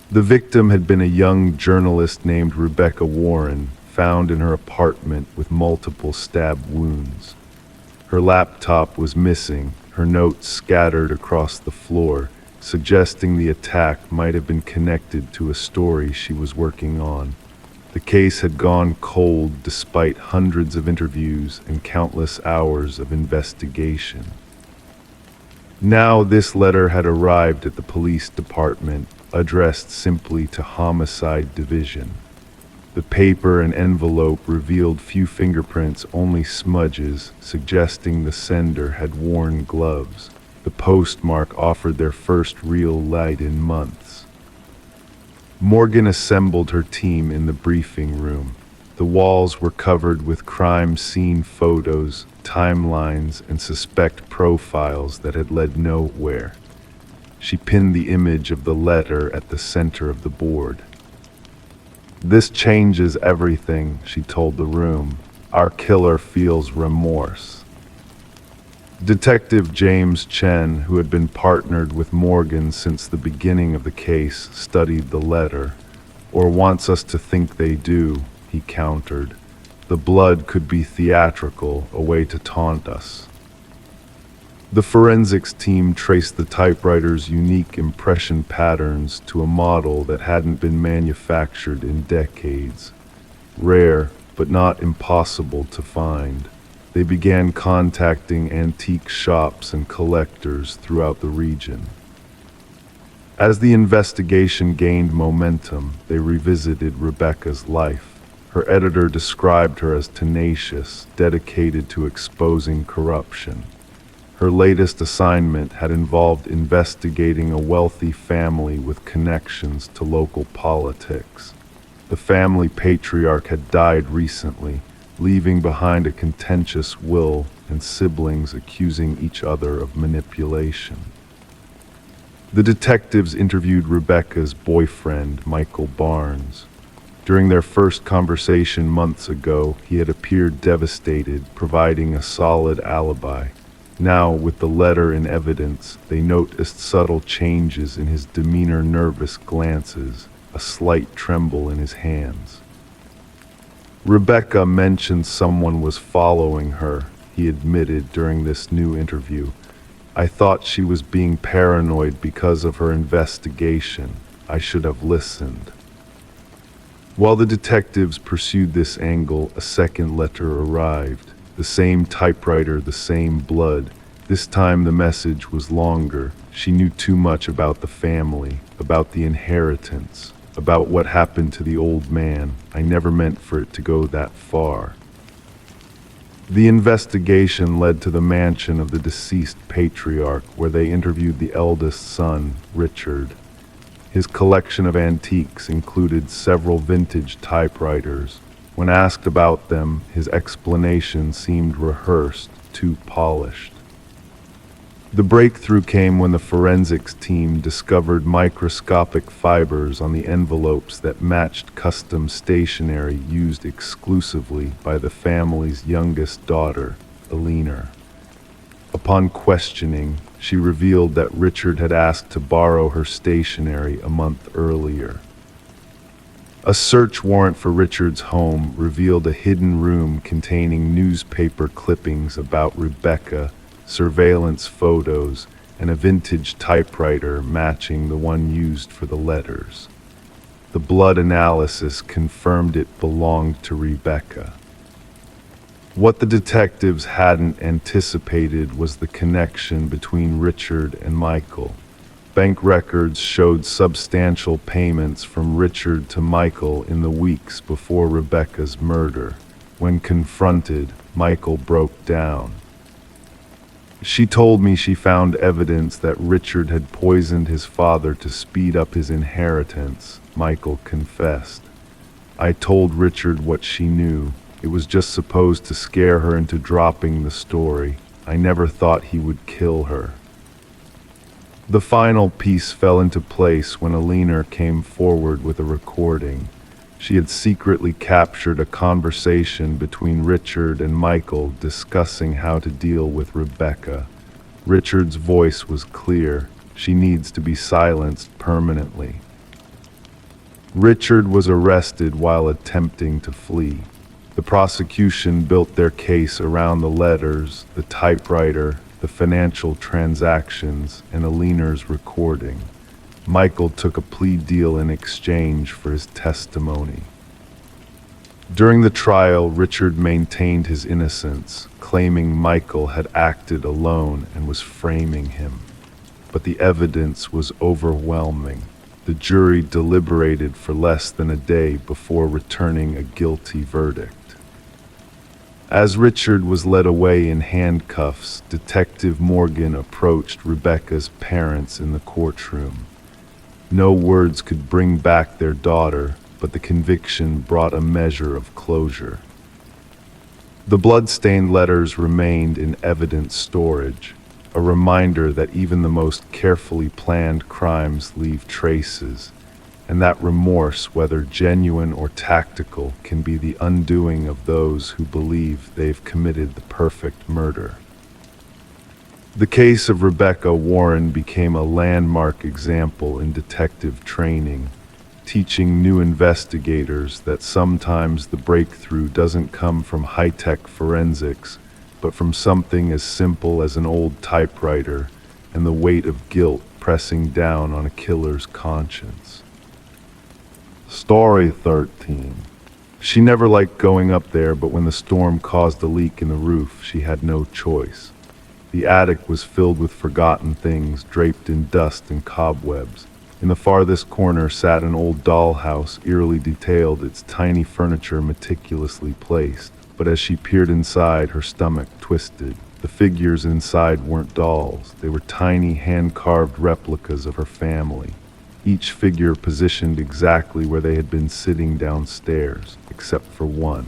The victim had been a young journalist named Rebecca Warren, found in her apartment with multiple stab wounds. Her laptop was missing, her notes scattered across the floor, suggesting the attack might have been connected to a story she was working on. The case had gone cold despite hundreds of interviews and countless hours of investigation. Now this letter had arrived at the police department, addressed simply to Homicide Division. The paper and envelope revealed few fingerprints, only smudges, suggesting the sender had worn gloves. The postmark offered their first real light in months. Morgan assembled her team in the briefing room. The walls were covered with crime scene photos, timelines, and suspect profiles that had led nowhere. She pinned the image of the letter at the center of the board. "This changes everything," she told the room. "Our killer feels remorse." Detective James Chen, who had been partnered with Morgan since the beginning of the case, studied the letter. "Or wants us to think they do," he countered. "The blood could be theatrical, a way to taunt us." The forensics team traced the typewriter's unique impression patterns to a model that hadn't been manufactured in decades. Rare, but not impossible to find. They began contacting antique shops and collectors throughout the region. As the investigation gained momentum, they revisited Rebecca's life. Her editor described her as tenacious, dedicated to exposing corruption. Her latest assignment had involved investigating a wealthy family with connections to local politics. The family patriarch had died recently, leaving behind a contentious will and siblings accusing each other of manipulation. The detectives interviewed Rebecca's boyfriend, Michael Barnes. During their first conversation months ago, he had appeared devastated, providing a solid alibi. Now, with the letter in evidence, they noticed subtle changes in his demeanor, nervous glances, a slight tremble in his hands. Rebecca mentioned someone was following her, he admitted during this new interview. "I thought she was being paranoid because of her investigation. I should have listened." While the detectives pursued this angle, a second letter arrived. The same typewriter, the same blood. This time the message was longer. She knew too much about the family, about the inheritance, about what happened to the old man. "I never meant for it to go that far." The investigation led to the mansion of the deceased patriarch, where they interviewed the eldest son, Richard. His collection of antiques included several vintage typewriters. When asked about them, his explanation seemed rehearsed, too polished. The breakthrough came when the forensics team discovered microscopic fibers on the envelopes that matched custom stationery used exclusively by the family's youngest daughter, Eleanor. Upon questioning, she revealed that Richard had asked to borrow her stationery a month earlier. A search warrant for Richard's home revealed a hidden room containing newspaper clippings about Rebecca, surveillance photos, and a vintage typewriter matching the one used for the letters. The blood analysis confirmed it belonged to Rebecca. What the detectives hadn't anticipated was the connection between Richard and Michael. Bank records showed substantial payments from Richard to Michael in the weeks before Rebecca's murder. When confronted, Michael broke down. She told me she found evidence that Richard had poisoned his father to speed up his inheritance, Michael confessed. I told Richard what she knew. It was just supposed to scare her into dropping the story. I never thought he would kill her. The final piece fell into place when a leaner came forward with a recording. She had secretly captured a conversation between Richard and Michael discussing how to deal with Rebecca. Richard's voice was clear. She needs to be silenced permanently. Richard was arrested while attempting to flee. The prosecution built their case around the letters, the typewriter, the financial transactions, and a leaner's recording. Michael took a plea deal in exchange for his testimony. During the trial, Richard maintained his innocence, claiming Michael had acted alone and was framing him. But the evidence was overwhelming. The jury deliberated for less than a day before returning a guilty verdict. As Richard was led away in handcuffs, Detective Morgan approached Rebecca's parents in the courtroom. No words could bring back their daughter, but the conviction brought a measure of closure. The blood-stained letters remained in evidence storage, a reminder that even the most carefully planned crimes leave traces, and that remorse, whether genuine or tactical, can be the undoing of those who believe they've committed the perfect murder. The case of Rebecca Warren became a landmark example in detective training, teaching new investigators that sometimes the breakthrough doesn't come from high-tech forensics, but from something as simple as an old typewriter and the weight of guilt pressing down on a killer's conscience. Story 13. She never liked going up there, but when the storm caused a leak in the roof, she had no choice. The attic was filled with forgotten things, draped in dust and cobwebs. In the farthest corner sat an old dollhouse, eerily detailed, its tiny furniture meticulously placed. But as she peered inside, her stomach twisted. The figures inside weren't dolls. They were tiny, hand-carved replicas of her family. Each figure positioned exactly where they had been sitting downstairs, except for one.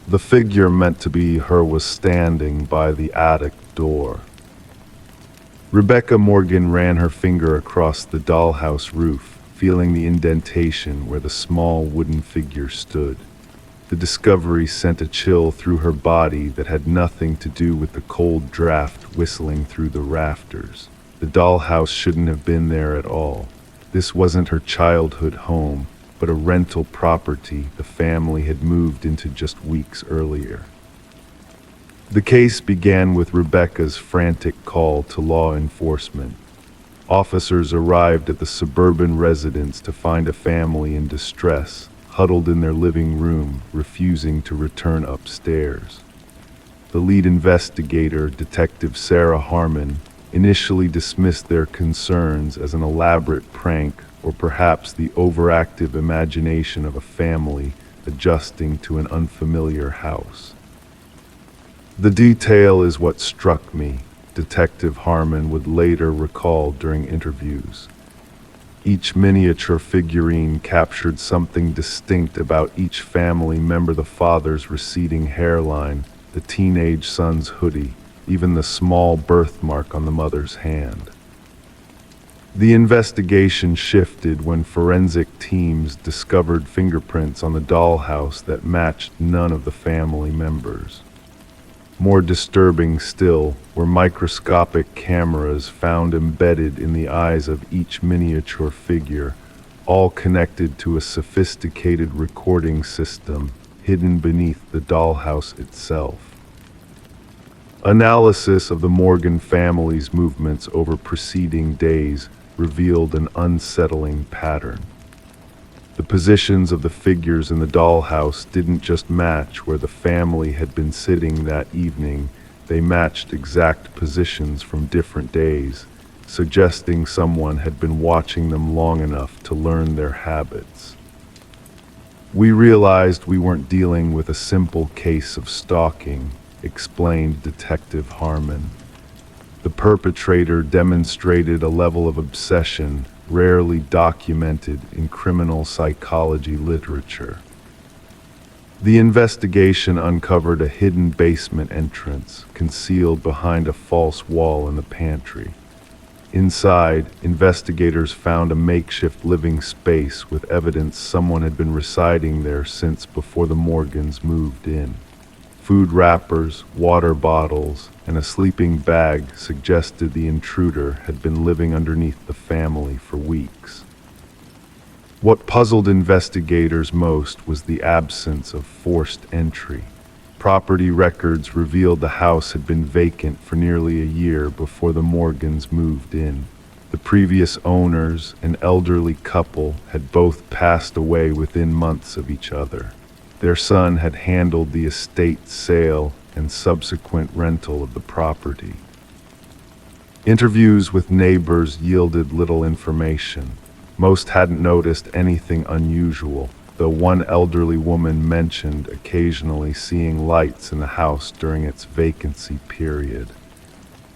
The figure meant to be her was standing by the attic door. Rebecca Morgan ran her finger across the dollhouse roof, feeling the indentation where the small wooden figure stood. The discovery sent a chill through her body that had nothing to do with the cold draft whistling through the rafters. The dollhouse shouldn't have been there at all. This wasn't her childhood home, but a rental property the family had moved into just weeks earlier. The case began with Rebecca's frantic call to law enforcement. Officers arrived at the suburban residence to find a family in distress, huddled in their living room, refusing to return upstairs. The lead investigator, Detective Sarah Harmon, initially dismissed their concerns as an elaborate prank or perhaps the overactive imagination of a family adjusting to an unfamiliar house. The detail is what struck me, Detective Harmon would later recall during interviews. Each miniature figurine captured something distinct about each family member: the father's receding hairline, the teenage son's hoodie, even the small birthmark on the mother's hand. The investigation shifted when forensic teams discovered fingerprints on the dollhouse that matched none of the family members. More disturbing still were microscopic cameras found embedded in the eyes of each miniature figure, all connected to a sophisticated recording system hidden beneath the dollhouse itself. Analysis of the Morgan family's movements over preceding days revealed an unsettling pattern. The positions of the figures in the dollhouse didn't just match where the family had been sitting that evening, they matched exact positions from different days, suggesting someone had been watching them long enough to learn their habits. We realized we weren't dealing with a simple case of stalking, explained Detective Harmon. The perpetrator demonstrated a level of obsession rarely documented in criminal psychology literature. The investigation uncovered a hidden basement entrance concealed behind a false wall in the pantry. Inside, investigators found a makeshift living space with evidence someone had been residing there since before the Morgans moved in. Food wrappers, water bottles, and a sleeping bag suggested the intruder had been living underneath the family for weeks. What puzzled investigators most was the absence of forced entry. Property records revealed the house had been vacant for nearly a year before the Morgans moved in. The previous owners, an elderly couple, had both passed away within months of each other. Their son had handled the estate sale and subsequent rental of the property. Interviews with neighbors yielded little information. Most hadn't noticed anything unusual, though one elderly woman mentioned occasionally seeing lights in the house during its vacancy period.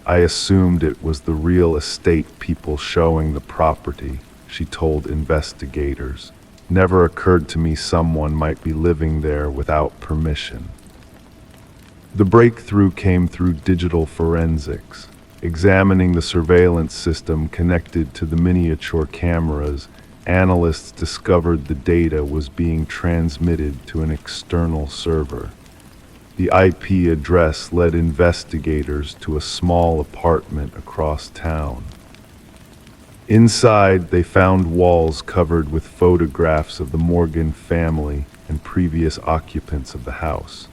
I assumed it was the real estate people showing the property, she told investigators. Never occurred to me someone might be living there without permission. The breakthrough came through digital forensics. Examining the surveillance system connected to the miniature cameras, analysts discovered the data was being transmitted to an external server. The IP address led investigators to a small apartment across town. Inside, they found walls covered with photographs of the Morgan family and previous occupants of the house.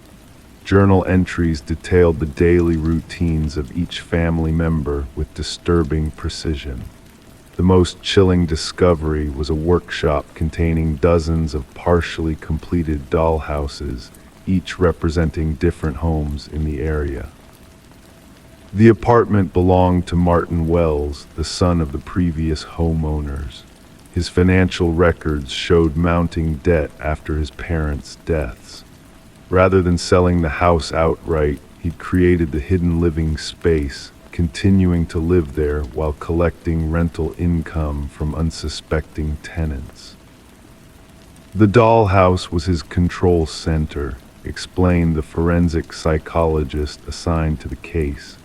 Journal entries detailed the daily routines of each family member with disturbing precision. The most chilling discovery was a workshop containing dozens of partially completed dollhouses, each representing different homes in the area. The apartment belonged to Martin Wells, the son of the previous homeowners. His financial records showed mounting debt after his parents' deaths. Rather than selling the house outright, he'd created the hidden living space, continuing to live there while collecting rental income from unsuspecting tenants. The dollhouse was his control center, explained the forensic psychologist assigned to the case.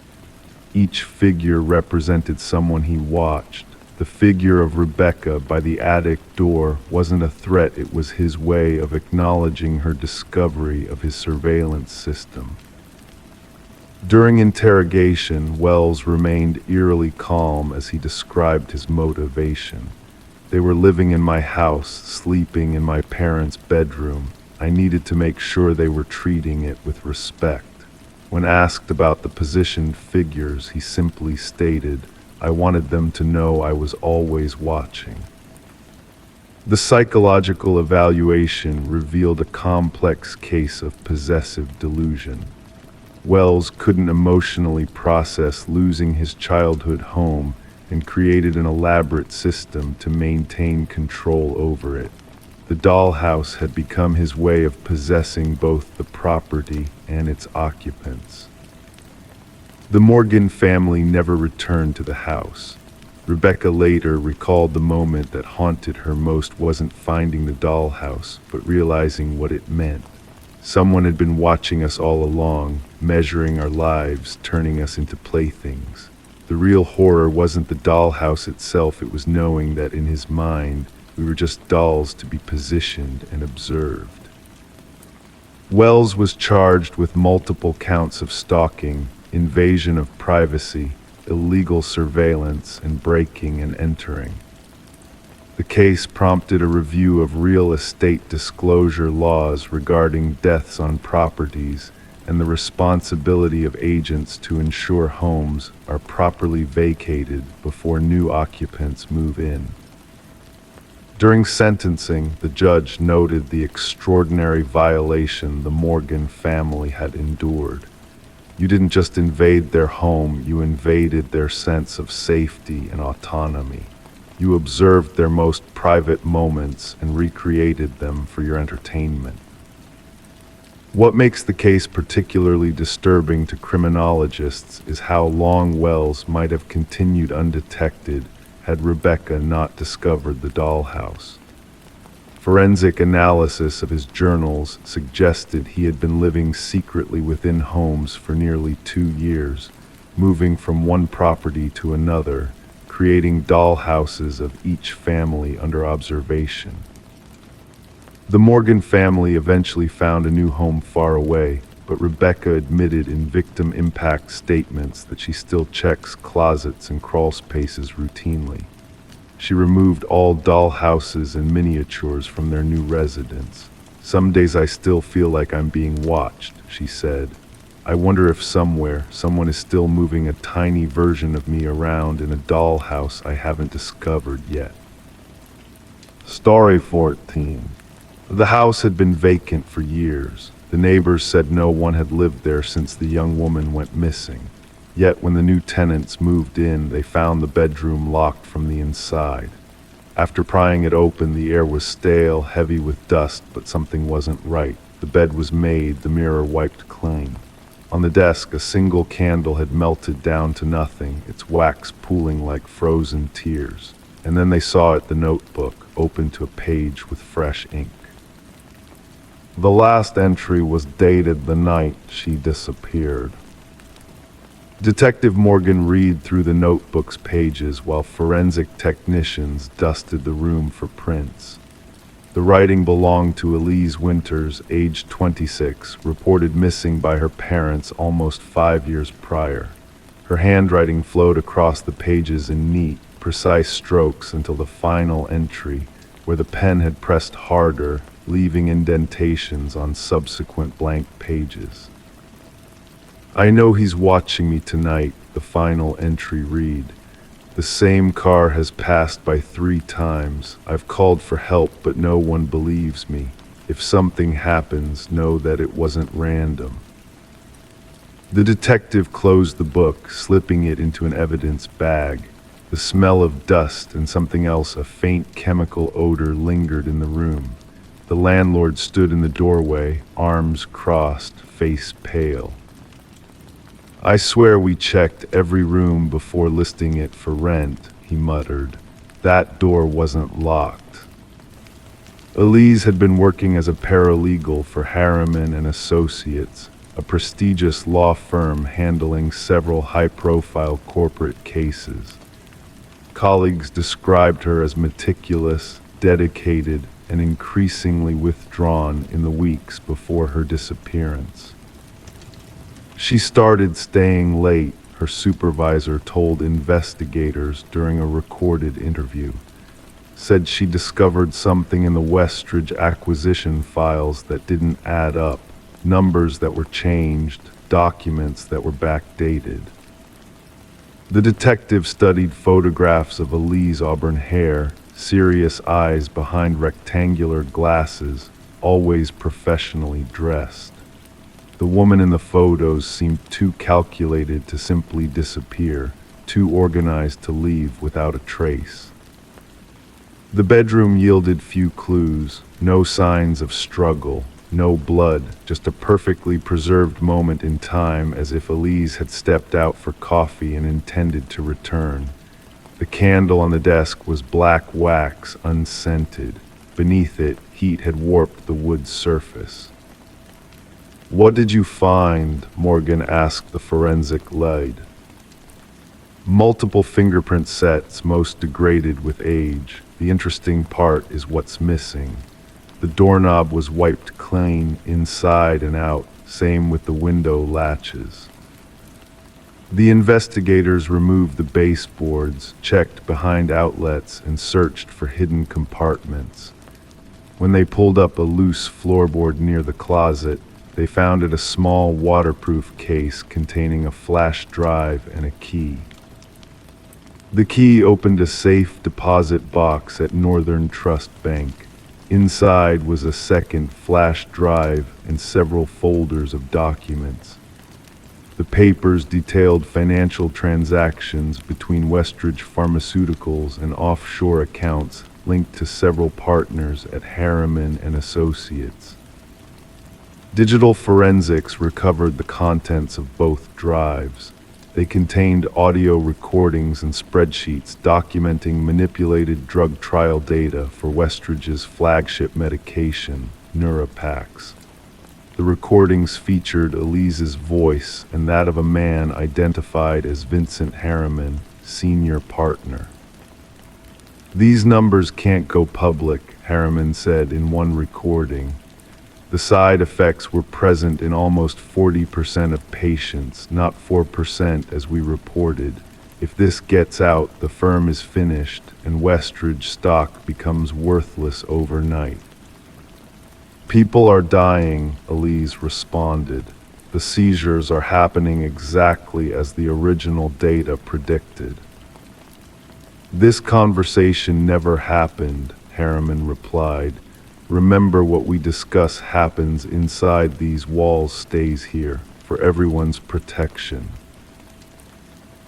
Each figure represented someone he watched. The figure of Rebecca by the attic door wasn't a threat, it was his way of acknowledging her discovery of his surveillance system. During interrogation, Wells remained eerily calm as he described his motivation. They were living in my house, sleeping in my parents' bedroom. I needed to make sure they were treating it with respect. When asked about the positioned figures, he simply stated, I wanted them to know I was always watching. The psychological evaluation revealed a complex case of possessive delusion. Wells couldn't emotionally process losing his childhood home and created an elaborate system to maintain control over it. The dollhouse had become his way of possessing both the property and its occupants. The Morgan family never returned to the house. Rebecca later recalled the moment that haunted her most wasn't finding the dollhouse, but realizing what it meant. Someone had been watching us all along, measuring our lives, turning us into playthings. The real horror wasn't the dollhouse itself, it was knowing that in his mind, we were just dolls to be positioned and observed. Wells was charged with multiple counts of stalking, invasion of privacy, illegal surveillance, and breaking and entering. The case prompted a review of real estate disclosure laws regarding deaths on properties and the responsibility of agents to ensure homes are properly vacated before new occupants move in. During sentencing, the judge noted the extraordinary violation the Morgan family had endured. You didn't just invade their home, you invaded their sense of safety and autonomy. You observed their most private moments and recreated them for your entertainment. What makes the case particularly disturbing to criminologists is how long Wells might have continued undetected had Rebecca not discovered the dollhouse. Forensic analysis of his journals suggested he had been living secretly within homes for nearly 2 years, moving from one property to another, creating dollhouses of each family under observation. The Morgan family eventually found a new home far away, but Rebecca admitted in victim impact statements that she still checks closets and crawl spaces routinely. She removed all dollhouses and miniatures from their new residence. Some days I still feel like I'm being watched, she said. I wonder if somewhere, someone is still moving a tiny version of me around in a dollhouse I haven't discovered yet. Story 14. The house had been vacant for years. The neighbors said no one had lived there since the young woman went missing. Yet when the new tenants moved in, they found the bedroom locked from the inside. After prying it open, the air was stale, heavy with dust, but something wasn't right. The bed was made, the mirror wiped clean. On the desk, a single candle had melted down to nothing, its wax pooling like frozen tears. And then they saw it, the notebook, open to a page with fresh ink. The last entry was dated the night she disappeared. Detective Morgan read through the notebook's pages while forensic technicians dusted the room for prints. The writing belonged to Elise Winters, aged 26, reported missing by her parents almost 5 years prior. Her handwriting flowed across the pages in neat, precise strokes until the final entry, where the pen had pressed harder, leaving indentations on subsequent blank pages. I know he's watching me tonight, the final entry read. The same car has passed by 3 times. I've called for help, but no one believes me. If something happens, know that it wasn't random. The detective closed the book, slipping it into an evidence bag. The smell of dust and something else, a faint chemical odor, lingered in the room. The landlord stood in the doorway, arms crossed, face pale. I swear we checked every room before listing it for rent, he muttered. That door wasn't locked. Elise had been working as a paralegal for Harriman and Associates, a prestigious law firm handling several high-profile corporate cases. Colleagues described her as meticulous, dedicated, and increasingly withdrawn in the weeks before her disappearance. She started staying late, her supervisor told investigators during a recorded interview. Said she discovered something in the Westridge acquisition files that didn't add up, numbers that were changed, documents that were backdated. The detective studied photographs of Elise auburn hair, serious eyes behind rectangular glasses, always professionally dressed. The woman in the photos seemed too calculated to simply disappear, too organized to leave without a trace. The bedroom yielded few clues, no signs of struggle, no blood, just a perfectly preserved moment in time, as if Elise had stepped out for coffee and intended to return. The candle on the desk was black wax, unscented. Beneath it, heat had warped the wood surface. What did you find? Morgan asked the forensic lead. Multiple fingerprint sets, most degraded with age. The interesting part is what's missing. The doorknob was wiped clean inside and out, same with the window latches. The investigators removed the baseboards, checked behind outlets, and searched for hidden compartments. When they pulled up a loose floorboard near the closet, they found it a small waterproof case containing a flash drive and a key. The key opened a safe deposit box at Northern Trust Bank. Inside was a second flash drive and several folders of documents. The papers detailed financial transactions between Westridge Pharmaceuticals and offshore accounts linked to several partners at Harriman and Associates. Digital forensics recovered the contents of both drives. They contained audio recordings and spreadsheets documenting manipulated drug trial data for Westridge's flagship medication, Neurapax. The recordings featured Elise's voice and that of a man identified as Vincent Harriman, senior partner. "These numbers can't go public," Harriman said in one recording. "The side effects were present in almost 40% of patients, not 4% as we reported. If this gets out, the firm is finished and Westridge stock becomes worthless overnight." "People are dying," Elise responded. "The seizures are happening exactly as the original data predicted." "This conversation never happened," Harriman replied. "Remember, what we discuss happens inside these walls stays here, for everyone's protection."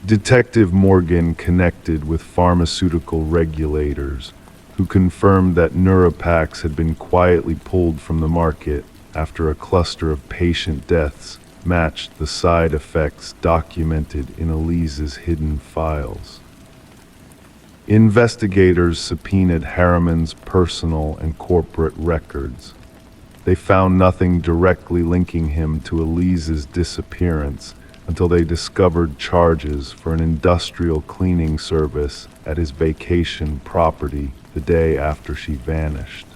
Detective Morgan connected with pharmaceutical regulators, who confirmed that Neurapax had been quietly pulled from the market after a cluster of patient deaths matched the side effects documented in Elise's hidden files. Investigators subpoenaed Harriman's personal and corporate records. They found nothing directly linking him to Elise's disappearance until they discovered charges for an industrial cleaning service at his vacation property the day after she vanished.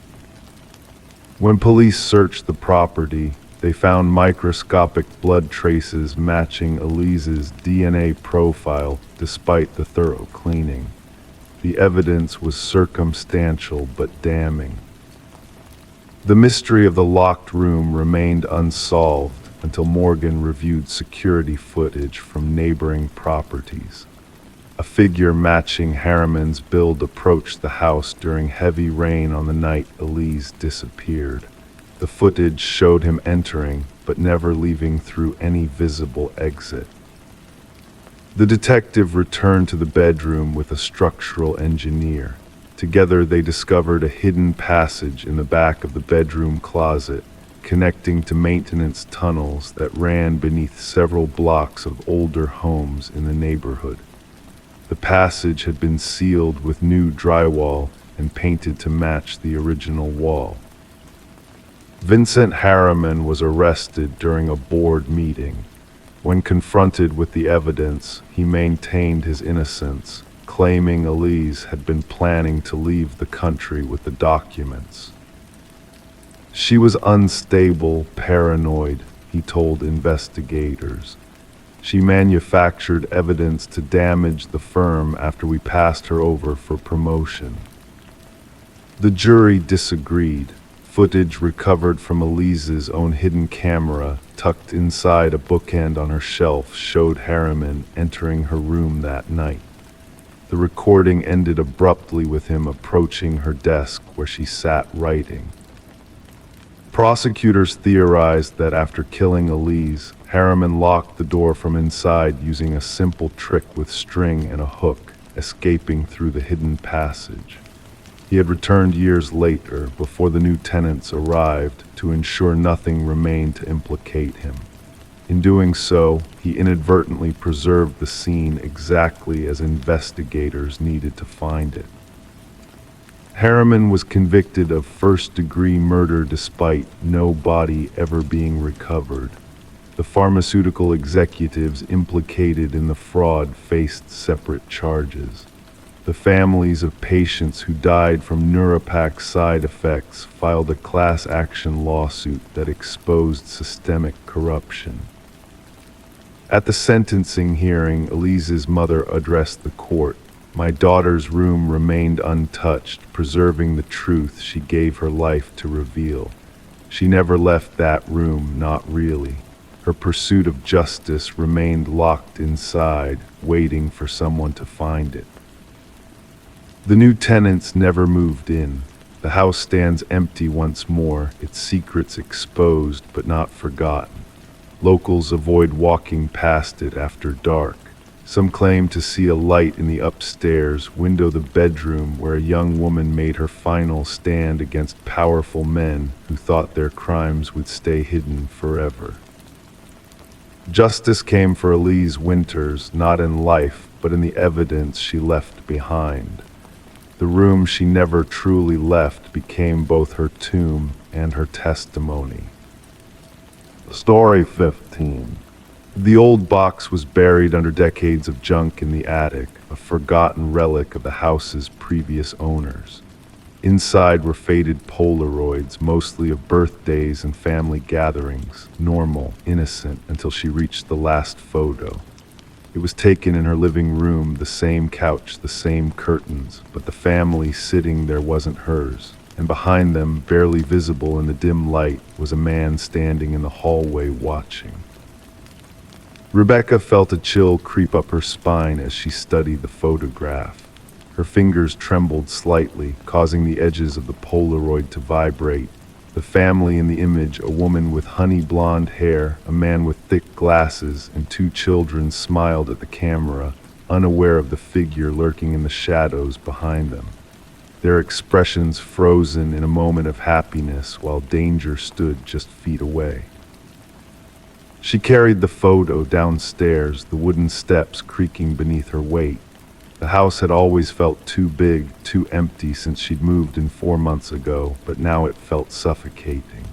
When police searched the property, they found microscopic blood traces matching Elise's DNA profile despite the thorough cleaning. The evidence was circumstantial but damning. The mystery of the locked room remained unsolved until Morgan reviewed security footage from neighboring properties. A figure matching Harriman's build approached the house during heavy rain on the night Elise disappeared. The footage showed him entering, but never leaving through any visible exit. The detective returned to the bedroom with a structural engineer. Together they discovered a hidden passage in the back of the bedroom closet, connecting to maintenance tunnels that ran beneath several blocks of older homes in the neighborhood. The passage had been sealed with new drywall and painted to match the original wall. Vincent Harriman was arrested during a board meeting. When confronted with the evidence, he maintained his innocence, claiming Elise had been planning to leave the country with the documents. "She was unstable, paranoid," he told investigators. "She manufactured evidence to damage the firm after we passed her over for promotion." The jury disagreed. Footage recovered from Elise's own hidden camera, tucked inside a bookend on her shelf, showed Harriman entering her room that night. The recording ended abruptly with him approaching her desk where she sat writing. Prosecutors theorized that after killing Elise, Harriman locked the door from inside using a simple trick with string and a hook, escaping through the hidden passage. He had returned years later, before the new tenants arrived, to ensure nothing remained to implicate him. In doing so, he inadvertently preserved the scene exactly as investigators needed to find it. Harriman was convicted of first-degree murder despite no body ever being recovered. The pharmaceutical executives implicated in the fraud faced separate charges. The families of patients who died from Neurapax side effects filed a class action lawsuit that exposed systemic corruption. At the sentencing hearing, Elise's mother addressed the court. My daughter's room remained untouched, preserving the truth she gave her life to reveal. She never left that room, not really. Her pursuit of justice remained locked inside, waiting for someone to find it. The new tenants never moved in. The house stands empty once more, its secrets exposed but not forgotten. Locals avoid walking past it after dark. Some claim to see a light in the upstairs window, the bedroom where a young woman made her final stand against powerful men who thought their crimes would stay hidden forever. Justice came for Elise Winters, not in life, but in the evidence she left behind. The room she never truly left became both her tomb and her testimony. Story 15. The old box was buried under decades of junk in the attic, a forgotten relic of the house's previous owners. Inside were faded Polaroids, mostly of birthdays and family gatherings, normal, innocent, until she reached the last photo. It was taken in her living room, the same couch, the same curtains, but the family sitting there wasn't hers. And behind them, barely visible in the dim light, was a man standing in the hallway watching. Rebecca felt a chill creep up her spine as she studied the photograph. Her fingers trembled slightly, causing the edges of the Polaroid to vibrate. The family in the image, a woman with honey blonde hair, a man with thick glasses, and two children, smiled at the camera, unaware of the figure lurking in the shadows behind them. Their expressions frozen in a moment of happiness while danger stood just feet away. She carried the photo downstairs, the wooden steps creaking beneath her weight. The house had always felt too big, too empty since she'd moved in 4 months ago, but now it felt suffocating.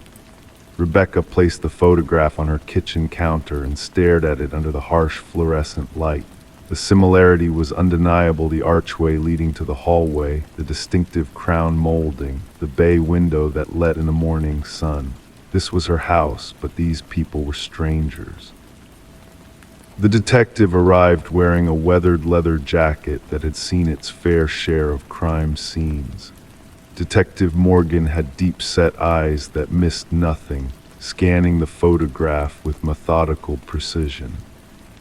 Rebecca placed the photograph on her kitchen counter and stared at it under the harsh fluorescent light. The similarity was undeniable: the archway leading to the hallway, the distinctive crown molding, the bay window that let in the morning sun. This was her house, but these people were strangers. The detective arrived wearing a weathered leather jacket that had seen its fair share of crime scenes. Detective Morgan had deep-set eyes that missed nothing, scanning the photograph with methodical precision.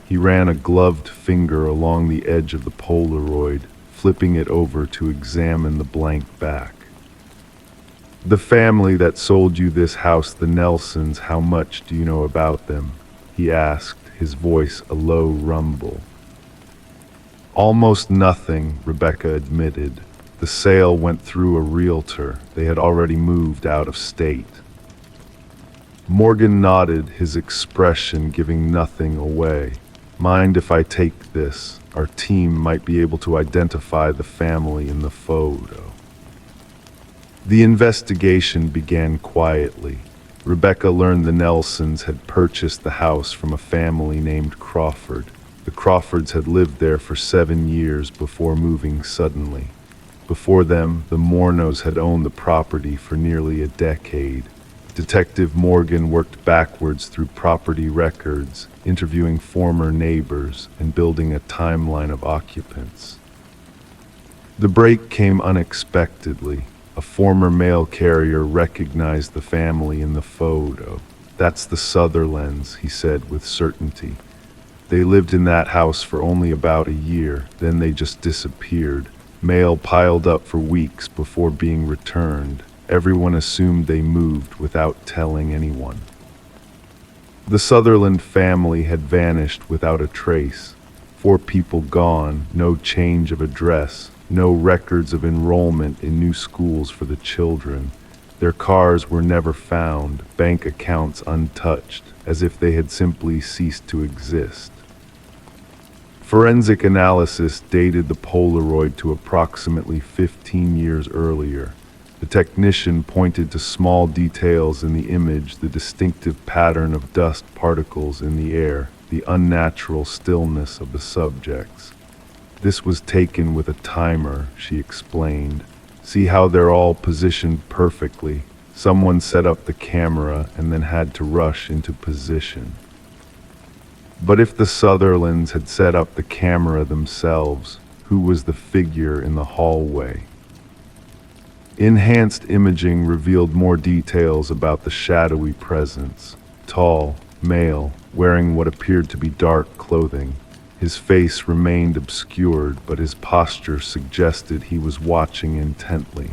He ran a gloved finger along the edge of the Polaroid, flipping it over to examine the blank back. "The family that sold you this house, the Nelsons, how much do you know about them?" he asked, his voice a low rumble. "Almost nothing," Rebecca admitted. "The sale went through a realtor. They had already moved out of state." Morgan nodded, his expression giving nothing away. "Mind if I take this? Our team might be able to identify the family in the photo." The investigation began quietly. Rebecca learned the Nelsons had purchased the house from a family named Crawford. The Crawfords had lived there for 7 years before moving suddenly. Before them, the Mornos had owned the property for nearly a decade. Detective Morgan worked backwards through property records, interviewing former neighbors and building a timeline of occupants. The break came unexpectedly. A former mail carrier recognized the family in the photo. "That's the Sutherlands," he said with certainty. "They lived in that house for only about a year, then they just disappeared. Mail piled up for weeks before being returned. Everyone assumed they moved without telling anyone." The Sutherland family had vanished without a trace. 4 people gone, no change of address, no records of enrollment in new schools for the children. Their cars were never found, bank accounts untouched, as if they had simply ceased to exist. Forensic analysis dated the Polaroid to approximately 15 years earlier. The technician pointed to small details in the image: the distinctive pattern of dust particles in the air, the unnatural stillness of the subjects. "This was taken with a timer," she explained. "See how they're all positioned perfectly? Someone set up the camera and then had to rush into position." But if the Sutherlands had set up the camera themselves, who was the figure in the hallway? Enhanced imaging revealed more details about the shadowy presence. Tall, male, wearing what appeared to be dark clothing. His face remained obscured, but his posture suggested he was watching intently.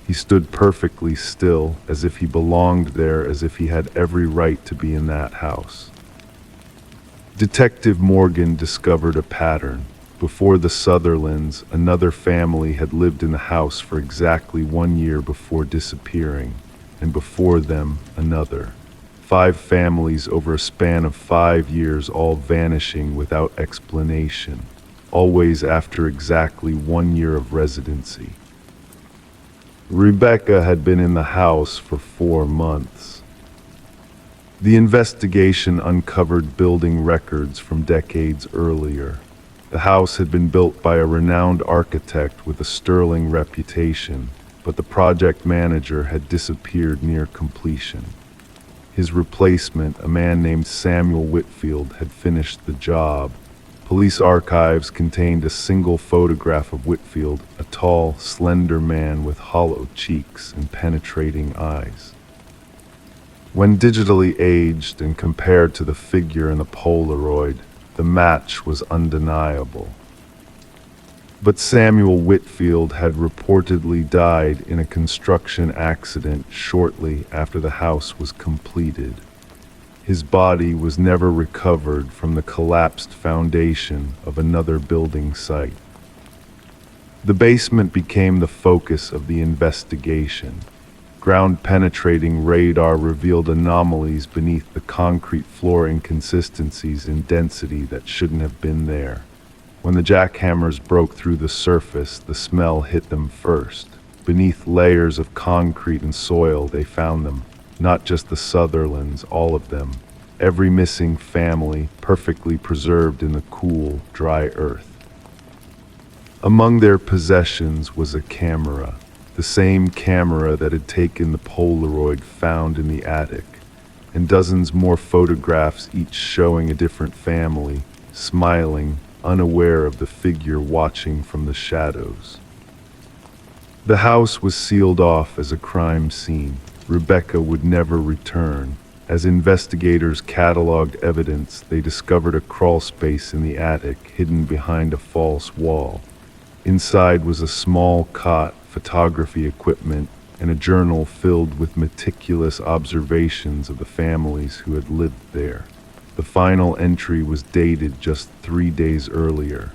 He stood perfectly still, as if he belonged there, as if he had every right to be in that house. Detective Morgan discovered a pattern. Before the Sutherlands, another family had lived in the house for exactly 1 year before disappearing, and before them, another. 5 families over a span of 5 years, all vanishing without explanation, always after exactly 1 year of residency. Rebecca had been in the house for 4 months. The investigation uncovered building records from decades earlier. The house had been built by a renowned architect with a sterling reputation, but the project manager had disappeared near completion. His replacement, a man named Samuel Whitfield, had finished the job. Police archives contained a single photograph of Whitfield, a tall, slender man with hollow cheeks and penetrating eyes. When digitally aged and compared to the figure in the Polaroid, the match was undeniable. But Samuel Whitfield had reportedly died in a construction accident shortly after the house was completed. His body was never recovered from the collapsed foundation of another building site. The basement became the focus of the investigation. Ground-penetrating radar revealed anomalies beneath the concrete floor, inconsistencies in density that shouldn't have been there. When the jackhammers broke through the surface, the smell hit them first. Beneath layers of concrete and soil, they found them. Not just the Sutherlands, all of them. Every missing family, perfectly preserved in the cool, dry earth. Among their possessions was a camera. The same camera that had taken the Polaroid found in the attic, and dozens more photographs, each showing a different family, smiling, unaware of the figure watching from the shadows. The house was sealed off as a crime scene. Rebecca would never return. As investigators cataloged evidence, they discovered a crawl space in the attic, hidden behind a false wall. Inside was a small cot, photography equipment, and a journal filled with meticulous observations of the families who had lived there. The final entry was dated just 3 days earlier.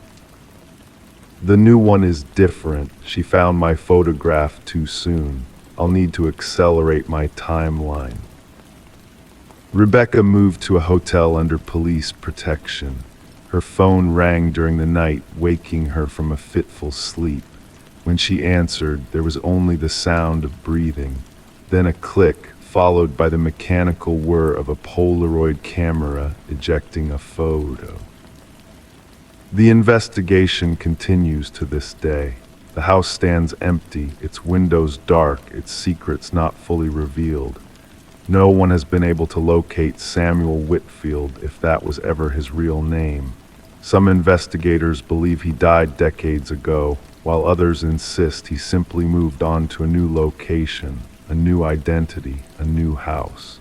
"The new one is different. She found my photograph too soon. I'll need to accelerate my timeline." Rebecca moved to a hotel under police protection. Her phone rang during the night, waking her from a fitful sleep. When she answered, there was only the sound of breathing, then a click, followed by the mechanical whir of a Polaroid camera ejecting a photo. The investigation continues to this day. The house stands empty, its windows dark, its secrets not fully revealed. No one has been able to locate Samuel Whitfield, if that was ever his real name. Some investigators believe he died decades ago, while others insist he simply moved on to a new location, a new identity, a new house.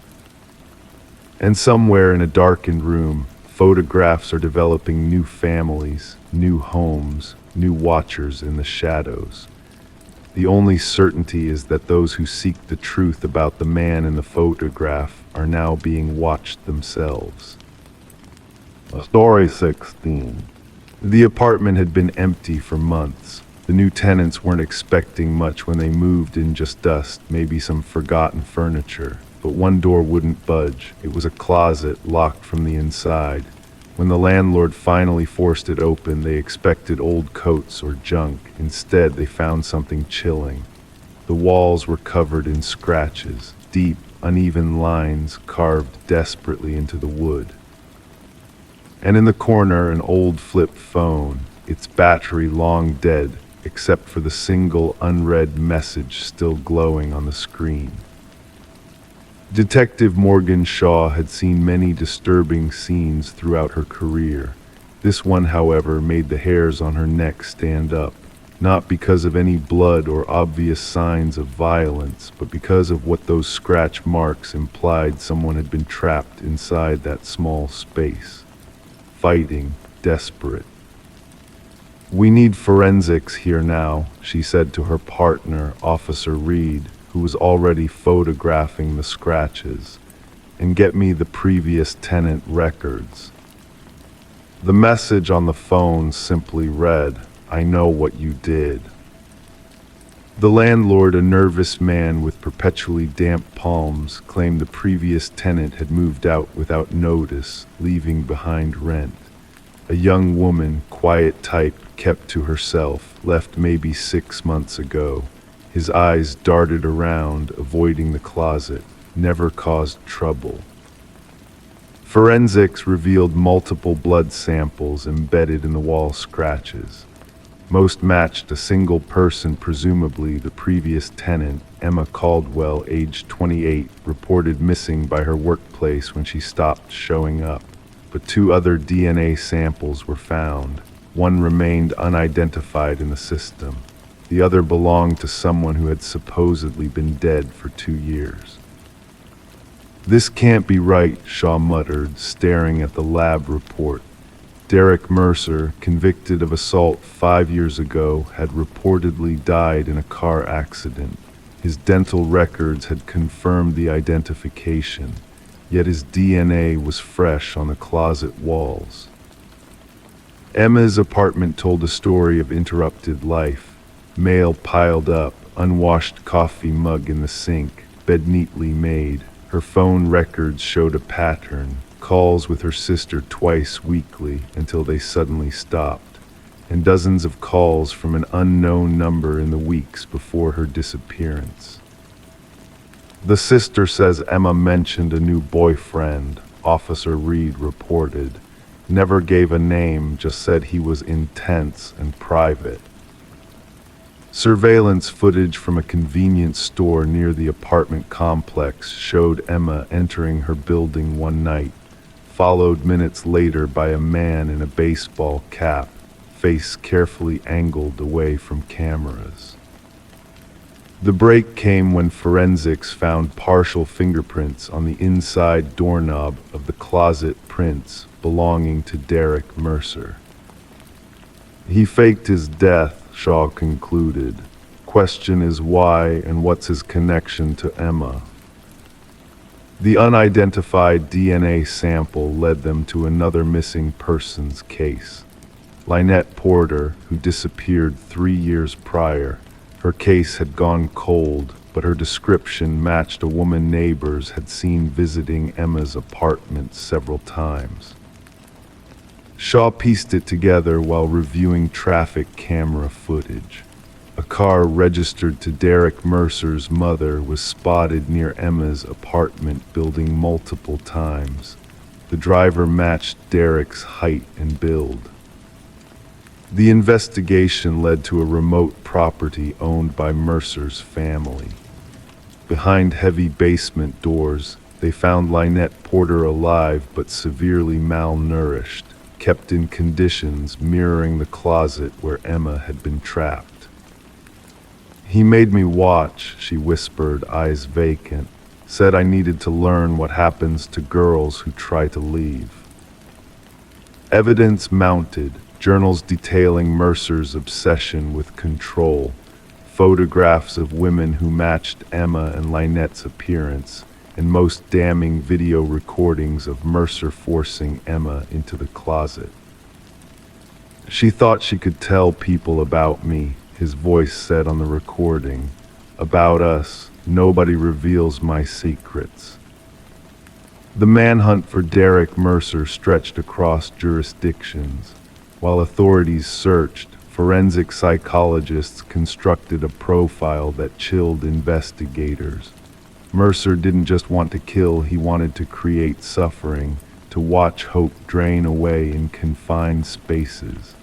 And somewhere in a darkened room, photographs are developing new families, new homes, new watchers in the shadows. The only certainty is that those who seek the truth about the man in the photograph are now being watched themselves. Story 16. The apartment had been empty for months. The new tenants weren't expecting much when they moved in, just dust, maybe some forgotten furniture. But one door wouldn't budge. It was a closet, locked from the inside. When the landlord finally forced it open, they expected old coats or junk. Instead, they found something chilling. The walls were covered in scratches, deep, uneven lines carved desperately into the wood. And in the corner, an old flip phone, its battery long dead, except for the single unread message still glowing on the screen. Detective Morgan Shaw had seen many disturbing scenes throughout her career. This one, however, made the hairs on her neck stand up, not because of any blood or obvious signs of violence, but because of what those scratch marks implied. Someone had been trapped inside that small space, fighting, desperate. "We need forensics here now," she said to her partner, Officer Reed, who was already photographing the scratches, "and get me the previous tenant records." The message on the phone simply read, "I know what you did." The landlord, a nervous man with perpetually damp palms, claimed the previous tenant had moved out without notice, leaving behind rent. A young woman, quiet type, kept to herself, left maybe 6 months ago. His eyes darted around, avoiding the closet, never caused trouble. Forensics revealed multiple blood samples embedded in the wall scratches. Most matched a single person, presumably the previous tenant, Emma Caldwell, aged 28, reported missing by her workplace when she stopped showing up. But 2 other DNA samples were found. One remained unidentified in the system. The other belonged to someone who had supposedly been dead for 2 years. "This can't be right," Shaw muttered, staring at the lab report. Derek Mercer, convicted of assault 5 years ago, had reportedly died in a car accident. His dental records had confirmed the identification, yet his DNA was fresh on the closet walls. Emma's apartment told a story of interrupted life. Mail piled up, unwashed coffee mug in the sink, bed neatly made. Her phone records showed a pattern, calls with her sister twice weekly until they suddenly stopped, and dozens of calls from an unknown number in the weeks before her disappearance. The sister says Emma mentioned a new boyfriend, Officer Reed reported. Never gave a name, just said he was intense and private. Surveillance footage from a convenience store near the apartment complex showed Emma entering her building one night, followed minutes later by a man in a baseball cap, face carefully angled away from cameras. The break came when forensics found partial fingerprints on the inside doorknob of the closet prints belonging to Derek Mercer. He faked his death, Shaw concluded. Question is why and what's his connection to Emma? The unidentified DNA sample led them to another missing persons case. Lynette Porter, who disappeared 3 years prior. Her case had gone cold, but her description matched a woman neighbors had seen visiting Emma's apartment several times. Shaw pieced it together while reviewing traffic camera footage. A car registered to Derek Mercer's mother was spotted near Emma's apartment building multiple times. The driver matched Derek's height and build. The investigation led to a remote property owned by Mercer's family. Behind heavy basement doors, they found Lynette Porter alive but severely malnourished, kept in conditions mirroring the closet where Emma had been trapped. "He made me watch," she whispered, eyes vacant. "Said I needed to learn what happens to girls who try to leave." Evidence mounted, journals detailing Mercer's obsession with control, photographs of women who matched Emma and Lynette's appearance, and most damning video recordings of Mercer forcing Emma into the closet. "She thought she could tell people about me," his voice said on the recording. "About us, nobody reveals my secrets." The manhunt for Derek Mercer stretched across jurisdictions. While authorities searched, forensic psychologists constructed a profile that chilled investigators. Mercer didn't just want to kill, he wanted to create suffering, to watch hope drain away in confined spaces.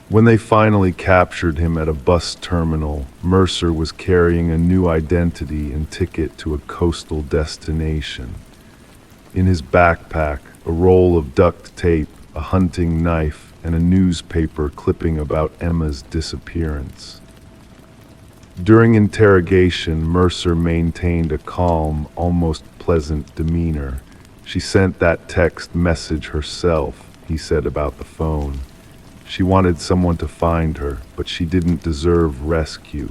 When they finally captured him at a bus terminal, Mercer was carrying a new identity and ticket to a coastal destination. In his backpack, a roll of duct tape, a hunting knife, and a newspaper clipping about Emma's disappearance. During interrogation, Mercer maintained a calm, almost pleasant demeanor. "She sent that text message herself," he said about the phone. "She wanted someone to find her, but she didn't deserve rescue."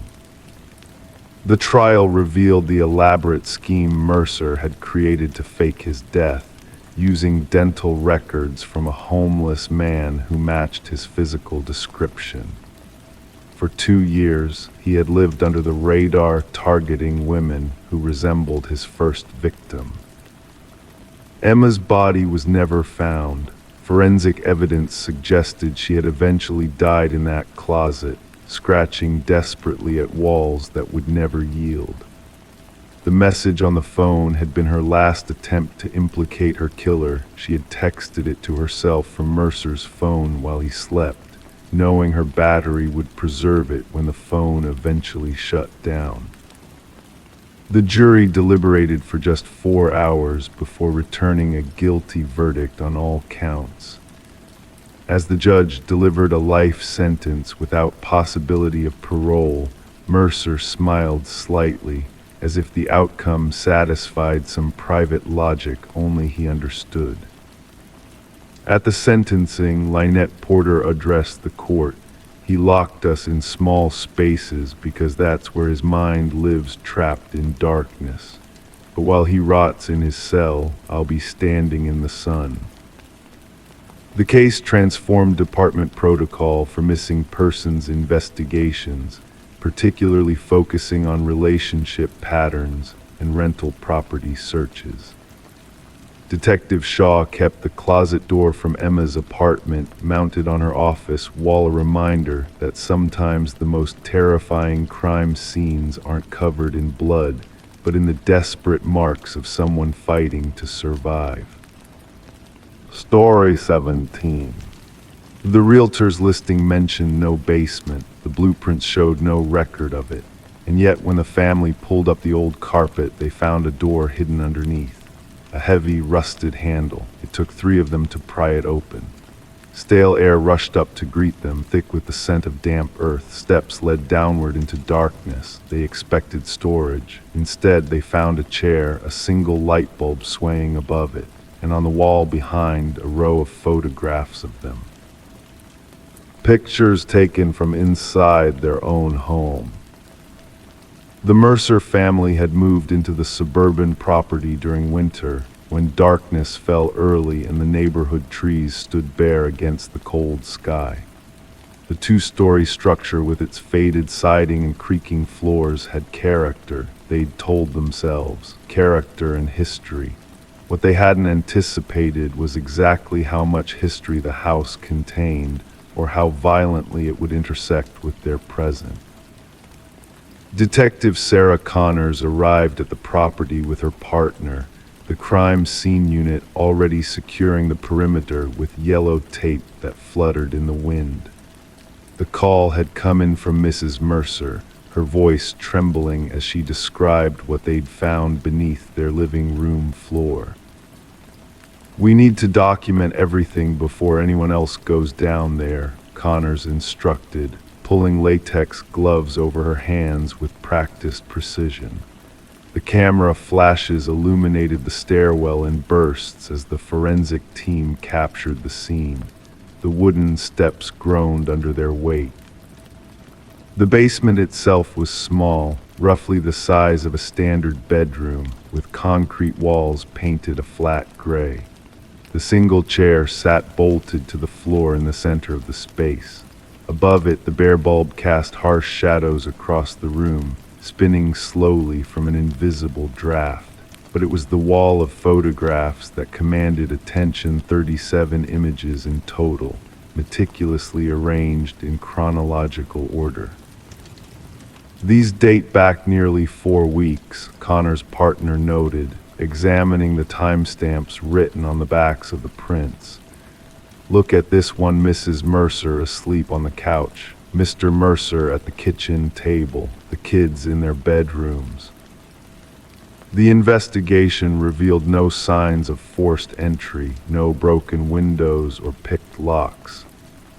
The trial revealed the elaborate scheme Mercer had created to fake his death, using dental records from a homeless man who matched his physical description. For 2 years, he had lived under the radar, targeting women who resembled his first victim. Emma's body was never found. Forensic evidence suggested she had eventually died in that closet, scratching desperately at walls that would never yield. The message on the phone had been her last attempt to implicate her killer. She had texted it to herself from Mercer's phone while he slept, knowing her battery would preserve it when the phone eventually shut down. The jury deliberated for just 4 hours before returning a guilty verdict on all counts. As the judge delivered a life sentence without possibility of parole, Mercer smiled slightly, as if the outcome satisfied some private logic only he understood. At the sentencing, Lynette Porter addressed the court. "He locked us in small spaces because that's where his mind lives, trapped in darkness. But while he rots in his cell, I'll be standing in the sun." The case transformed department protocol for missing persons investigations, particularly focusing on relationship patterns and rental property searches. Detective Shaw kept the closet door from Emma's apartment mounted on her office wall, a reminder that sometimes the most terrifying crime scenes aren't covered in blood, but in the desperate marks of someone fighting to survive. Story 17. The realtor's listing mentioned no basement. The blueprints showed no record of it. And yet when the family pulled up the old carpet, they found a door hidden underneath. A heavy, rusted handle. It took 3 of them to pry it open. Stale air rushed up to greet them, thick with the scent of damp earth. Steps led downward into darkness. They expected storage. Instead, they found a chair, a single light bulb swaying above it, and on the wall behind, a row of photographs of them. Pictures taken from inside their own home. The Mercer family had moved into the suburban property during winter, when darkness fell early and the neighborhood trees stood bare against the cold sky. The 2-story structure with its faded siding and creaking floors had character, they'd told themselves, character and history. What they hadn't anticipated was exactly how much history the house contained, or how violently it would intersect with their present. Detective Sarah Connors arrived at the property with her partner, the crime scene unit already securing the perimeter with yellow tape that fluttered in the wind. The call had come in from Mrs. Mercer, her voice trembling as she described what they'd found beneath their living room floor. "We need to document everything before anyone else goes down there," Connors instructed, pulling latex gloves over her hands with practiced precision. The camera flashes illuminated the stairwell in bursts as the forensic team captured the scene. The wooden steps groaned under their weight. The basement itself was small, roughly the size of a standard bedroom, with concrete walls painted a flat gray. The single chair sat bolted to the floor in the center of the space. Above it, the bare bulb cast harsh shadows across the room, spinning slowly from an invisible draft. But it was the wall of photographs that commanded attention, 37 images in total, meticulously arranged in chronological order. "These date back nearly 4 weeks, Connor's partner noted, examining the timestamps written on the backs of the prints. Look at this one, Mrs. Mercer asleep on the couch, Mr. Mercer at the kitchen table, the kids in their bedrooms. The investigation revealed no signs of forced entry, no broken windows or picked locks.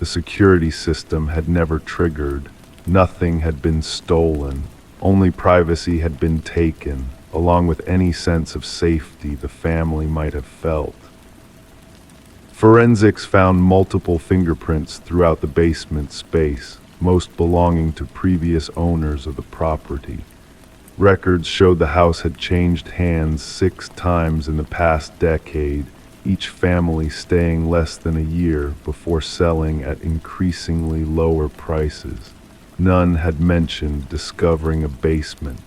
The security system had never triggered. Nothing had been stolen. Only privacy had been taken, along with any sense of safety the family might have felt. Forensics found multiple fingerprints throughout the basement space, most belonging to previous owners of the property. Records showed the house had changed hands 6 times in the past decade, each family staying less than a year before selling at increasingly lower prices. None had mentioned discovering a basement.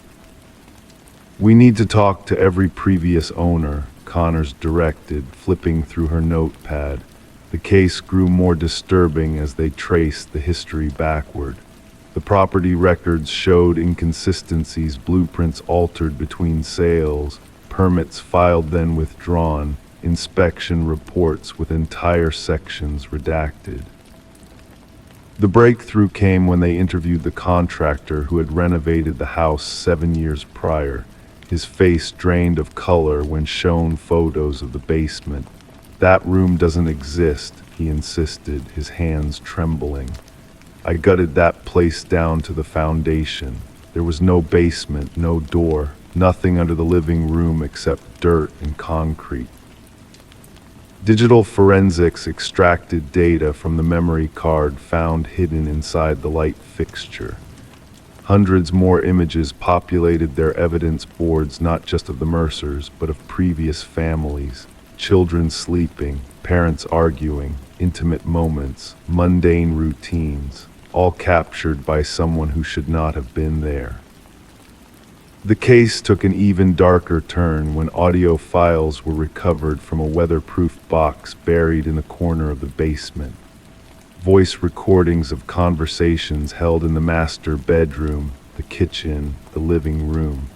"We need to talk to every previous owner," Connors directed, flipping through her notepad. The case grew more disturbing as they traced the history backward. The property records showed inconsistencies, blueprints altered between sales, permits filed then withdrawn, inspection reports with entire sections redacted. The breakthrough came when they interviewed the contractor who had renovated the house 7 years prior. His face drained of color when shown photos of the basement. "That room doesn't exist," he insisted, his hands trembling. "I gutted that place down to the foundation. There was no basement, no door, nothing under the living room except dirt and concrete." Digital forensics extracted data from the memory card found hidden inside the light fixture. Hundreds more images populated their evidence boards, not just of the Mercers, but of previous families. Children sleeping, parents arguing, intimate moments, mundane routines, all captured by someone who should not have been there. The case took an even darker turn when audio files were recovered from a weatherproof box buried in a corner of the basement. Voice recordings of conversations held in the master bedroom, the kitchen, the living room.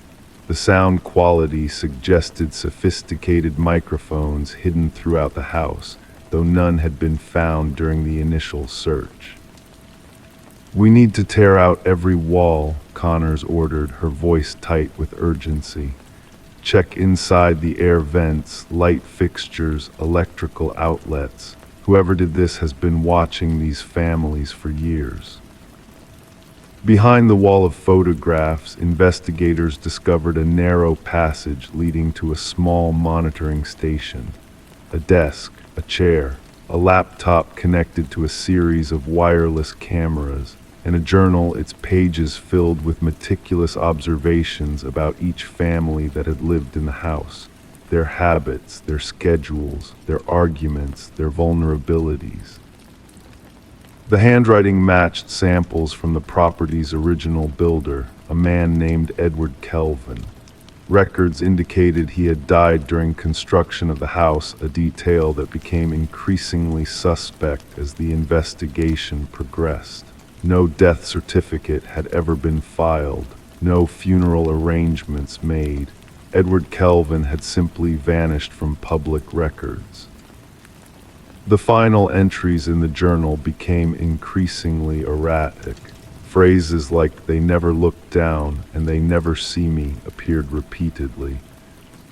The sound quality suggested sophisticated microphones hidden throughout the house, though none had been found during the initial search. "We need to tear out every wall," Connors ordered, her voice tight with urgency. "Check inside the air vents, light fixtures, electrical outlets. Whoever did this has been watching these families for years." Behind the wall of photographs, investigators discovered a narrow passage leading to a small monitoring station. A desk, a chair, a laptop connected to a series of wireless cameras, and a journal, its pages filled with meticulous observations about each family that had lived in the house. Their habits, their schedules, their arguments, their vulnerabilities. The handwriting matched samples from the property's original builder, a man named Edward Kelvin. Records indicated he had died during construction of the house, a detail that became increasingly suspect as the investigation progressed. No death certificate had ever been filed, no funeral arrangements made. Edward Kelvin had simply vanished from public records. The final entries in the journal became increasingly erratic. Phrases like "they never looked down" and "they never see me" appeared repeatedly.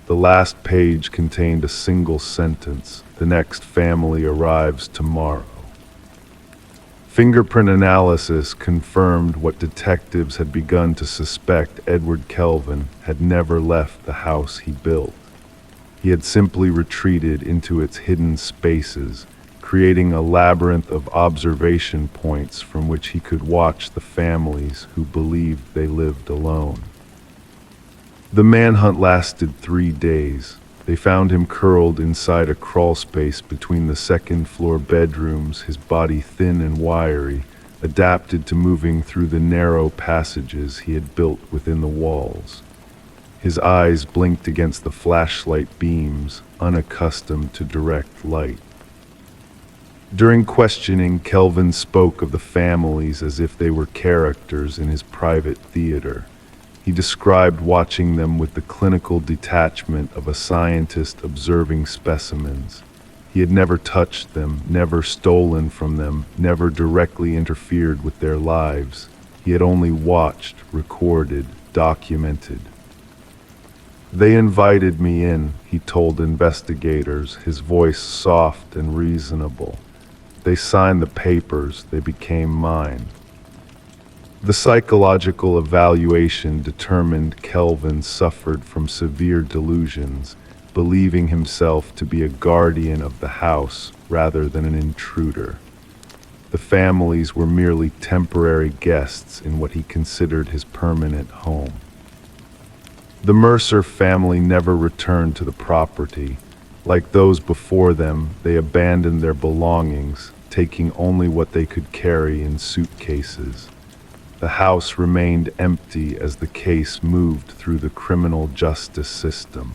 The last page contained a single sentence: "The next family arrives tomorrow." Fingerprint analysis confirmed what detectives had begun to suspect: Edward Kelvin had never left the house he built. He had simply retreated into its hidden spaces, creating a labyrinth of observation points from which he could watch the families who believed they lived alone. The manhunt lasted 3 days. They found him curled inside a crawlspace between the second-floor bedrooms, his body thin and wiry, adapted to moving through the narrow passages he had built within the walls. His eyes blinked against the flashlight beams, unaccustomed to direct light. During questioning, Kelvin spoke of the families as if they were characters in his private theater. He described watching them with the clinical detachment of a scientist observing specimens. He had never touched them, never stolen from them, never directly interfered with their lives. He had only watched, recorded, documented. "They invited me in," he told investigators, his voice soft and reasonable. "They signed the papers, they became mine." The psychological evaluation determined Kelvin suffered from severe delusions, believing himself to be a guardian of the house rather than an intruder. The families were merely temporary guests in what he considered his permanent home. The Mercer family never returned to the property. Like those before them, they abandoned their belongings, taking only what they could carry in suitcases. The house remained empty as the case moved through the criminal justice system.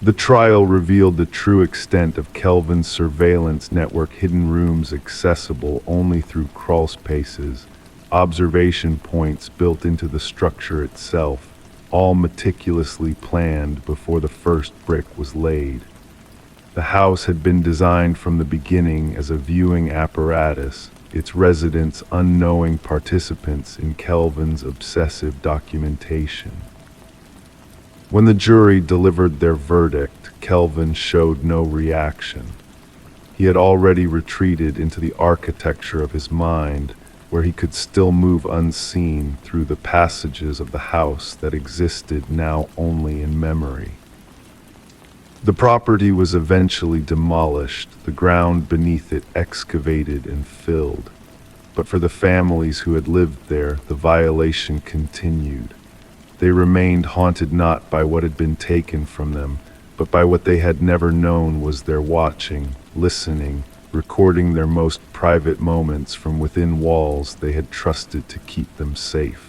The trial revealed the true extent of Kelvin's surveillance network, hidden rooms accessible only through crawl spaces, observation points built into the structure itself, all meticulously planned before the first brick was laid. The house had been designed from the beginning as a viewing apparatus, its residents unknowing participants in Kelvin's obsessive documentation. When the jury delivered their verdict, Kelvin showed no reaction. He had already retreated into the architecture of his mind, where he could still move unseen through the passages of the house that existed now only in memory. The property was eventually demolished, the ground beneath it excavated and filled. But for the families who had lived there, the violation continued. They remained haunted not by what had been taken from them, but by what they had never known was their watching, listening, recording their most private moments from within walls they had trusted to keep them safe.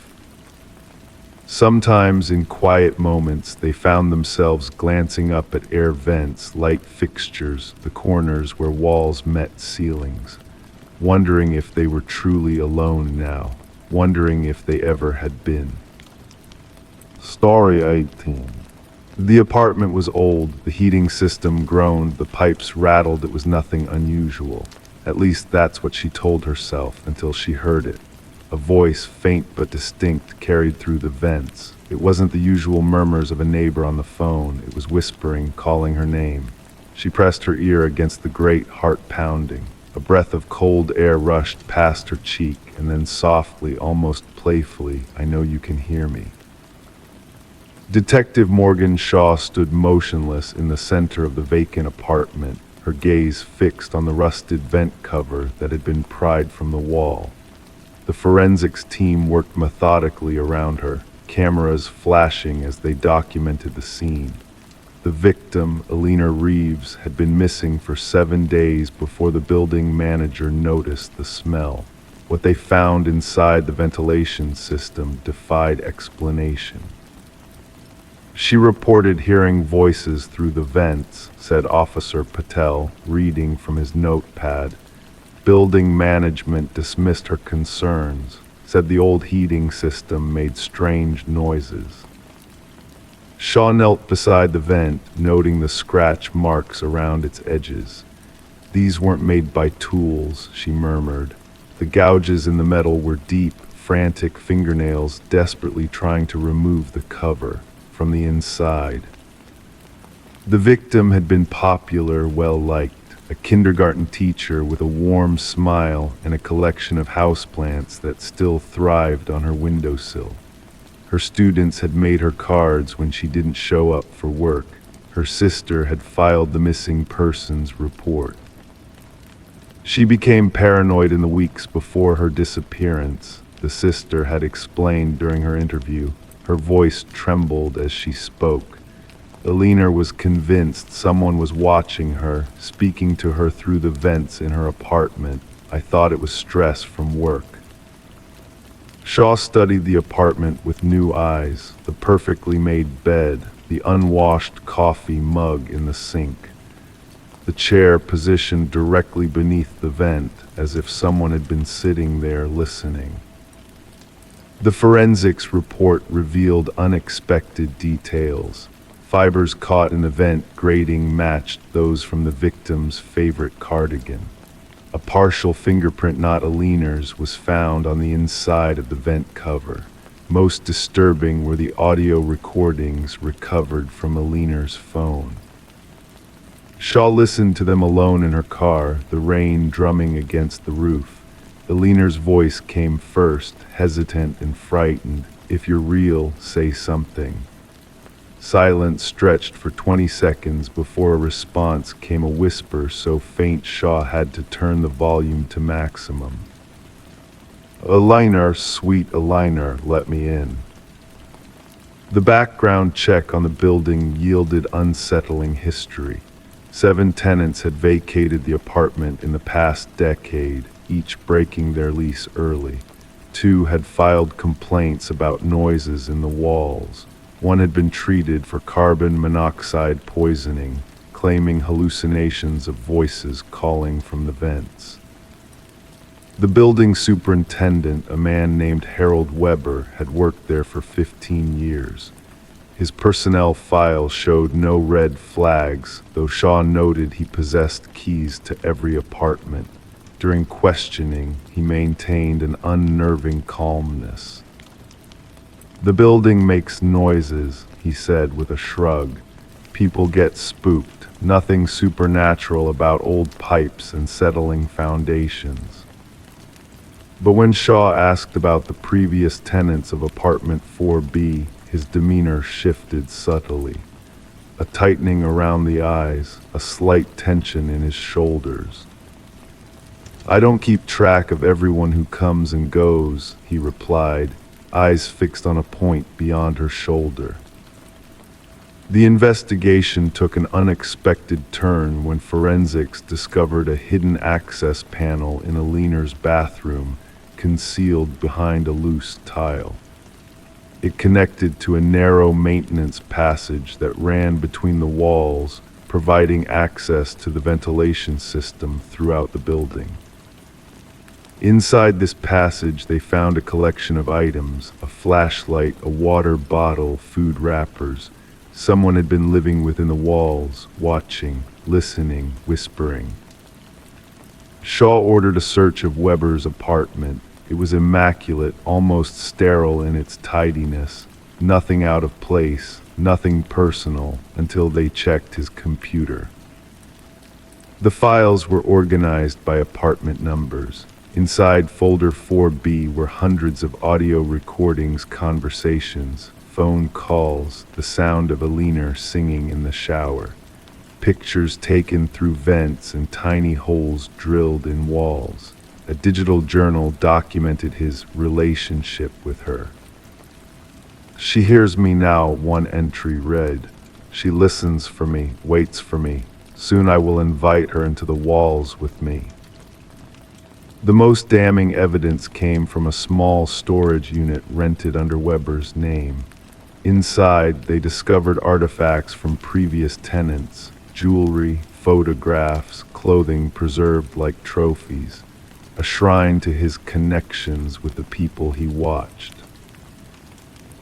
Sometimes in quiet moments they found themselves glancing up at air vents, light fixtures, the corners where walls met ceilings, wondering if they were truly alone now, wondering if they ever had been. Story 18. The apartment was old, the heating system groaned, the pipes rattled. It was nothing unusual. At least that's what she told herself until she heard it. A voice, faint but distinct, carried through the vents. It wasn't the usual murmurs of a neighbor on the phone. It was whispering, calling her name. She pressed her ear against the grate, heart pounding. A breath of cold air rushed past her cheek, and then softly, almost playfully, "I know you can hear me." Detective Morgan Shaw stood motionless in the center of the vacant apartment, her gaze fixed on the rusted vent cover that had been pried from the wall. The forensics team worked methodically around her, cameras flashing as they documented the scene. The victim, Alina Reeves, had been missing for 7 days before the building manager noticed the smell. What they found inside the ventilation system defied explanation. "She reported hearing voices through the vents," said Officer Patel, reading from his notepad. "Building management dismissed her concerns, said the old heating system made strange noises." Shaw knelt beside the vent, noting the scratch marks around its edges. "These weren't made by tools," she murmured. The gouges in the metal were deep, frantic fingernails desperately trying to remove the cover from the inside. The victim had been popular, well-liked, a kindergarten teacher with a warm smile and a collection of houseplants that still thrived on her windowsill. Her students had made her cards when she didn't show up for work. Her sister had filed the missing persons report. She became paranoid in the weeks before her disappearance, the sister had explained during her interview. Her voice trembled as she spoke. Alina was convinced someone was watching her, speaking to her through the vents in her apartment. "I thought it was stress from work." Shaw studied the apartment with new eyes, the perfectly made bed, the unwashed coffee mug in the sink, the chair positioned directly beneath the vent, as if someone had been sitting there listening. The forensics report revealed unexpected details. Fibers caught in the vent grating matched those from the victim's favorite cardigan. A partial fingerprint, not Aliner's, was found on the inside of the vent cover. Most disturbing were the audio recordings recovered from Aliner's phone. Shaw listened to them alone in her car, the rain drumming against the roof. Aliner's voice came first, hesitant and frightened. "If you're real, say something." Silence stretched for 20 seconds before a response came, a whisper so faint Shaw had to turn the volume to maximum. "Aliner, sweet Aliner, let me in." The background check on the building yielded unsettling history. 7 tenants had vacated the apartment in the past decade, each breaking their lease early. 2 had filed complaints about noises in the walls. 1 had been treated for carbon monoxide poisoning, claiming hallucinations of voices calling from the vents. The building superintendent, a man named Harold Weber, had worked there for 15 years. His personnel file showed no red flags, though Shaw noted he possessed keys to every apartment. During questioning, he maintained an unnerving calmness. "The building makes noises," he said with a shrug. "People get spooked. Nothing supernatural about old pipes and settling foundations." But when Shaw asked about the previous tenants of apartment 4B, his demeanor shifted subtly. A tightening around the eyes, a slight tension in his shoulders. "I don't keep track of everyone who comes and goes," he replied, eyes fixed on a point beyond her shoulder. The investigation took an unexpected turn when forensics discovered a hidden access panel in Aliner's bathroom, concealed behind a loose tile. It connected to a narrow maintenance passage that ran between the walls, providing access to the ventilation system throughout the building. Inside this passage, they found a collection of items: a flashlight, a water bottle, food wrappers. Someone had been living within the walls, watching, listening, whispering. Shaw ordered a search of Weber's apartment. It was immaculate, almost sterile in its tidiness. Nothing out of place, nothing personal, until they checked his computer. The files were organized by apartment numbers. Inside folder 4B were hundreds of audio recordings, conversations, phone calls, the sound of Aliner singing in the shower, pictures taken through vents and tiny holes drilled in walls. A digital journal documented his relationship with her. "She hears me now," one entry read. "She listens for me, waits for me. Soon I will invite her into the walls with me." The most damning evidence came from a small storage unit rented under Weber's name. Inside, they discovered artifacts from previous tenants, jewelry, photographs, clothing preserved like trophies, a shrine to his connections with the people he watched.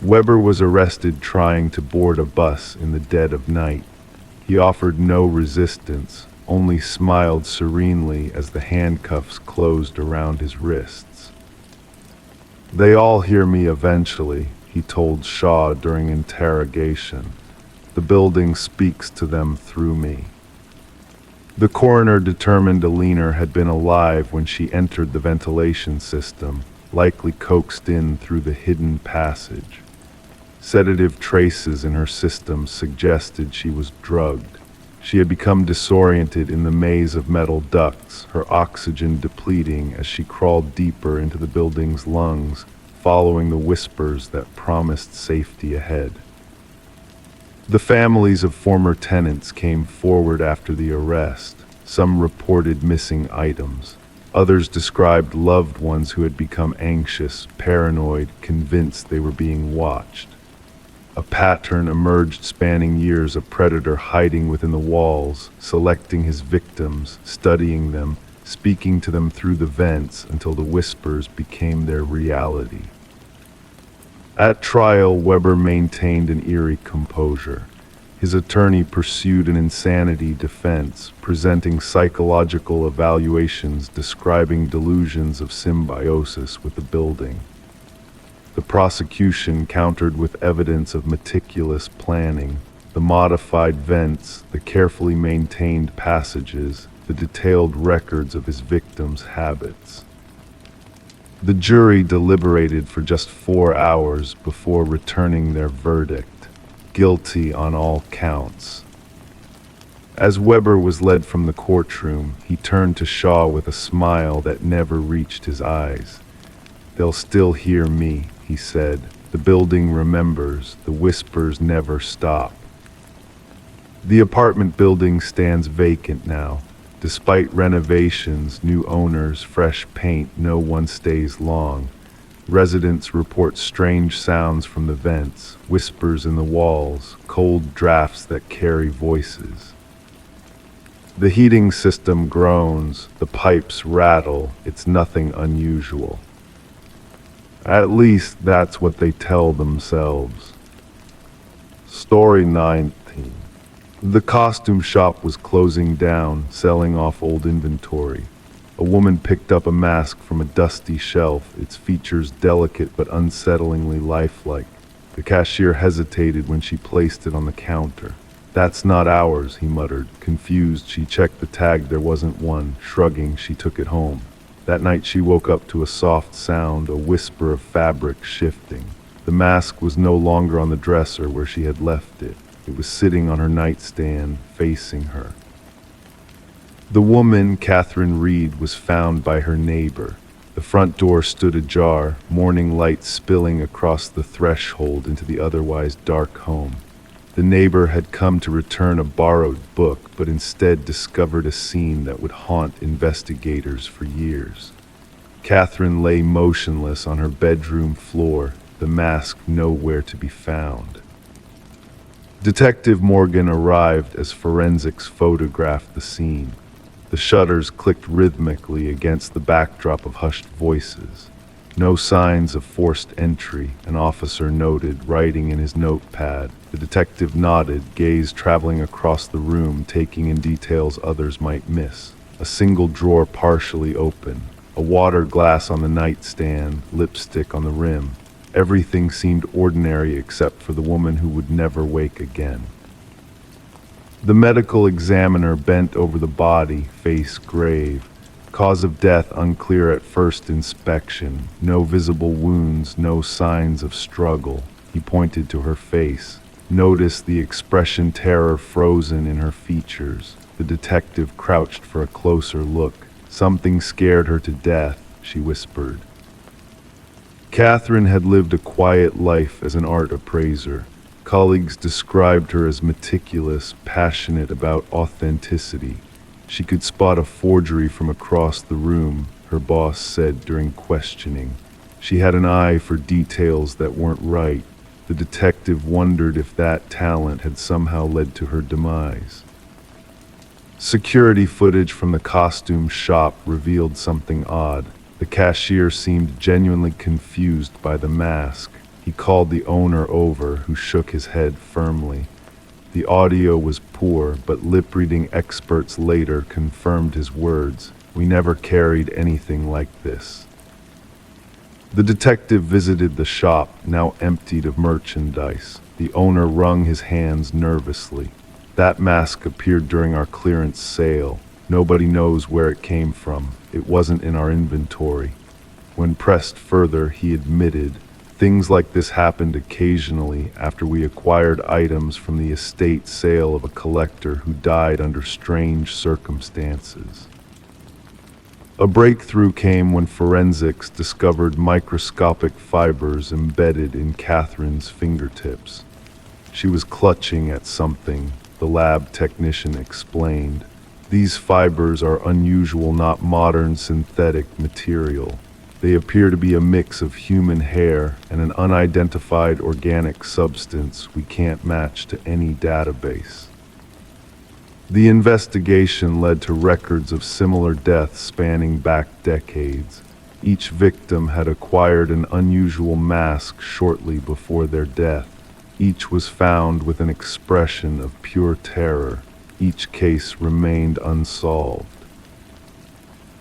Weber was arrested trying to board a bus in the dead of night. He offered no resistance, only smiled serenely as the handcuffs closed around his wrists. "They all hear me eventually," he told Shaw during interrogation. "The building speaks to them through me." The coroner determined Aliner had been alive when she entered the ventilation system, likely coaxed in through the hidden passage. Sedative traces in her system suggested she was drugged. She had become disoriented in the maze of metal ducts, her oxygen depleting as she crawled deeper into the building's lungs, following the whispers that promised safety ahead. The families of former tenants came forward after the arrest. Some reported missing items. Others described loved ones who had become anxious, paranoid, convinced they were being watched. A pattern emerged spanning years, a predator hiding within the walls, selecting his victims, studying them, speaking to them through the vents until the whispers became their reality. At trial, Weber maintained an eerie composure. His attorney pursued an insanity defense, presenting psychological evaluations describing delusions of symbiosis with the building. The prosecution countered with evidence of meticulous planning, the modified vents, the carefully maintained passages, the detailed records of his victims' habits. The jury deliberated for just 4 hours before returning their verdict, guilty on all counts. As Weber was led from the courtroom, he turned to Shaw with a smile that never reached his eyes. "They'll still hear me," he said. "The building remembers, the whispers never stop." The apartment building stands vacant now. Despite renovations, new owners, fresh paint, no one stays long. Residents report strange sounds from the vents, whispers in the walls, cold drafts that carry voices. The heating system groans, the pipes rattle, it's nothing unusual. At least that's what they tell themselves. Story 19. The costume shop was closing down, selling off old inventory. A woman picked up a mask from a dusty shelf, its features delicate but unsettlingly lifelike. The cashier hesitated when she placed it on the counter. "That's not ours," he muttered. Confused, she checked the tag. There wasn't one. Shrugging, she took it home. That night she woke up to a soft sound, a whisper of fabric shifting. The mask was no longer on the dresser where she had left it. It was sitting on her nightstand, facing her. The woman, Catherine Reed, was found by her neighbor. The front door stood ajar, morning light spilling across the threshold into the otherwise dark home. The neighbor had come to return a borrowed book, but instead discovered a scene that would haunt investigators for years. Catherine lay motionless on her bedroom floor, the mask nowhere to be found. Detective Morgan arrived as forensics photographed the scene. The shutters clicked rhythmically against the backdrop of hushed voices. No signs of forced entry, an officer noted, writing in his notepad. The detective nodded, gaze traveling across the room, taking in details others might miss. A single drawer partially open, a water glass on the nightstand, lipstick on the rim. Everything seemed ordinary except for the woman who would never wake again. The medical examiner bent over the body, face grave. Cause of death unclear at first inspection. No visible wounds, no signs of struggle. He pointed to her face. Noticed the expression terror frozen in her features. The detective crouched for a closer look. "Something scared her to death," she whispered. Catherine had lived a quiet life as an art appraiser. Colleagues described her as meticulous, passionate about authenticity. She could spot a forgery from across the room, her boss said during questioning. She had an eye for details that weren't right. The detective wondered if that talent had somehow led to her demise. Security footage from the costume shop revealed something odd. The cashier seemed genuinely confused by the mask. He called the owner over, who shook his head firmly. The audio was poor, but lip-reading experts later confirmed his words. "We never carried anything like this." The detective visited the shop, now emptied of merchandise. The owner wrung his hands nervously. "That mask appeared during our clearance sale. Nobody knows where it came from. It wasn't in our inventory." When pressed further, he admitted, "Things like this happened occasionally after we acquired items from the estate sale of a collector who died under strange circumstances." A breakthrough came when forensics discovered microscopic fibers embedded in Catherine's fingertips. She was clutching at something, the lab technician explained. "These fibers are unusual, not modern synthetic material. They appear to be a mix of human hair and an unidentified organic substance we can't match to any database." The investigation led to records of similar deaths spanning back decades. Each victim had acquired an unusual mask shortly before their death. Each was found with an expression of pure terror. Each case remained unsolved.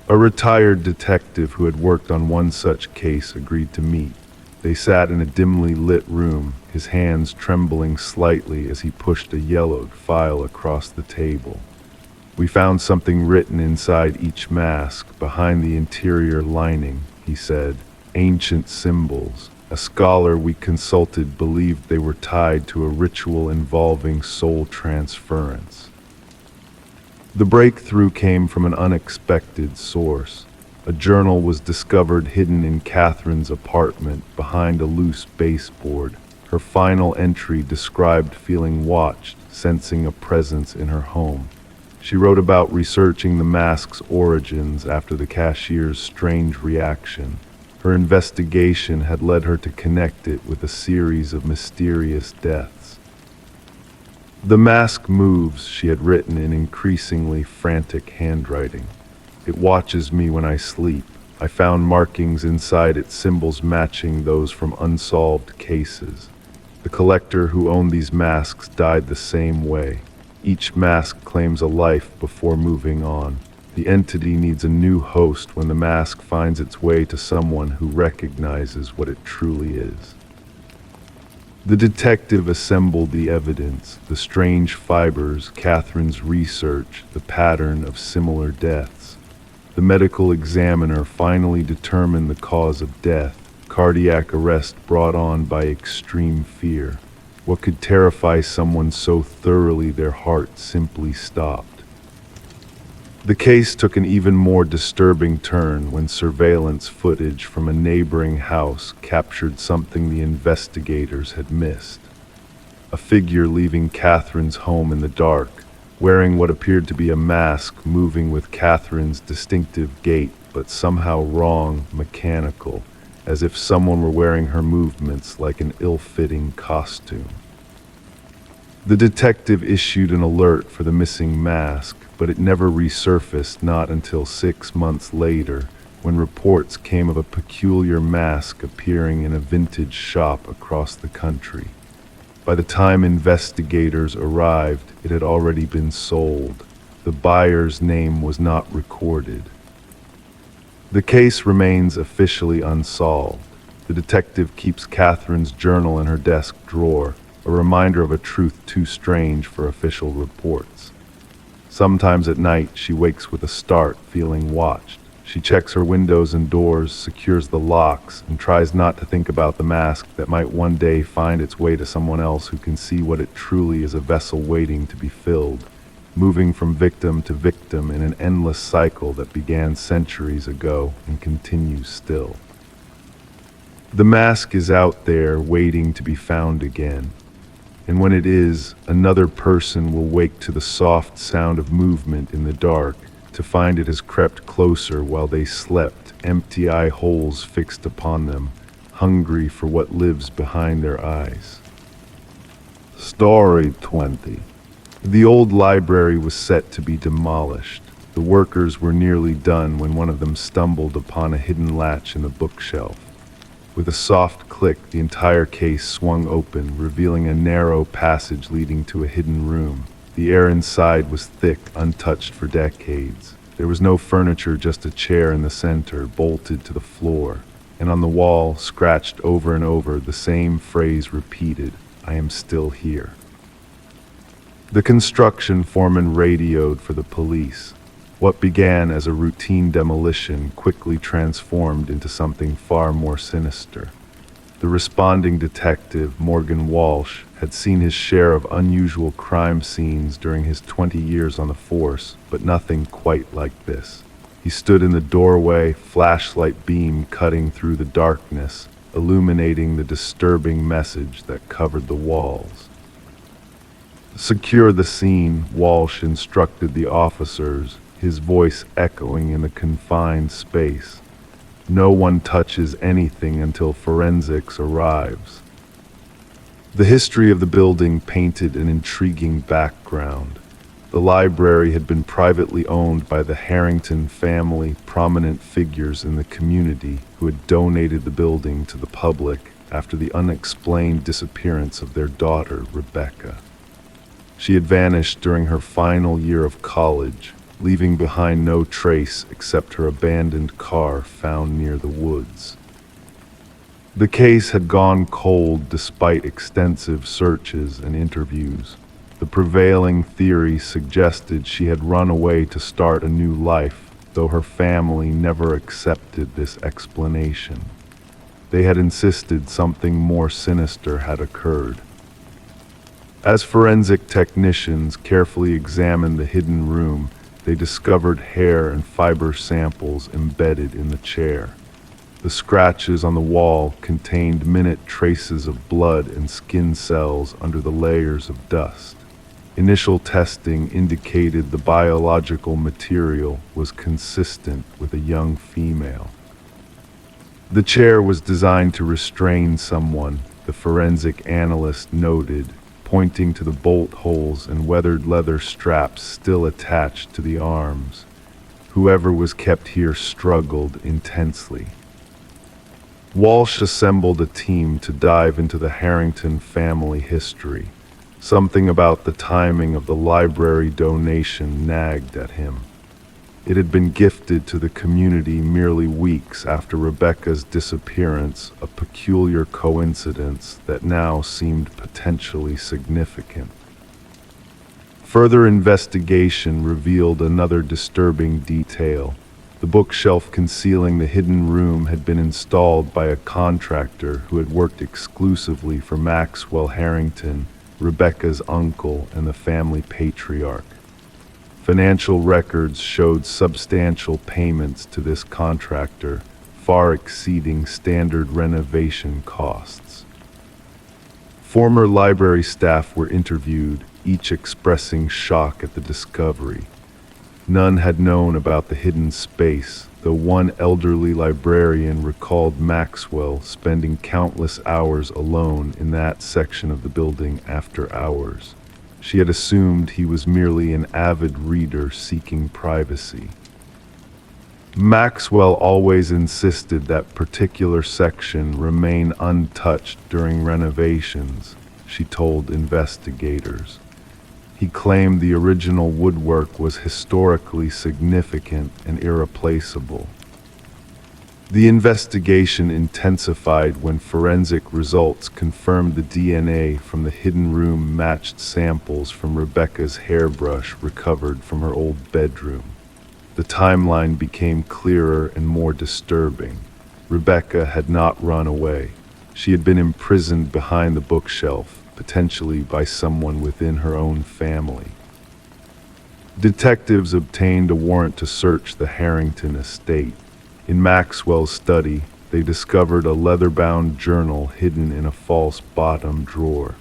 A retired detective who had worked on one such case agreed to meet. They sat in a dimly lit room, his hands trembling slightly as he pushed a yellowed file across the table. "We found something written inside each mask, behind the interior lining," he said. "Ancient symbols. A scholar we consulted believed they were tied to a ritual involving soul transference." The breakthrough came from an unexpected source. A journal was discovered hidden in Catherine's apartment behind a loose baseboard. Her final entry described feeling watched, sensing a presence in her home. She wrote about researching the mask's origins after the cashier's strange reaction. Her investigation had led her to connect it with a series of mysterious deaths. "The mask moves," she had written in increasingly frantic handwriting. "It watches me when I sleep. I found markings inside it, symbols matching those from unsolved cases. The collector who owned these masks died the same way. Each mask claims a life before moving on. The entity needs a new host when the mask finds its way to someone who recognizes what it truly is." The detective assembled the evidence, the strange fibers, Catherine's research, the pattern of similar deaths. The medical examiner finally determined the cause of death: cardiac arrest brought on by extreme fear. What could terrify someone so thoroughly their heart simply stopped? The case took an even more disturbing turn when surveillance footage from a neighboring house captured something the investigators had missed. A figure leaving Catherine's home in the dark, wearing what appeared to be a mask, moving with Catherine's distinctive gait, but somehow wrong, mechanical, as if someone were wearing her movements like an ill-fitting costume. The detective issued an alert for the missing mask, but it never resurfaced, not until 6 months later, when reports came of a peculiar mask appearing in a vintage shop across the country. By the time investigators arrived, it had already been sold. The buyer's name was not recorded. The case remains officially unsolved. The detective keeps Catherine's journal in her desk drawer, a reminder of a truth too strange for official reports. Sometimes at night, she wakes with a start, feeling watched. She checks her windows and doors, secures the locks, and tries not to think about the mask that might one day find its way to someone else who can see what it truly is: a vessel waiting to be filled, moving from victim to victim in an endless cycle that began centuries ago and continues still. The mask is out there waiting to be found again. And when it is, another person will wake to the soft sound of movement in the dark, to find it has crept closer while they slept, empty eye holes fixed upon them, hungry for what lives behind their eyes. Story 20. The old library was set to be demolished. The workers were nearly done when one of them stumbled upon a hidden latch in the bookshelf. With a soft click, the entire case swung open, revealing a narrow passage leading to a hidden room. The air inside was thick, untouched for decades. There was no furniture, just a chair in the center, bolted to the floor. And on the wall, scratched over and over, the same phrase repeated: "I am still here." The construction foreman radioed for the police. What began as a routine demolition quickly transformed into something far more sinister. The responding detective, Morgan Walsh, had seen his share of unusual crime scenes during his 20 years on the force, but nothing quite like this. He stood in the doorway, flashlight beam cutting through the darkness, illuminating the disturbing message that covered the walls. "Secure the scene," Walsh instructed the officers, his voice echoing in the confined space. "No one touches anything until forensics arrives." The history of the building painted an intriguing background. The library had been privately owned by the Harrington family, prominent figures in the community who had donated the building to the public, after the unexplained disappearance of their daughter, Rebecca. She had vanished during her final year of college, leaving behind no trace except her abandoned car found near the woods. The case had gone cold despite extensive searches and interviews. The prevailing theory suggested she had run away to start a new life, though her family never accepted this explanation. They had insisted something more sinister had occurred. As forensic technicians carefully examined the hidden room, they discovered hair and fiber samples embedded in the chair. The scratches on the wall contained minute traces of blood and skin cells under the layers of dust. Initial testing indicated the biological material was consistent with a young female. The chair was designed to restrain someone, the forensic analyst noted, pointing to the bolt holes and weathered leather straps still attached to the arms. Whoever was kept here struggled intensely. Walsh assembled a team to dive into the Harrington family history. Something about the timing of the library donation nagged at him. It had been gifted to the community merely weeks after Rebecca's disappearance, a peculiar coincidence that now seemed potentially significant. Further investigation revealed another disturbing detail. The bookshelf concealing the hidden room had been installed by a contractor who had worked exclusively for Maxwell Harrington, Rebecca's uncle and the family patriarch. Financial records showed substantial payments to this contractor, far exceeding standard renovation costs. Former library staff were interviewed, each expressing shock at the discovery. None had known about the hidden space, though one elderly librarian recalled Maxwell spending countless hours alone in that section of the building after hours. She had assumed he was merely an avid reader seeking privacy. Maxwell always insisted that particular section remain untouched during renovations, she told investigators. He claimed the original woodwork was historically significant and irreplaceable. The investigation intensified when forensic results confirmed the DNA from the hidden room matched samples from Rebecca's hairbrush recovered from her old bedroom. The timeline became clearer and more disturbing. Rebecca had not run away. She had been imprisoned behind the bookshelf, potentially by someone within her own family. Detectives obtained a warrant to search the Harrington estate. In Maxwell's study, they discovered a leather-bound journal hidden in a false bottom drawer.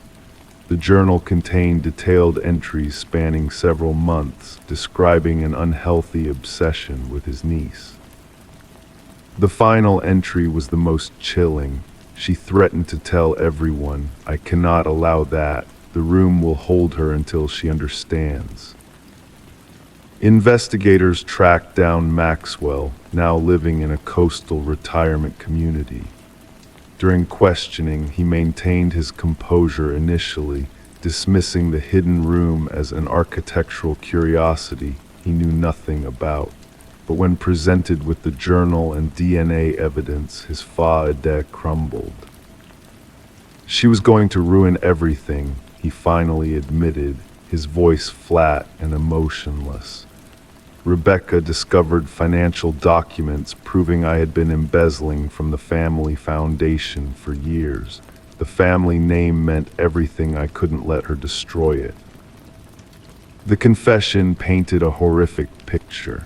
The journal contained detailed entries spanning several months, describing an unhealthy obsession with his niece. The final entry was the most chilling. She threatened to tell everyone, "I cannot allow that. The room will hold her until she understands." Investigators tracked down Maxwell, now living in a coastal retirement community. During questioning, he maintained his composure initially, dismissing the hidden room as an architectural curiosity he knew nothing about. But when presented with the journal and DNA evidence, his fa-ide crumbled. She was going to ruin everything, he finally admitted, his voice flat and emotionless. Rebecca discovered financial documents proving I had been embezzling from the family foundation for years. The family name meant everything. I couldn't let her destroy it. The confession painted a horrific picture.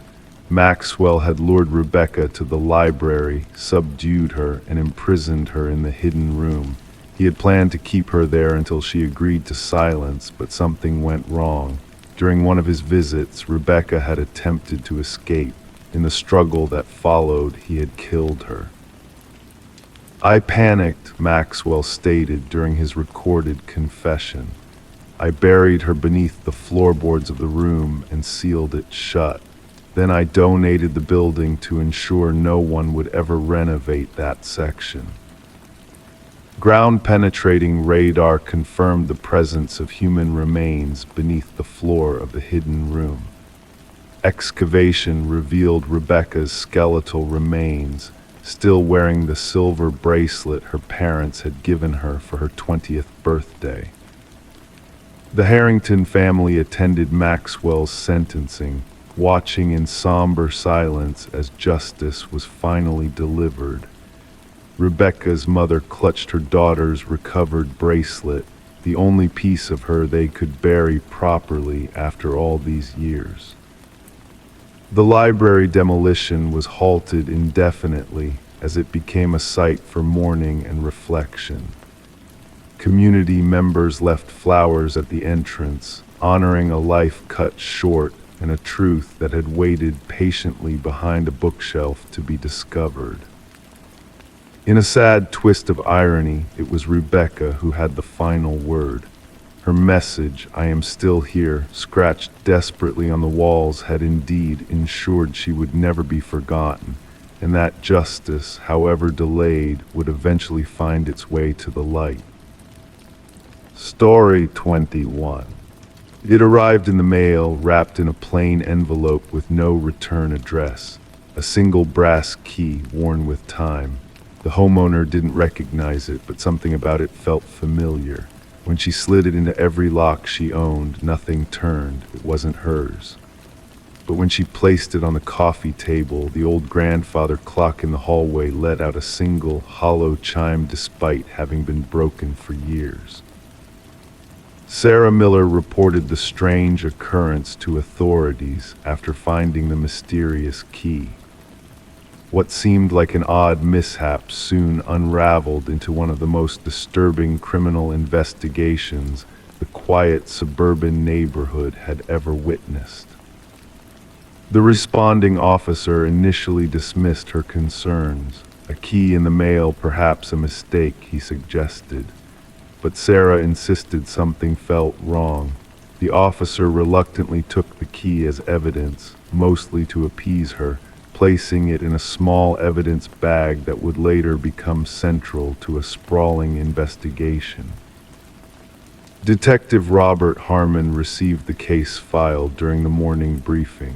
Maxwell had lured Rebecca to the library, subdued her, and imprisoned her in the hidden room. He had planned to keep her there until she agreed to silence, but something went wrong. During one of his visits, Rebecca had attempted to escape. In the struggle that followed, he had killed her. "I panicked," Maxwell stated during his recorded confession. "I buried her beneath the floorboards of the room and sealed it shut. Then I donated the building to ensure no one would ever renovate that section." Ground-penetrating radar confirmed the presence of human remains beneath the floor of the hidden room. Excavation revealed Rebecca's skeletal remains, still wearing the silver bracelet her parents had given her for her 20th birthday. The Harrington family attended Maxwell's sentencing, watching in somber silence as justice was finally delivered. Rebecca's mother clutched her daughter's recovered bracelet, the only piece of her they could bury properly after all these years. The library demolition was halted indefinitely as it became a site for mourning and reflection. Community members left flowers at the entrance, honoring a life cut short and a truth that had waited patiently behind a bookshelf to be discovered. In a sad twist of irony, it was Rebecca who had the final word. Her message, "I am still here," scratched desperately on the walls, had indeed ensured she would never be forgotten, and that justice, however delayed, would eventually find its way to the light. Story 21. It arrived in the mail, wrapped in a plain envelope with no return address, a single brass key worn with time. The homeowner didn't recognize it, but something about it felt familiar. When she slid it into every lock she owned, nothing turned. It wasn't hers. But when she placed it on the coffee table, the old grandfather clock in the hallway let out a single, hollow chime despite having been broken for years. Sarah Miller reported the strange occurrence to authorities after finding the mysterious key. What seemed like an odd mishap soon unraveled into one of the most disturbing criminal investigations the quiet suburban neighborhood had ever witnessed. The responding officer initially dismissed her concerns. A key in the mail, perhaps a mistake, he suggested. But Sarah insisted something felt wrong. The officer reluctantly took the key as evidence, mostly to appease her, placing it in a small evidence bag that would later become central to a sprawling investigation. Detective Robert Harmon received the case file during the morning briefing.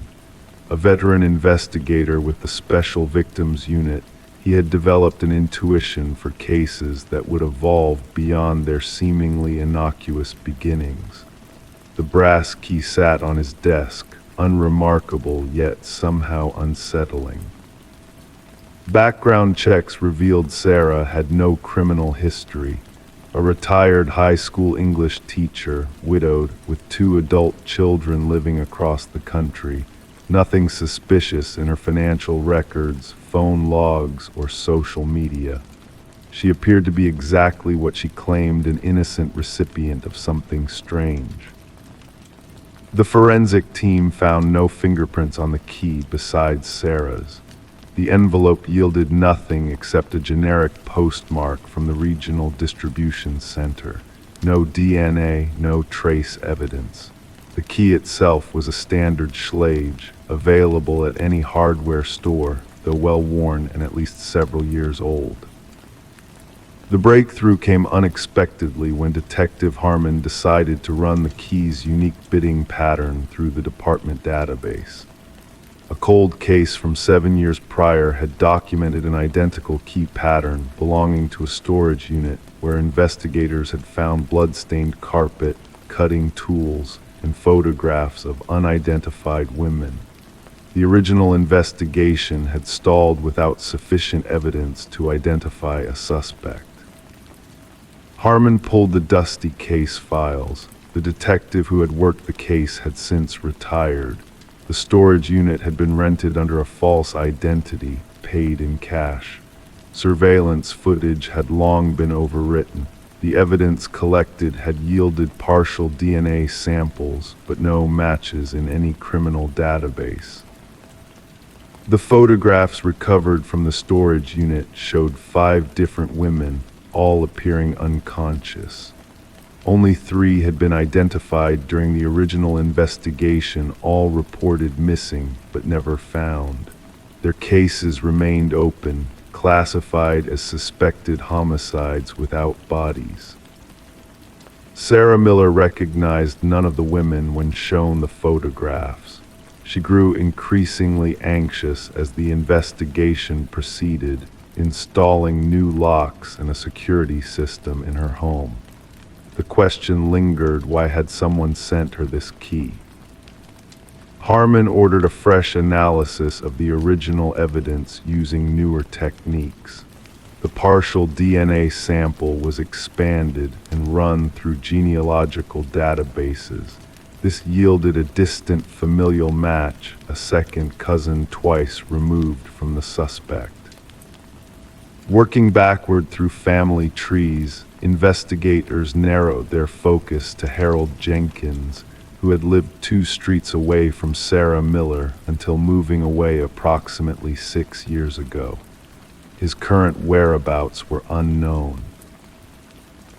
A veteran investigator with the Special Victims Unit, he had developed an intuition for cases that would evolve beyond their seemingly innocuous beginnings. The brass key sat on his desk, unremarkable yet somehow unsettling. Background checks revealed Sarah had no criminal history. A retired high school English teacher, widowed, with 2 adult children living across the country. Nothing suspicious in her financial records, phone logs, or social media. She appeared to be exactly what she claimed, an innocent recipient of something strange. The forensic team found no fingerprints on the key besides Sarah's. The envelope yielded nothing except a generic postmark from the regional distribution center. No DNA, no trace evidence. The key itself was a standard Schlage, available at any hardware store, though well-worn and at least several years old. The breakthrough came unexpectedly when Detective Harmon decided to run the key's unique bidding pattern through the department database. A cold case from 7 years prior had documented an identical key pattern belonging to a storage unit where investigators had found blood-stained carpet, cutting tools, and photographs of unidentified women. The original investigation had stalled without sufficient evidence to identify a suspect. Harmon pulled the dusty case files. The detective who had worked the case had since retired. The storage unit had been rented under a false identity, paid in cash. Surveillance footage had long been overwritten. The evidence collected had yielded partial DNA samples, but no matches in any criminal database. The photographs recovered from the storage unit showed 5 different women, all appearing unconscious. Only 3 had been identified during the original investigation, all reported missing but never found. Their cases remained open, classified as suspected homicides without bodies. Sarah Miller recognized none of the women when shown the photographs. She grew increasingly anxious as the investigation proceeded, installing new locks and a security system in her home. The question lingered, why had someone sent her this key? Harmon ordered a fresh analysis of the original evidence using newer techniques. The partial DNA sample was expanded and run through genealogical databases. This yielded a distant familial match, a second cousin twice removed from the suspect. Working backward through family trees, investigators narrowed their focus to Harold Jenkins, who had lived 2 streets away from Sarah Miller until moving away approximately 6 years ago. His current whereabouts were unknown.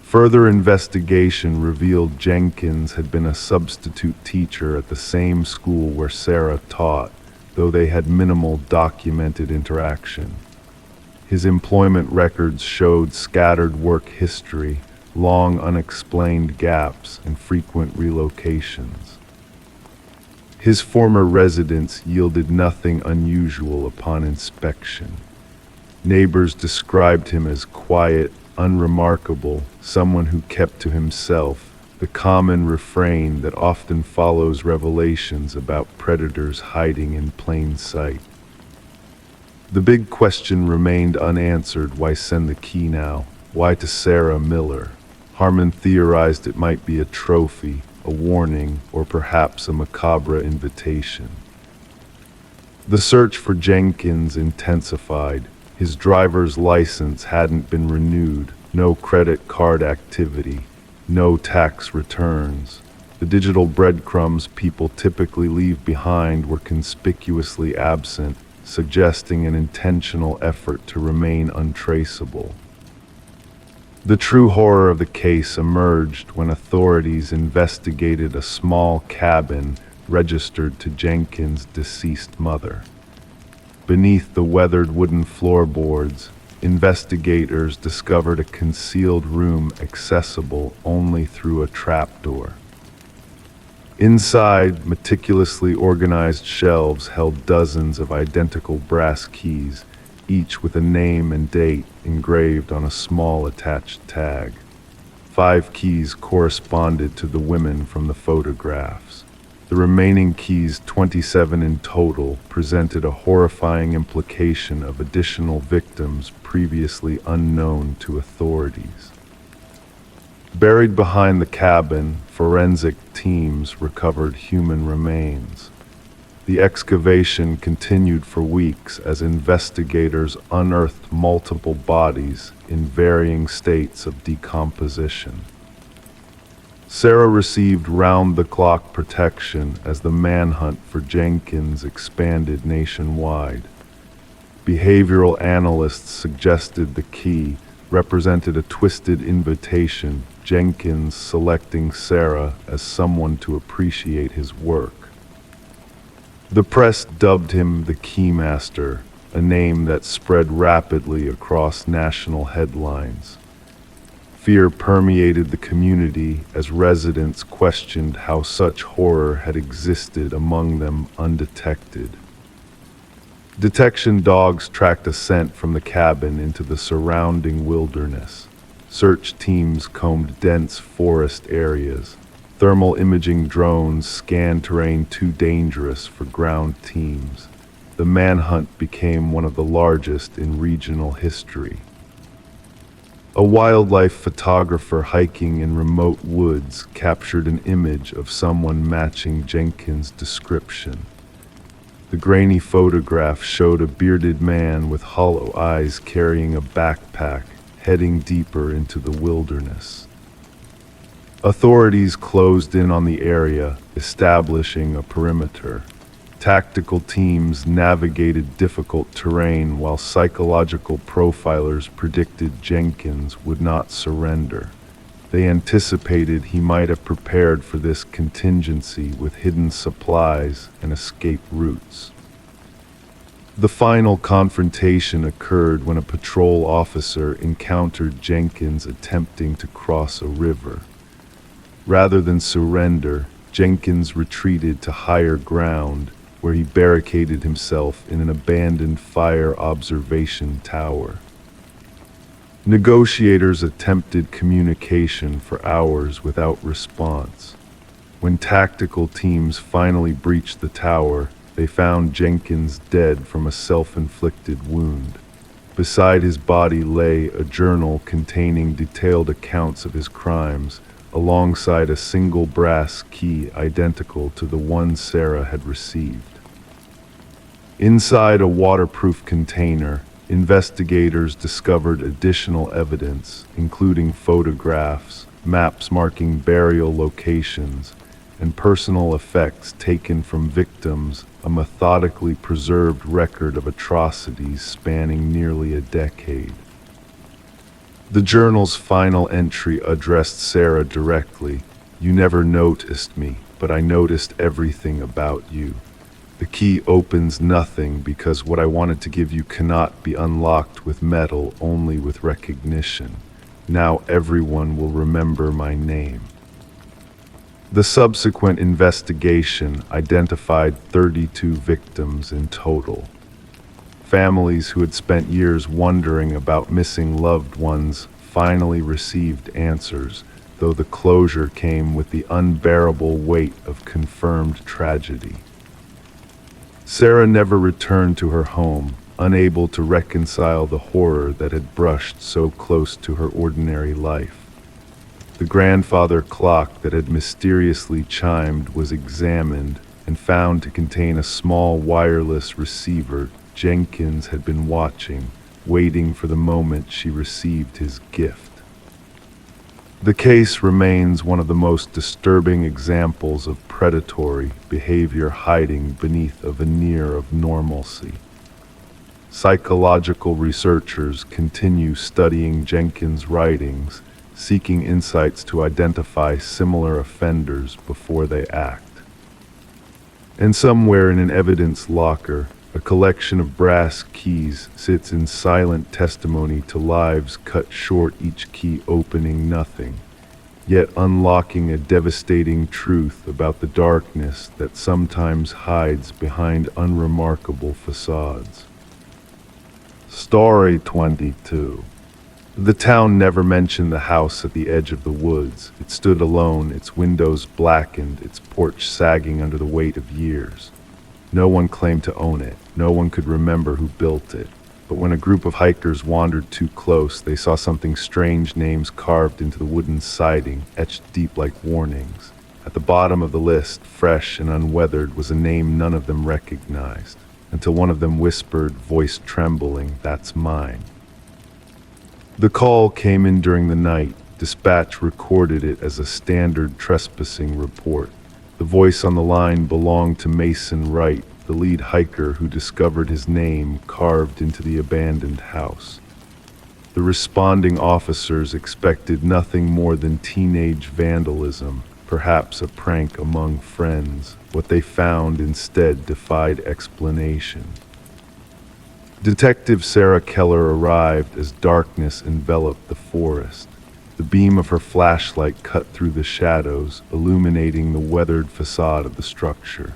Further investigation revealed Jenkins had been a substitute teacher at the same school where Sarah taught, though they had minimal documented interaction. His employment records showed scattered work history, long unexplained gaps, and frequent relocations. His former residence yielded nothing unusual upon inspection. Neighbors described him as quiet, unremarkable, someone who kept to himself, the common refrain that often follows revelations about predators hiding in plain sight. The big question remained unanswered: why send the key now? Why to Sarah Miller? Harmon theorized it might be a trophy, a warning, or perhaps a macabre invitation. The search for Jenkins intensified. His driver's license hadn't been renewed, no credit card activity, no tax returns. The digital breadcrumbs people typically leave behind were conspicuously absent, suggesting an intentional effort to remain untraceable. The true horror of the case emerged when authorities investigated a small cabin registered to Jenkins' deceased mother. Beneath the weathered wooden floorboards, investigators discovered a concealed room accessible only through a trapdoor. Inside, meticulously organized shelves held dozens of identical brass keys, each with a name and date engraved on a small attached tag. 5 keys corresponded to the women from the photographs. The remaining keys, 27 in total, presented a horrifying implication of additional victims previously unknown to authorities. Buried behind the cabin, forensic teams recovered human remains. The excavation continued for weeks as investigators unearthed multiple bodies in varying states of decomposition. Sarah received round-the-clock protection as the manhunt for Jenkins expanded nationwide. Behavioral analysts suggested the key represented a twisted invitation, Jenkins selecting Sarah as someone to appreciate his work. The press dubbed him the Keymaster, a name that spread rapidly across national headlines. Fear permeated the community as residents questioned how such horror had existed among them undetected. Detection dogs tracked a scent from the cabin into the surrounding wilderness. Search teams combed dense forest areas. Thermal imaging drones scanned terrain too dangerous for ground teams. The manhunt became one of the largest in regional history. A wildlife photographer hiking in remote woods captured an image of someone matching Jenkins' description. The grainy photograph showed a bearded man with hollow eyes carrying a backpack, heading deeper into the wilderness. Authorities closed in on the area, establishing a perimeter. Tactical teams navigated difficult terrain while psychological profilers predicted Jenkins would not surrender. They anticipated he might have prepared for this contingency with hidden supplies and escape routes. The final confrontation occurred when a patrol officer encountered Jenkins attempting to cross a river. Rather than surrender, Jenkins retreated to higher ground, where he barricaded himself in an abandoned fire observation tower. Negotiators attempted communication for hours without response. When tactical teams finally breached the tower, they found Jenkins dead from a self-inflicted wound. Beside his body lay a journal containing detailed accounts of his crimes, alongside a single brass key identical to the one Sarah had received. Inside a waterproof container, investigators discovered additional evidence, including photographs, maps marking burial locations, and personal effects taken from victims, a methodically preserved record of atrocities spanning nearly a decade. The journal's final entry addressed Sarah directly. "You never noticed me, but I noticed everything about you. The key opens nothing because what I wanted to give you cannot be unlocked with metal, only with recognition. Now everyone will remember my name." The subsequent investigation identified 32 victims in total. Families who had spent years wondering about missing loved ones finally received answers, though the closure came with the unbearable weight of confirmed tragedy. Sarah never returned to her home, unable to reconcile the horror that had brushed so close to her ordinary life. The grandfather clock that had mysteriously chimed was examined and found to contain a small wireless receiver Jenkins had been watching, waiting for the moment she received his gift. The case remains one of the most disturbing examples of predatory behavior hiding beneath a veneer of normalcy. Psychological researchers continue studying Jenkins' writings, seeking insights to identify similar offenders before they act. And somewhere in an evidence locker, a collection of brass keys sits in silent testimony to lives cut short, each key opening nothing, yet unlocking a devastating truth about the darkness that sometimes hides behind unremarkable facades. Story 22. The town never mentioned the house at the edge of the woods. It stood alone, its windows blackened, its porch sagging under the weight of years. No one claimed to own it. No one could remember who built it. But when a group of hikers wandered too close, they saw something strange, names carved into the wooden siding, etched deep like warnings. At the bottom of the list, fresh and unweathered, was a name none of them recognized, until one of them whispered, voice trembling, "That's mine." The call came in during the night. Dispatch recorded it as a standard trespassing report. The voice on the line belonged to Mason Wright, the lead hiker who discovered his name carved into the abandoned house. The responding officers expected nothing more than teenage vandalism, perhaps a prank among friends. What they found instead defied explanation. Detective Sarah Keller arrived as darkness enveloped the forest. The beam of her flashlight cut through the shadows, illuminating the weathered facade of the structure.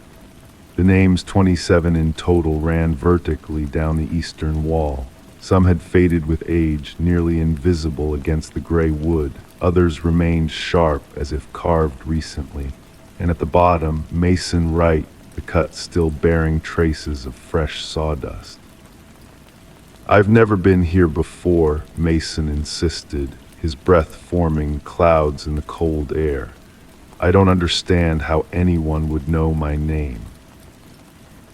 The names 27 in total ran vertically down the eastern wall. Some had faded with age, nearly invisible against the gray wood. Others remained sharp, as if carved recently. And at the bottom, Mason Wright, the cut still bearing traces of fresh sawdust. "I've never been here before," Mason insisted, his breath forming clouds in the cold air. "I don't understand how anyone would know my name."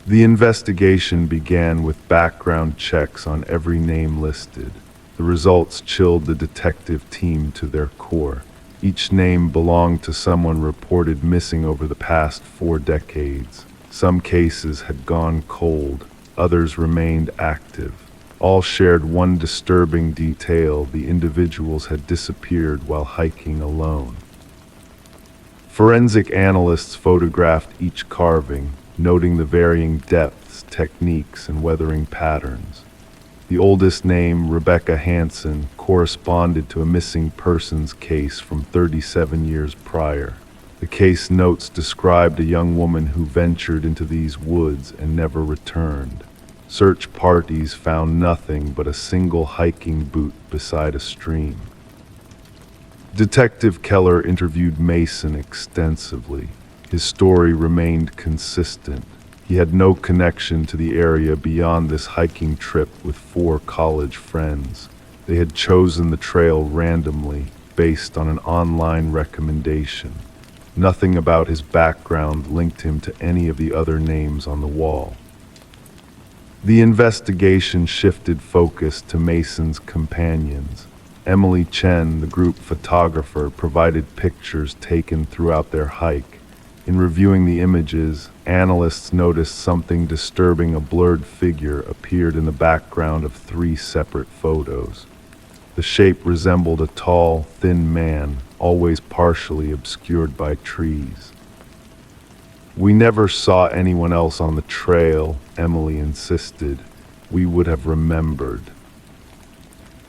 The investigation began with background checks on every name listed. The results chilled the detective team to their core. Each name belonged to someone reported missing over the past 4 decades. Some cases had gone cold, others remained active. All shared one disturbing detail: the individuals had disappeared while hiking alone. Forensic analysts photographed each carving, noting the varying depths, techniques and weathering patterns. The oldest name, Rebecca Hansen, corresponded to a missing persons case from 37 years prior. The case notes described a young woman who ventured into these woods and never returned. Search parties found nothing but a single hiking boot beside a stream. Detective Keller interviewed Mason extensively. His story remained consistent. He had no connection to the area beyond this hiking trip with 4 college friends. They had chosen the trail randomly, based on an online recommendation. Nothing about his background linked him to any of the other names on the wall. The investigation shifted focus to Mason's companions. Emily Chen, the group photographer, provided pictures taken throughout their hike. In reviewing the images, analysts noticed something disturbing. A blurred figure appeared in the background of 3 separate photos. The shape resembled a tall, thin man, always partially obscured by trees. "We never saw anyone else on the trail," Emily insisted. "We would have remembered."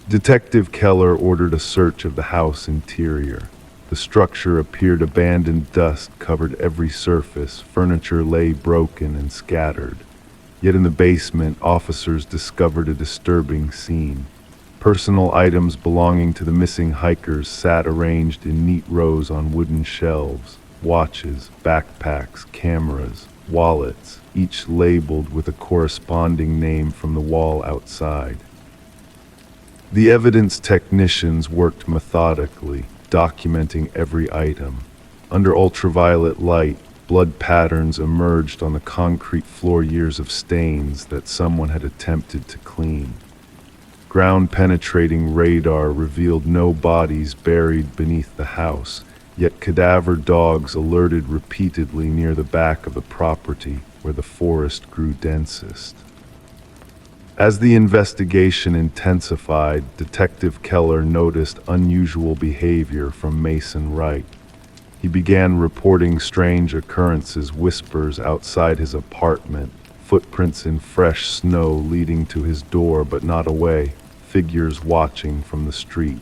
Detective Keller ordered a search of the house interior. The structure appeared abandoned. Dust covered every surface. Furniture lay broken and scattered. Yet in the basement, officers discovered a disturbing scene. Personal items belonging to the missing hikers sat arranged in neat rows on wooden shelves. Watches, backpacks, cameras, wallets, each labeled with a corresponding name from the wall outside. The evidence technicians worked methodically, documenting every item. Under ultraviolet light, blood patterns emerged on the concrete floor, years of stains that someone had attempted to clean. Ground-penetrating radar revealed no bodies buried beneath the house, yet cadaver dogs alerted repeatedly near the back of the property where the forest grew densest. As the investigation intensified, Detective Keller noticed unusual behavior from Mason Wright. He began reporting strange occurrences, whispers outside his apartment, footprints in fresh snow leading to his door but not away, figures watching from the street.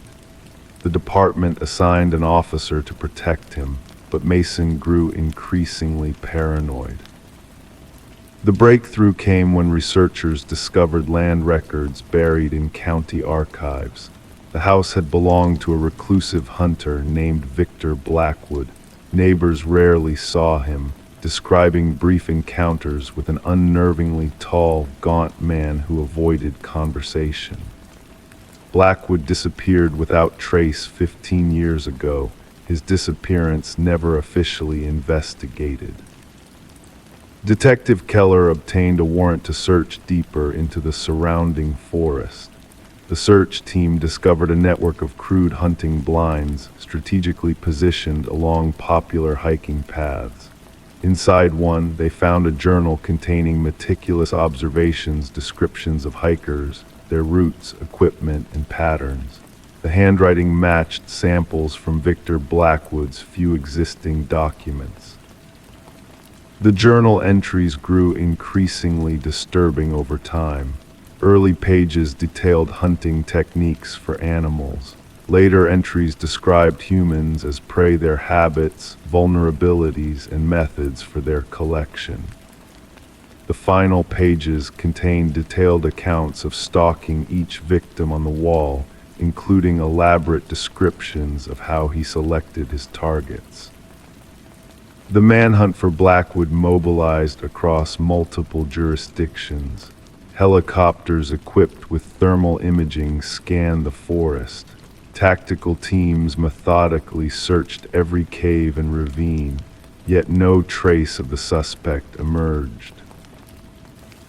The department assigned an officer to protect him, but Mason grew increasingly paranoid. The breakthrough came when researchers discovered land records buried in county archives. The house had belonged to a reclusive hunter named Victor Blackwood. Neighbors rarely saw him, describing brief encounters with an unnervingly tall, gaunt man who avoided conversation. Blackwood disappeared without trace 15 years ago, his disappearance never officially investigated. Detective Keller obtained a warrant to search deeper into the surrounding forest. The search team discovered a network of crude hunting blinds strategically positioned along popular hiking paths. Inside one, they found a journal containing meticulous observations, descriptions of hikers, their routes, equipment, and patterns. The handwriting matched samples from Victor Blackwood's few existing documents. The journal entries grew increasingly disturbing over time. Early pages detailed hunting techniques for animals. Later entries described humans as prey, their habits, vulnerabilities, and methods for their collection. The final pages contained detailed accounts of stalking each victim on the wall, including elaborate descriptions of how he selected his targets. The manhunt for Blackwood mobilized across multiple jurisdictions. Helicopters equipped with thermal imaging scanned the forest. Tactical teams methodically searched every cave and ravine, yet no trace of the suspect emerged.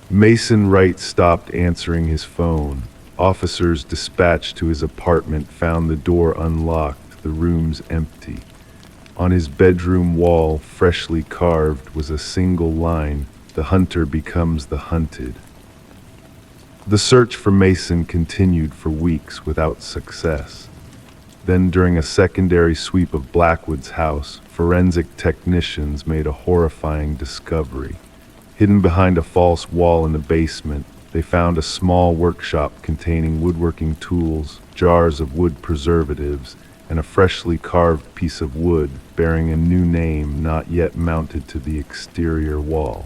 Mason Wright stopped answering his phone. Officers dispatched to his apartment found the door unlocked, the rooms empty. On his bedroom wall, freshly carved, was a single line: "The hunter becomes the hunted." The search for Mason continued for weeks without success. Then, during a secondary sweep of Blackwood's house, forensic technicians made a horrifying discovery. Hidden behind a false wall in the basement, they found a small workshop containing woodworking tools, jars of wood preservatives, and a freshly carved piece of wood bearing a new name not yet mounted to the exterior wall.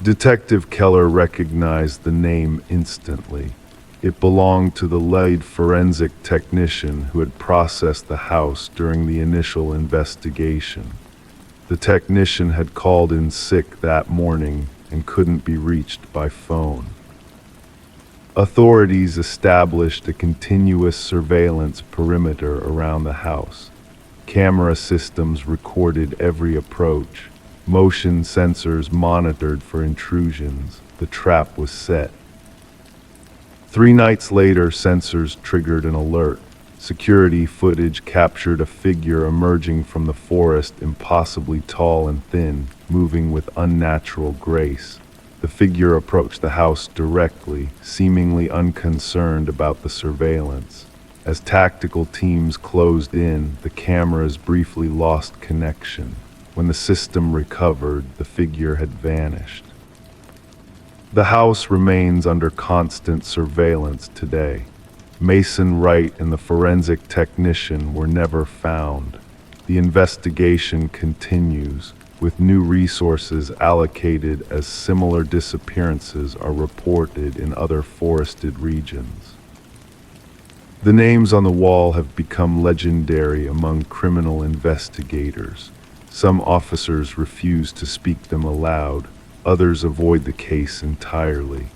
Detective Keller recognized the name instantly. It belonged to the lead forensic technician who had processed the house during the initial investigation. The technician had called in sick that morning and couldn't be reached by phone. Authorities established a continuous surveillance perimeter around the house. Camera systems recorded every approach. Motion sensors monitored for intrusions. The trap was set. 3 nights later, sensors triggered an alert. Security footage captured a figure emerging from the forest, impossibly tall and thin, moving with unnatural grace. The figure approached the house directly, seemingly unconcerned about the surveillance. As tactical teams closed in, the cameras briefly lost connection. When the system recovered, the figure had vanished. The house remains under constant surveillance today. Mason Wright and the forensic technician were never found. The investigation continues, with new resources allocated as similar disappearances are reported in other forested regions. The names on the wall have become legendary among criminal investigators. Some officers refuse to speak them aloud, others avoid the case entirely.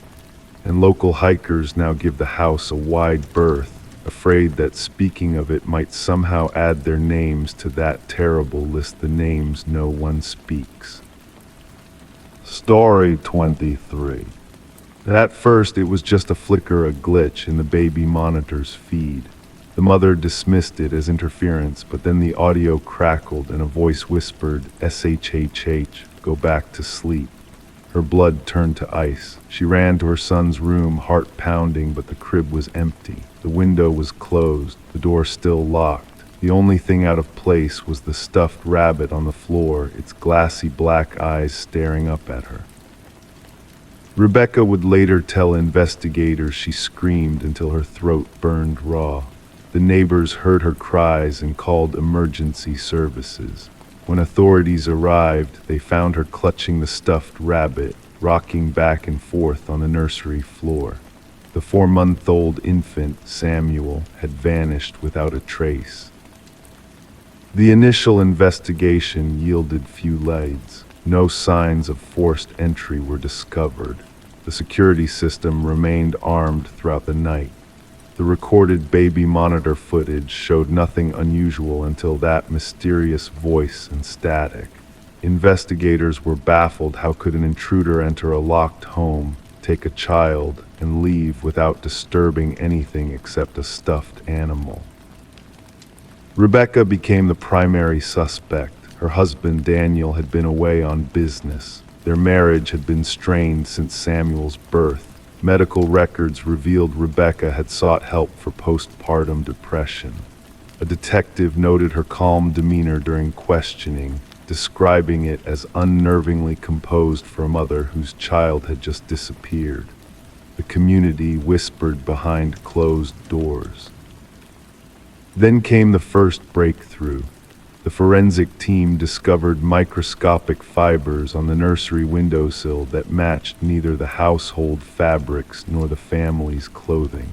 And local hikers now give the house a wide berth, afraid that speaking of it might somehow add their names to that terrible list of names no one speaks. Story 23. At first it was just a flicker, a glitch in the baby monitor's feed. The mother dismissed it as interference, but then the audio crackled and a voice whispered, "SHHH, go back to sleep." Her blood turned to ice. She ran to her son's room, heart pounding, but the crib was empty. The window was closed, the door still locked. The only thing out of place was the stuffed rabbit on the floor, its glassy black eyes staring up at her. Rebecca would later tell investigators she screamed until her throat burned raw. The neighbors heard her cries and called emergency services. When authorities arrived, they found her clutching the stuffed rabbit, rocking back and forth on the nursery floor. The 4-month-old infant, Samuel, had vanished without a trace. The initial investigation yielded few leads. No signs of forced entry were discovered. The security system remained armed throughout the night. The recorded baby monitor footage showed nothing unusual until that mysterious voice and static. Investigators were baffled. How could an intruder enter a locked home, take a child, and leave without disturbing anything except a stuffed animal? Rebecca became the primary suspect. Her husband Daniel had been away on business. Their marriage had been strained since Samuel's birth. Medical records revealed Rebecca had sought help for postpartum depression. A detective noted her calm demeanor during questioning, describing it as unnervingly composed for a mother whose child had just disappeared. The community whispered behind closed doors. Then came the first breakthrough. The forensic team discovered microscopic fibers on the nursery windowsill that matched neither the household fabrics nor the family's clothing.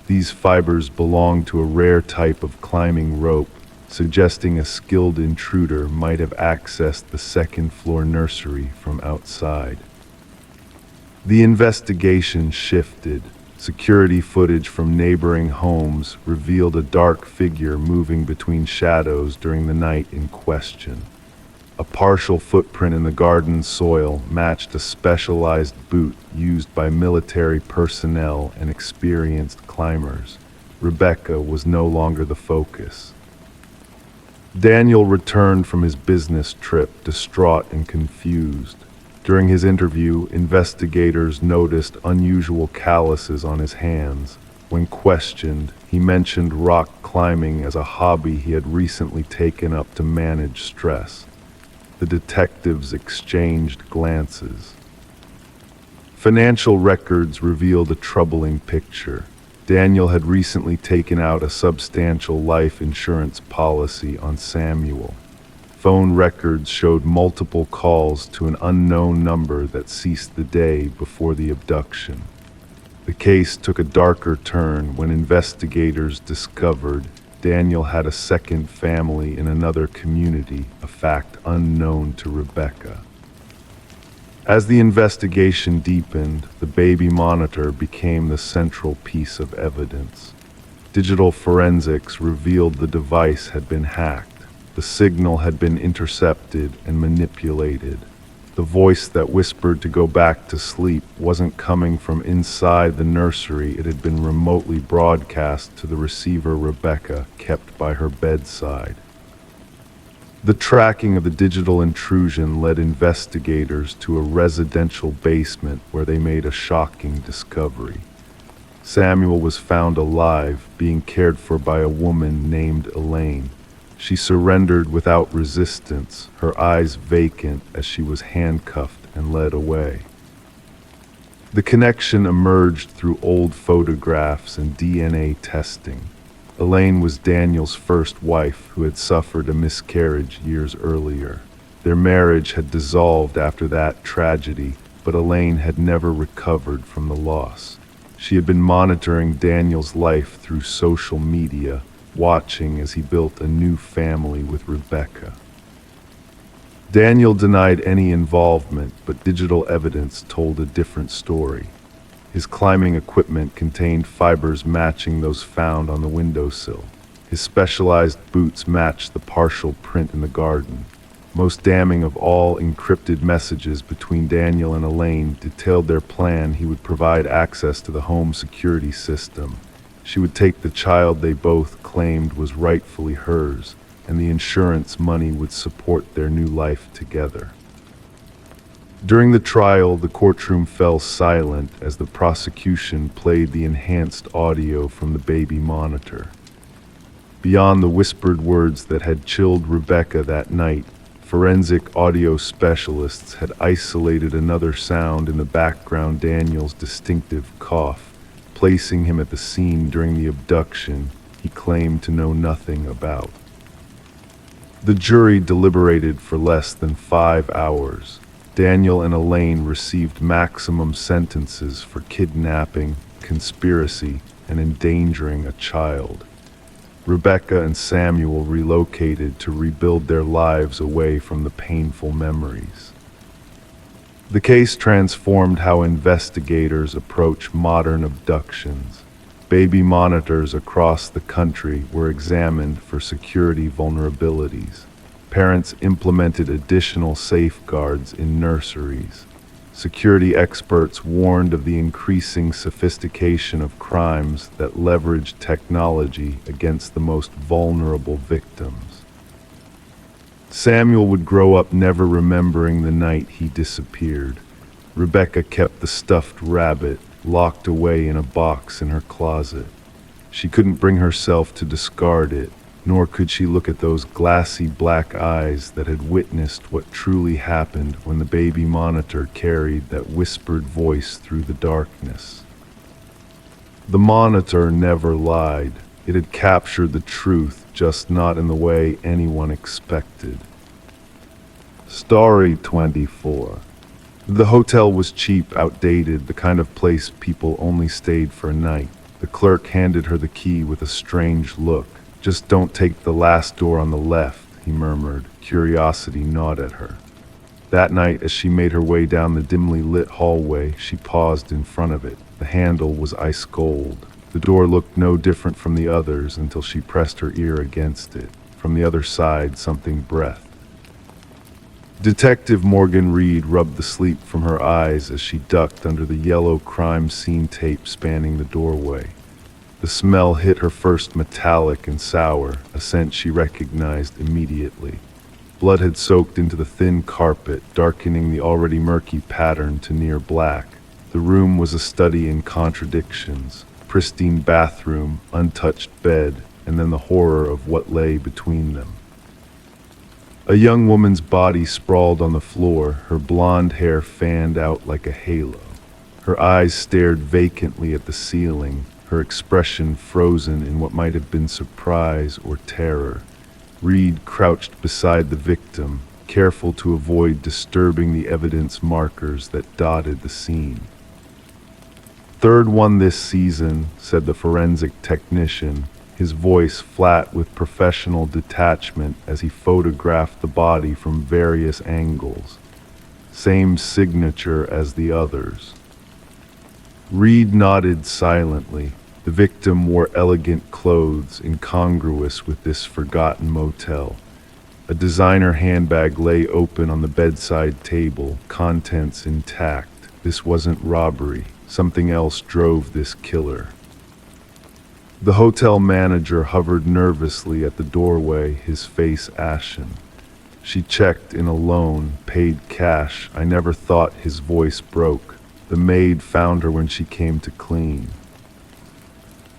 These fibers belonged to a rare type of climbing rope, suggesting a skilled intruder might have accessed the second-floor nursery from outside. The investigation shifted. Security footage from neighboring homes revealed a dark figure moving between shadows during the night in question. A partial footprint in the garden soil matched a specialized boot used by military personnel and experienced climbers. Rebecca was no longer the focus. Daniel returned from his business trip, distraught and confused. During his interview, investigators noticed unusual calluses on his hands. When questioned, he mentioned rock climbing as a hobby he had recently taken up to manage stress. The detectives exchanged glances. Financial records revealed a troubling picture. Daniel had recently taken out a substantial life insurance policy on Samuel. Phone records showed multiple calls to an unknown number that ceased the day before the abduction. The case took a darker turn when investigators discovered Daniel had a second family in another community, a fact unknown to Rebecca. As the investigation deepened, the baby monitor became the central piece of evidence. Digital forensics revealed the device had been hacked. The signal had been intercepted and manipulated. The voice that whispered to go back to sleep wasn't coming from inside the nursery. It had been remotely broadcast to the receiver Rebecca kept by her bedside. The tracking of the digital intrusion led investigators to a residential basement where they made a shocking discovery. Samuel was found alive, being cared for by a woman named Elaine. She surrendered without resistance, her eyes vacant as she was handcuffed and led away. The connection emerged through old photographs and DNA testing. Elaine was Daniel's first wife who had suffered a miscarriage years earlier. Their marriage had dissolved after that tragedy, but Elaine had never recovered from the loss. She had been monitoring Daniel's life through social media, watching as he built a new family with Rebecca. Daniel denied any involvement, but digital evidence told a different story. His climbing equipment contained fibers matching those found on the windowsill. His specialized boots matched the partial print in the garden. Most damning of all, encrypted messages between Daniel and Elaine detailed their plan. He would provide access to the home security system. She would take the child they both claimed was rightfully hers, and the insurance money would support their new life together. During the trial, the courtroom fell silent as the prosecution played the enhanced audio from the baby monitor. Beyond the whispered words that had chilled Rebecca that night, forensic audio specialists had isolated another sound in the background: Daniel's distinctive cough. Placing him at the scene during the abduction he claimed to know nothing about. The jury deliberated for less than 5 hours. Daniel and Elaine received maximum sentences for kidnapping, conspiracy, and endangering a child. Rebecca and Samuel relocated to rebuild their lives away from the painful memories. The case transformed how investigators approach modern abductions. Baby monitors across the country were examined for security vulnerabilities. Parents implemented additional safeguards in nurseries. Security experts warned of the increasing sophistication of crimes that leverage technology against the most vulnerable victims. Samuel would grow up never remembering the night he disappeared. Rebecca kept the stuffed rabbit locked away in a box in her closet. She couldn't bring herself to discard it, nor could she look at those glassy black eyes that had witnessed what truly happened when the baby monitor carried that whispered voice through the darkness. The monitor never lied. It had captured the truth, just not in the way anyone expected. Story 24. The hotel was cheap, outdated, the kind of place people only stayed for a night. The clerk handed her the key with a strange look. "Just don't take the last door on the left," he murmured. Curiosity gnawed at her. That night, as she made her way down the dimly lit hallway, she paused in front of it. The handle was ice cold. The door looked no different from the others until she pressed her ear against it. From the other side, something breathed. Detective Morgan Reed rubbed the sleep from her eyes as she ducked under the yellow crime scene tape spanning the doorway. The smell hit her first metallic and sour, a scent she recognized immediately. Blood had soaked into the thin carpet, darkening the already murky pattern to near black. The room was a study in contradictions. Pristine bathroom, untouched bed, and then the horror of what lay between them. A young woman's body sprawled on the floor, her blonde hair fanned out like a halo. Her eyes stared vacantly at the ceiling, her expression frozen in what might have been surprise or terror. Reed crouched beside the victim, careful to avoid disturbing the evidence markers that dotted the scene. "Third one this season," said the forensic technician, his voice flat with professional detachment as he photographed the body from various angles. "Same signature as the others." Reed nodded silently. The victim wore elegant clothes incongruous with this forgotten motel. A designer handbag lay open on the bedside table, contents intact. This wasn't robbery. Something else drove this killer. The hotel manager hovered nervously at the doorway, his face ashen. "She checked in alone, paid cash. I never thought." His voice broke. "The maid found her when she came to clean."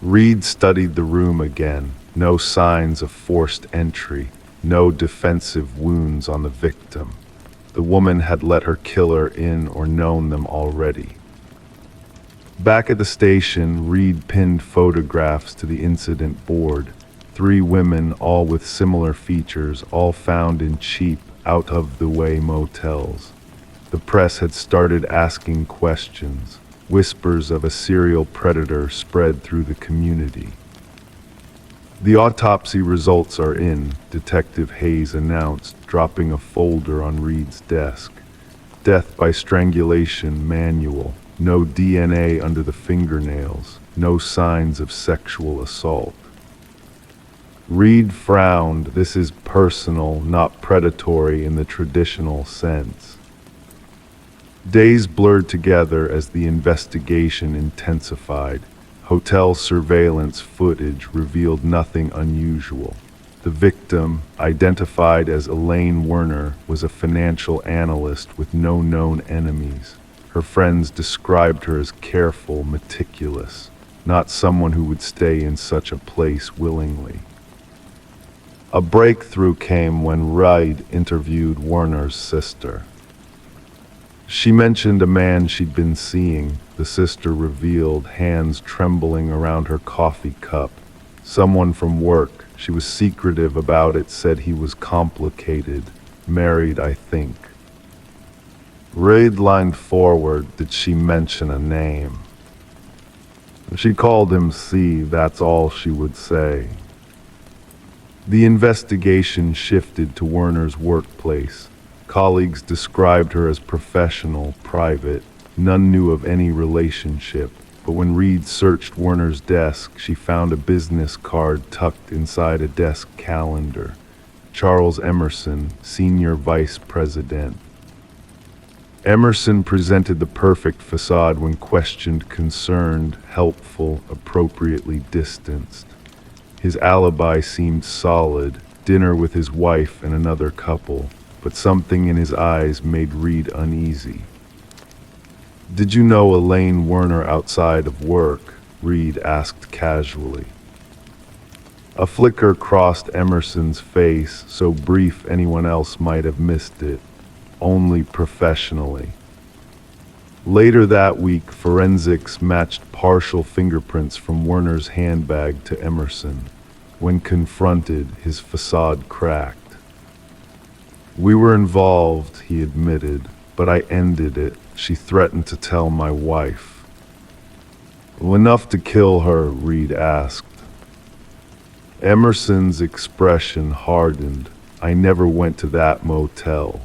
Reed studied the room again. No signs of forced entry, no defensive wounds on the victim. The woman had let her killer in or known them already. Back at the station, Reed pinned photographs to the incident board. 3 women, all with similar features, all found in cheap, out-of-the-way motels. The press had started asking questions. Whispers of a serial predator spread through the community. "The autopsy results are in," Detective Hayes announced, dropping a folder on Reed's desk. "Death by strangulation manual. No DNA under the fingernails. No signs of sexual assault." Reed frowned. "This is personal, not predatory in the traditional sense." Days blurred together as the investigation intensified. Hotel surveillance footage revealed nothing unusual. The victim, identified as Elaine Werner, was a financial analyst with no known enemies. Her friends described her as careful, meticulous, not someone who would stay in such a place willingly. A breakthrough came when Reed interviewed Werner's sister. She mentioned a man she'd been seeing, the sister revealed, hands trembling around her coffee cup. Someone from work. She was secretive about it, said he was complicated. Married, I think. Reed leaned forward. Did she mention a name? She called him C, that's all she would say. The investigation shifted to Werner's workplace. Colleagues described her as professional, private. None knew of any relationship. But when Reed searched Werner's desk, she found a business card tucked inside a desk calendar. Charles Emerson, Senior Vice President. Emerson presented the perfect facade when questioned, concerned, helpful, appropriately distanced. His alibi seemed solid, dinner with his wife and another couple, but something in his eyes made Reed uneasy. "Did you know Elaine Werner outside of work?" Reed asked casually. A flicker crossed Emerson's face, so brief anyone else might have missed it. Only professionally. Later that week, forensics matched partial fingerprints from Werner's handbag to Emerson. When confronted, his facade cracked. "We were involved," he admitted, "but I ended it. She threatened to tell my wife." "Well, enough to kill her?" Reed asked. Emerson's expression hardened. "I never went to that motel."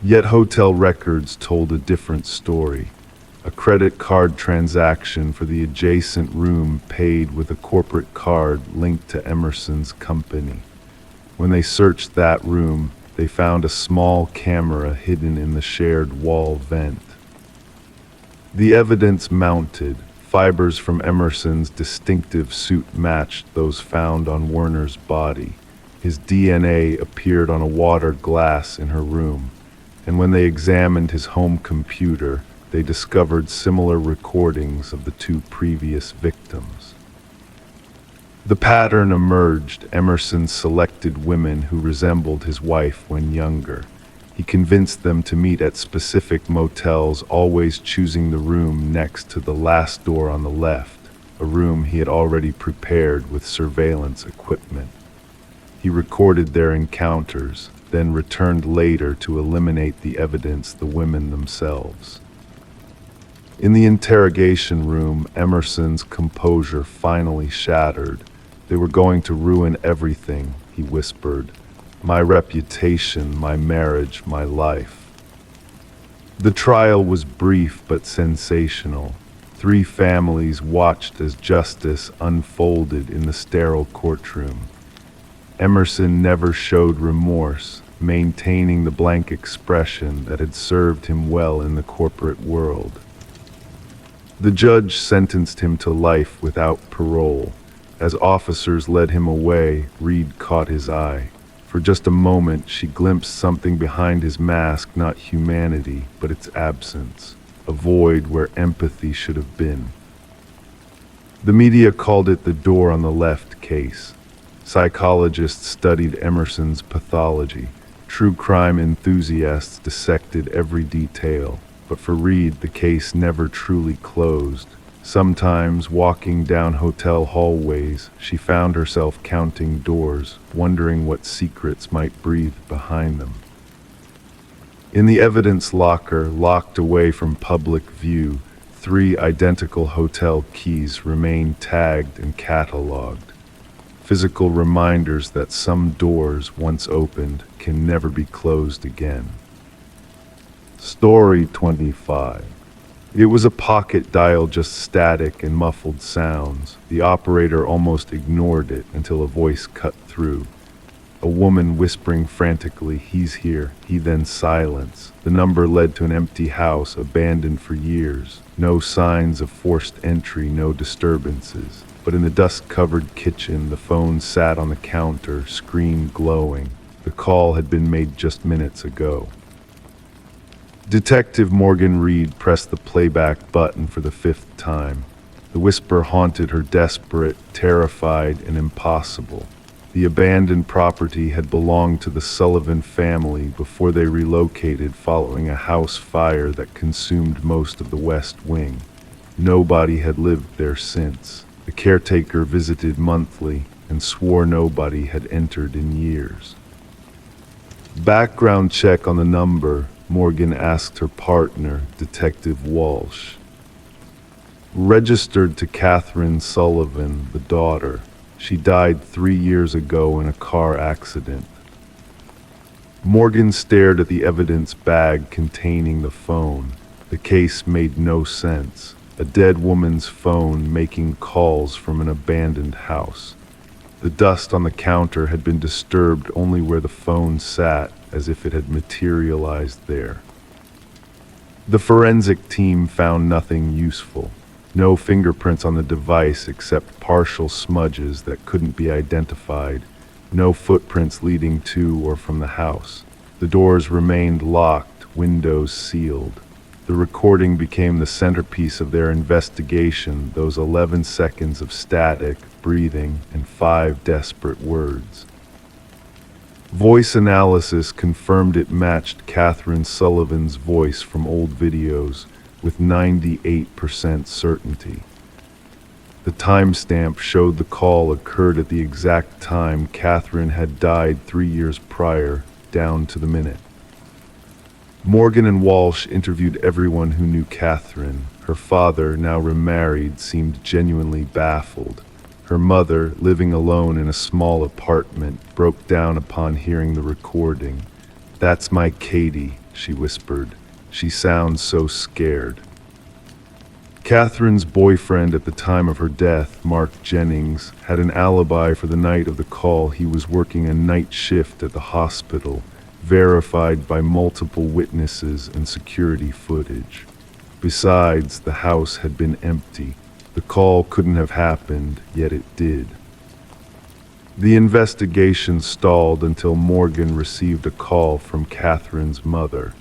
Yet hotel records told a different story. A credit card transaction for the adjacent room paid with a corporate card linked to Emerson's company. When they searched that room, they found a small camera hidden in the shared wall vent. The evidence mounted. Fibers from Emerson's distinctive suit matched those found on Werner's body. His DNA appeared on a water glass in her room. And when they examined his home computer, they discovered similar recordings of the 2 previous victims. The pattern emerged. Emerson selected women who resembled his wife when younger. He convinced them to meet at specific motels, always choosing the room next to the last door on the left, a room he had already prepared with surveillance equipment. He recorded their encounters, then returned later to eliminate the evidence, the women themselves. In the interrogation room, Emerson's composure finally shattered. "They were going to ruin everything," he whispered. "My reputation, my marriage, my life." The trial was brief but sensational. 3 families watched as justice unfolded in the sterile courtroom. Emerson never showed remorse, maintaining the blank expression that had served him well in the corporate world. The judge sentenced him to life without parole. As officers led him away, Reed caught his eye. For just a moment, she glimpsed something behind his mask, not humanity, but its absence, a void where empathy should have been. The media called it the door on the left case. Psychologists studied Emerson's pathology. True crime enthusiasts dissected every detail. But for Reed, the case never truly closed. Sometimes, walking down hotel hallways, she found herself counting doors, wondering what secrets might breathe behind them. In the evidence locker, locked away from public view, 3 identical hotel keys remain tagged and catalogued. Physical reminders that some doors, once opened, can never be closed again. Story 25. It was a pocket dial, just static and muffled sounds. The operator almost ignored it until a voice cut through. A woman whispering frantically, "He's here." He then silence. The number led to an empty house, abandoned for years. No signs of forced entry, no disturbances. But in the dust-covered kitchen, the phone sat on the counter, screen glowing. The call had been made just minutes ago. Detective Morgan Reed pressed the playback button for the 5th time. The whisper haunted her, desperate, terrified, and impossible. The abandoned property had belonged to the Sullivan family before they relocated following a house fire that consumed most of the West Wing. Nobody had lived there since. The caretaker visited monthly and swore nobody had entered in years. Background check on the number, Morgan asked her partner, Detective Walsh. Registered to Catherine Sullivan, the daughter. She died 3 years ago in a car accident. Morgan stared at the evidence bag containing the phone. The case made no sense. A dead woman's phone making calls from an abandoned house. The dust on the counter had been disturbed only where the phone sat, as if it had materialized there. The forensic team found nothing useful. No fingerprints on the device except partial smudges that couldn't be identified. No footprints leading to or from the house. The doors remained locked, windows sealed. The recording became the centerpiece of their investigation, those 11 seconds of static, breathing, and 5 desperate words. Voice analysis confirmed it matched Catherine Sullivan's voice from old videos with 98% certainty. The timestamp showed the call occurred at the exact time Catherine had died 3 years prior, down to the minute. Morgan and Walsh interviewed everyone who knew Catherine. Her father, now remarried, seemed genuinely baffled. Her mother, living alone in a small apartment, broke down upon hearing the recording. "That's my Katie," she whispered. "She sounds so scared." Catherine's boyfriend at the time of her death, Mark Jennings, had an alibi for the night of the call. He was working a night shift at the hospital, verified by multiple witnesses and security footage. Besides, the house had been empty. The call couldn't have happened, yet it did. The investigation stalled until Morgan received a call from Catherine's mother.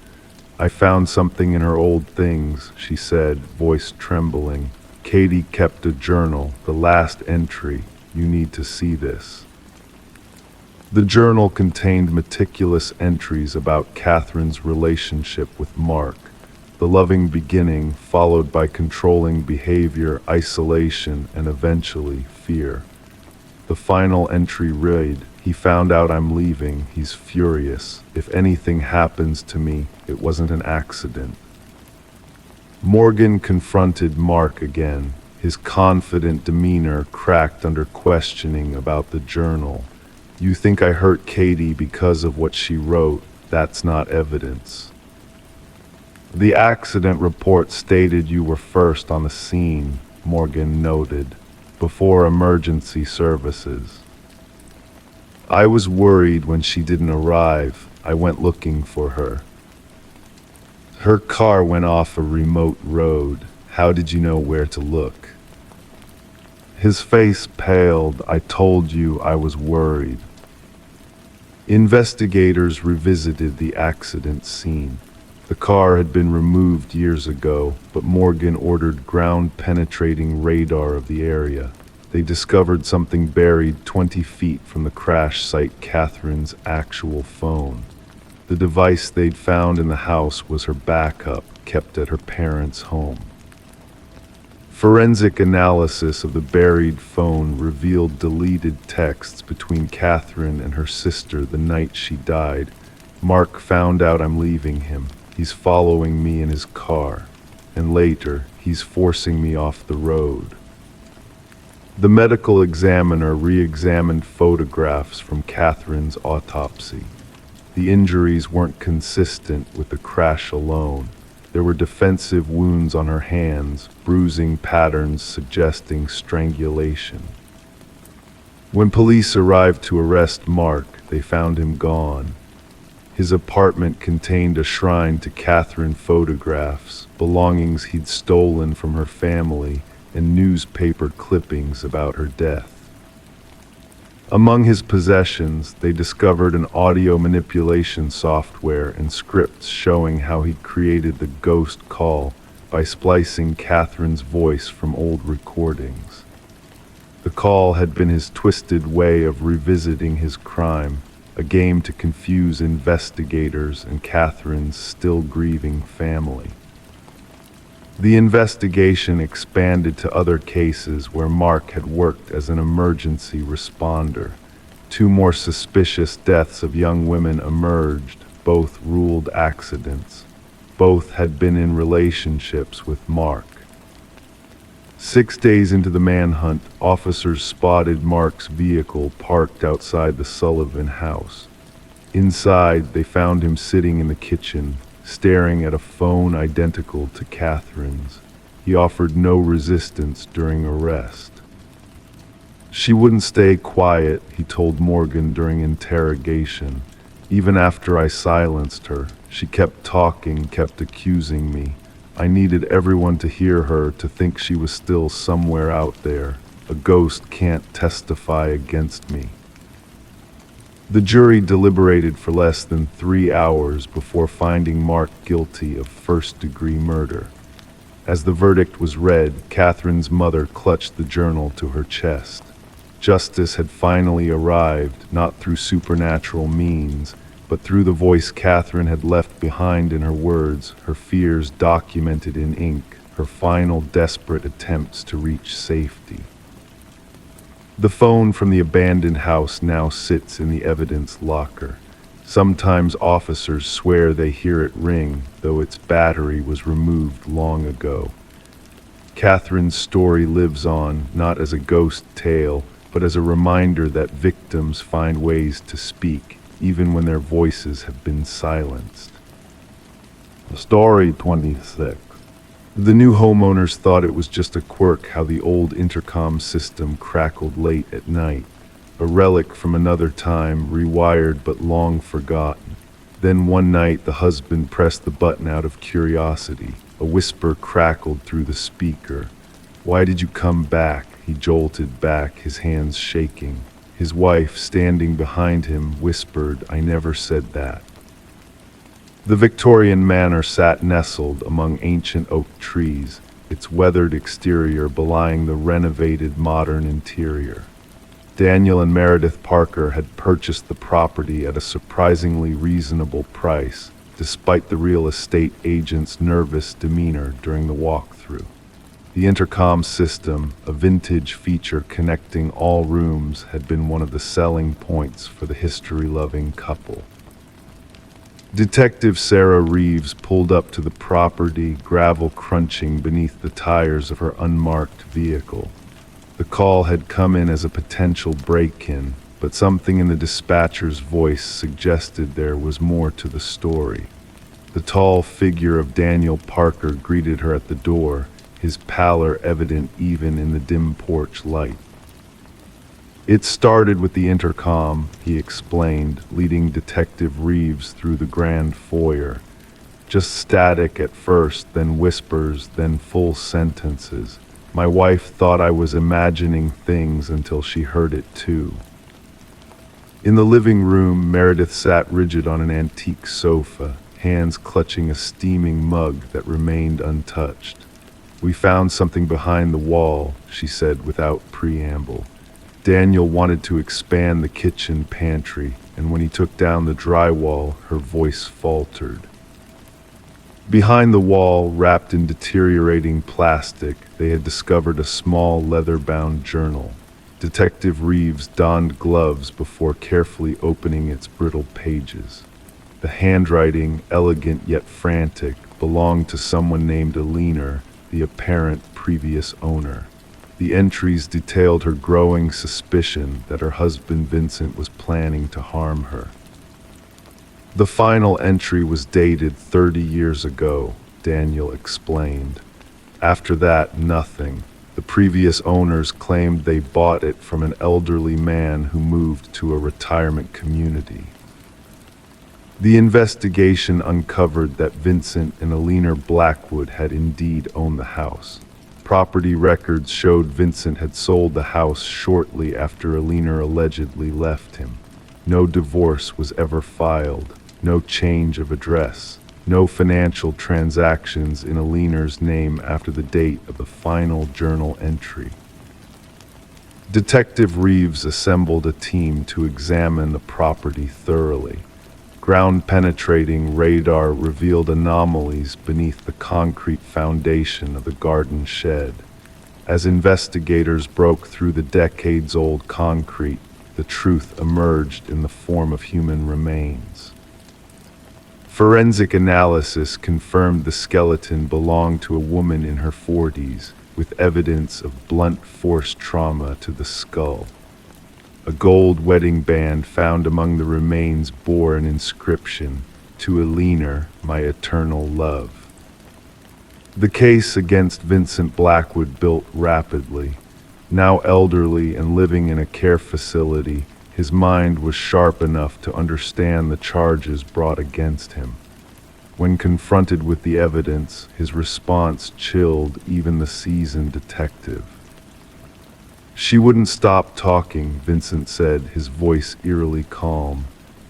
"I found something in her old things," she said, voice trembling. Katie kept a journal, the last entry, You need to see this." The journal contained meticulous entries about Catherine's relationship with Mark, the loving beginning followed by controlling behavior, isolation, and eventually fear. The final entry read, "He found out I'm leaving. He's furious. If anything happens to me, it wasn't an accident." Morgan confronted Mark again, his confident demeanor cracked under questioning about the journal. "You think I hurt Katie because of what she wrote? That's not evidence." "The accident report stated you were first on the scene," Morgan noted, "before emergency services. I was worried when she didn't arrive. I went looking for her. Her car went off a remote road. How did you know where to look?" His face paled. "I told you I was worried." Investigators revisited the accident scene. The car had been removed years ago, but Morgan ordered ground-penetrating radar of the area. They discovered something buried 20 feet from the crash site, Catherine's actual phone. The device they'd found in the house was her backup, kept at her parents' home. Forensic analysis of the buried phone revealed deleted texts between Catherine and her sister the night she died. "Mark found out I'm leaving him. He's following me in his car. And later, he's forcing me off the road." The medical examiner re-examined photographs from Catherine's autopsy. The injuries weren't consistent with the crash alone. There were defensive wounds on her hands, bruising patterns suggesting strangulation. When police arrived to arrest Mark, they found him gone. His apartment contained a shrine to Catherine photographs, belongings he'd stolen from her family, and newspaper clippings about her death. Among his possessions, they discovered an audio manipulation software and scripts showing how he'd created the ghost call by splicing Catherine's voice from old recordings. The call had been his twisted way of revisiting his crime, a game to confuse investigators and Catherine's still grieving family. The investigation expanded to other cases where Mark had worked as an emergency responder. 2 more suspicious deaths of young women emerged, both ruled accidents. Both had been in relationships with Mark. 6 days into the manhunt, officers spotted Mark's vehicle parked outside the Sullivan house. Inside, they found him sitting in the kitchen, staring at a phone identical to Catherine's. He offered no resistance during arrest. "She wouldn't stay quiet," he told Morgan during interrogation. "Even after I silenced her, she kept talking, kept accusing me. I needed everyone to hear her, to think she was still somewhere out there. A ghost can't testify against me." The jury deliberated for less than 3 hours before finding Mark guilty of first-degree murder. As the verdict was read, Catherine's mother clutched the journal to her chest. Justice had finally arrived, not through supernatural means, but through the voice Catherine had left behind in her words, her fears documented in ink, her final desperate attempts to reach safety. The phone from the abandoned house now sits in the evidence locker. Sometimes officers swear they hear it ring, though its battery was removed long ago. Catherine's story lives on, not as a ghost tale, but as a reminder that victims find ways to speak, even when their voices have been silenced. Story 26. The new homeowners thought it was just a quirk how the old intercom system crackled late at night, a relic from another time, rewired but long forgotten. Then one night the husband pressed the button out of curiosity. A whisper crackled through the speaker. "Why did you come back?" He jolted back, his hands shaking. His wife, standing behind him, whispered, "I never said that." The Victorian manor sat nestled among ancient oak trees, its weathered exterior belying the renovated modern interior. Daniel and Meredith Parker had purchased the property at a surprisingly reasonable price, despite the real estate agent's nervous demeanor during the walkthrough. The intercom system, a vintage feature connecting all rooms, had been one of the selling points for the history-loving couple. Detective Sarah Reeves pulled up to the property, gravel crunching beneath the tires of her unmarked vehicle. The call had come in as a potential break-in, but something in the dispatcher's voice suggested there was more to the story. The tall figure of Daniel Parker greeted her at the door, his pallor evident even in the dim porch light. "It started with the intercom," he explained, leading Detective Reeves through the grand foyer. "Just static at first, then whispers, then full sentences. My wife thought I was imagining things until she heard it too." In the living room, Meredith sat rigid on an antique sofa, hands clutching a steaming mug that remained untouched. "We found something behind the wall," she said without preamble. Daniel wanted to expand the kitchen pantry, and when he took down the drywall, her voice faltered. Behind the wall, wrapped in deteriorating plastic, they had discovered a small leather-bound journal. Detective Reeves donned gloves before carefully opening its brittle pages. The handwriting, elegant yet frantic, belonged to someone named Alina, the apparent previous owner. The entries detailed her growing suspicion that her husband Vincent was planning to harm her. The final entry was dated 30 years ago, Daniel explained. After that, nothing. The previous owners claimed they bought it from an elderly man who moved to a retirement community. The investigation uncovered that Vincent and Alina Blackwood had indeed owned the house. Property records showed Vincent had sold the house shortly after Alina allegedly left him. No divorce was ever filed, no change of address, no financial transactions in Alina's name after the date of the final journal entry. Detective Reeves assembled a team to examine the property thoroughly. Ground-penetrating radar revealed anomalies beneath the concrete foundation of the garden shed. As investigators broke through the decades-old concrete, the truth emerged in the form of human remains. Forensic analysis confirmed the skeleton belonged to a woman in her 40s, with evidence of blunt force trauma to the skull. A gold wedding band found among the remains bore an inscription, "To Alina, my eternal love." The case against Vincent Blackwood built rapidly. Now elderly and living in a care facility, his mind was sharp enough to understand the charges brought against him. When confronted with the evidence, his response chilled even the seasoned detective. "She wouldn't stop talking," Vincent said, his voice eerily calm.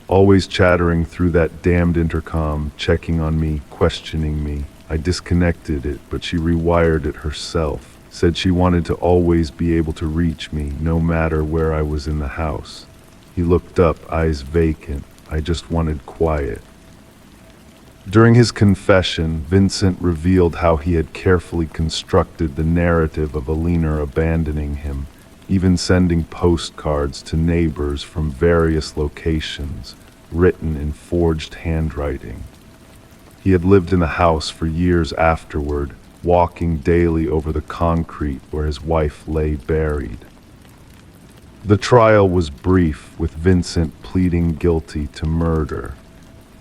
"Always chattering through that damned intercom, checking on me, questioning me. I disconnected it, but she rewired it herself. Said she wanted to always be able to reach me, no matter where I was in the house." He looked up, eyes vacant. "I just wanted quiet." During his confession, Vincent revealed how he had carefully constructed the narrative of Alina abandoning him, even sending postcards to neighbors from various locations, written in forged handwriting. He had lived in the house for years afterward, walking daily over the concrete where his wife lay buried. The trial was brief, with Vincent pleading guilty to murder.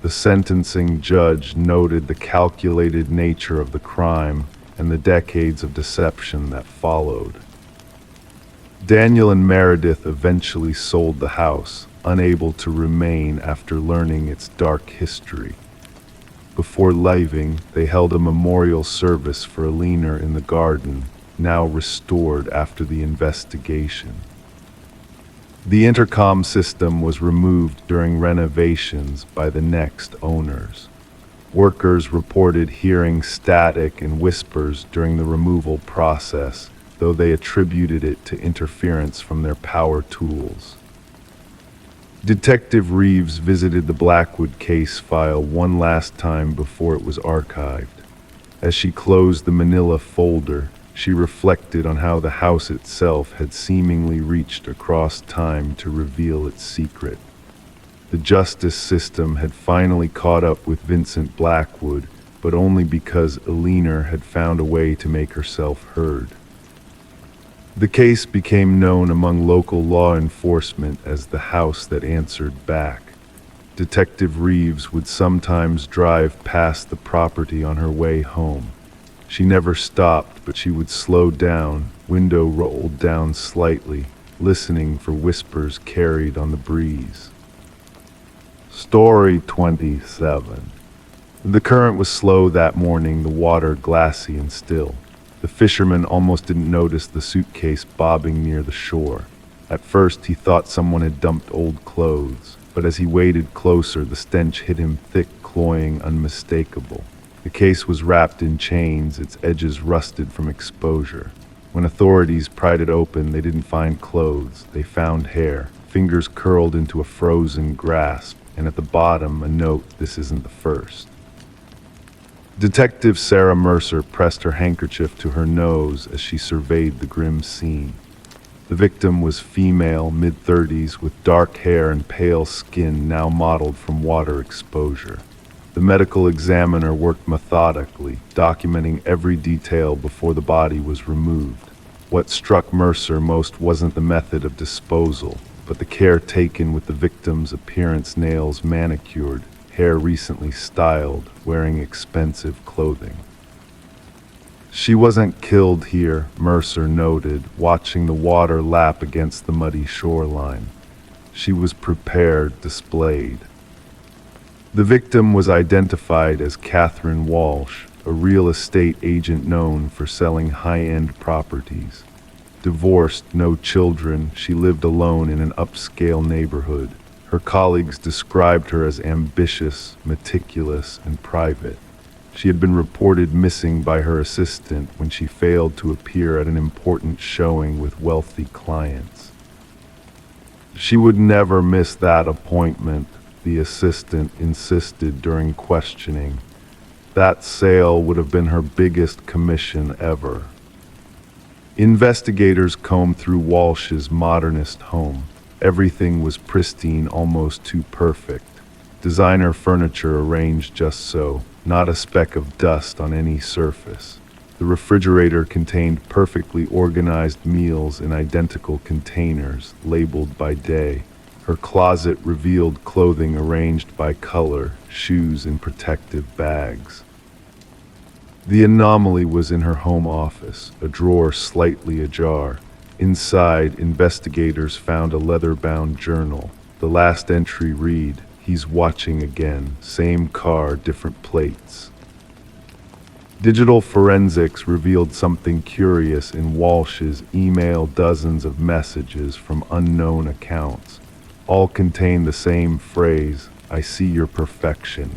The sentencing judge noted the calculated nature of the crime and the decades of deception that followed. Daniel and Meredith eventually sold the house, unable to remain after learning its dark history. Before leaving, they held a memorial service for Alina in the garden, now restored after the investigation. The intercom system was removed during renovations by the next owners. Workers reported hearing static and whispers during the removal process, though they attributed it to interference from their power tools. Detective Reeves visited the Blackwood case file one last time before it was archived. As she closed the manila folder, she reflected on how the house itself had seemingly reached across time to reveal its secret. The justice system had finally caught up with Vincent Blackwood, but only because Eleanor had found a way to make herself heard. The case became known among local law enforcement as the house that answered back. Detective Reeves would sometimes drive past the property on her way home. She never stopped, but she would slow down, window rolled down slightly, listening for whispers carried on the breeze. Story 27. The current was slow that morning, the water glassy and still. The fisherman almost didn't notice the suitcase bobbing near the shore. At first he thought someone had dumped old clothes, but as he waded closer, the stench hit him thick, cloying, unmistakable. The case was wrapped in chains, its edges rusted from exposure. When authorities pried it open, they didn't find clothes. They found hair, fingers curled into a frozen grasp, and at the bottom a note, "This isn't the first." Detective Sarah Mercer pressed her handkerchief to her nose as she surveyed the grim scene. The victim was female, mid-30s, with dark hair and pale skin now mottled from water exposure. The medical examiner worked methodically, documenting every detail before the body was removed. What struck Mercer most wasn't the method of disposal, but the care taken with the victim's appearance: nails manicured, hair recently styled, wearing expensive clothing. She wasn't killed here, Mercer noted, watching the water lap against the muddy shoreline. She was prepared, displayed. The victim was identified as Catherine Walsh, a real estate agent known for selling high-end properties. Divorced, no children, she lived alone in an upscale neighborhood. Her colleagues described her as ambitious, meticulous, and private. She had been reported missing by her assistant when she failed to appear at an important showing with wealthy clients. She would never miss that appointment, the assistant insisted during questioning. That sale would have been her biggest commission ever. Investigators combed through Walsh's modernist home. Everything was pristine, almost too perfect. Designer furniture arranged just so, not a speck of dust on any surface. The refrigerator contained perfectly organized meals in identical containers, labeled by day. Her closet revealed clothing arranged by color, shoes in protective bags. The anomaly was in her home office, a drawer slightly ajar. Inside, investigators found a leather-bound journal. The last entry read, "He's watching again. Same car, different plates." Digital forensics revealed something curious in Walsh's email: dozens of messages from unknown accounts. All contained the same phrase, "I see your perfection,"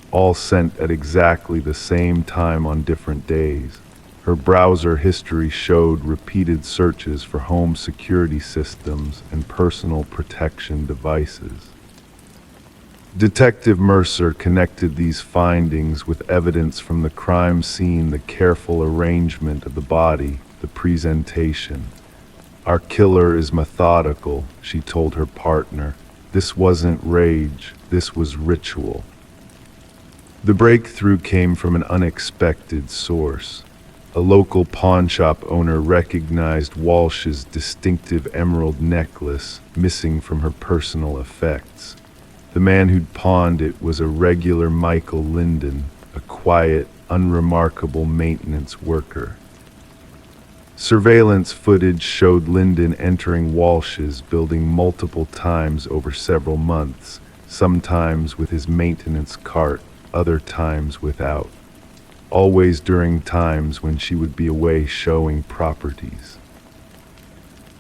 all sent at exactly the same time on different days. Her browser history showed repeated searches for home security systems and personal protection devices. Detective Mercer connected these findings with evidence from the crime scene: the careful arrangement of the body, the presentation. "Our killer is methodical," she told her partner. "This wasn't rage, this was ritual." The breakthrough came from an unexpected source. A local pawn shop owner recognized Walsh's distinctive emerald necklace, missing from her personal effects. The man who'd pawned it was a regular Michael Linden, a quiet, unremarkable maintenance worker. Surveillance footage showed Linden entering Walsh's building multiple times over several months, sometimes with his maintenance cart, other times without. Always during times when she would be away showing properties.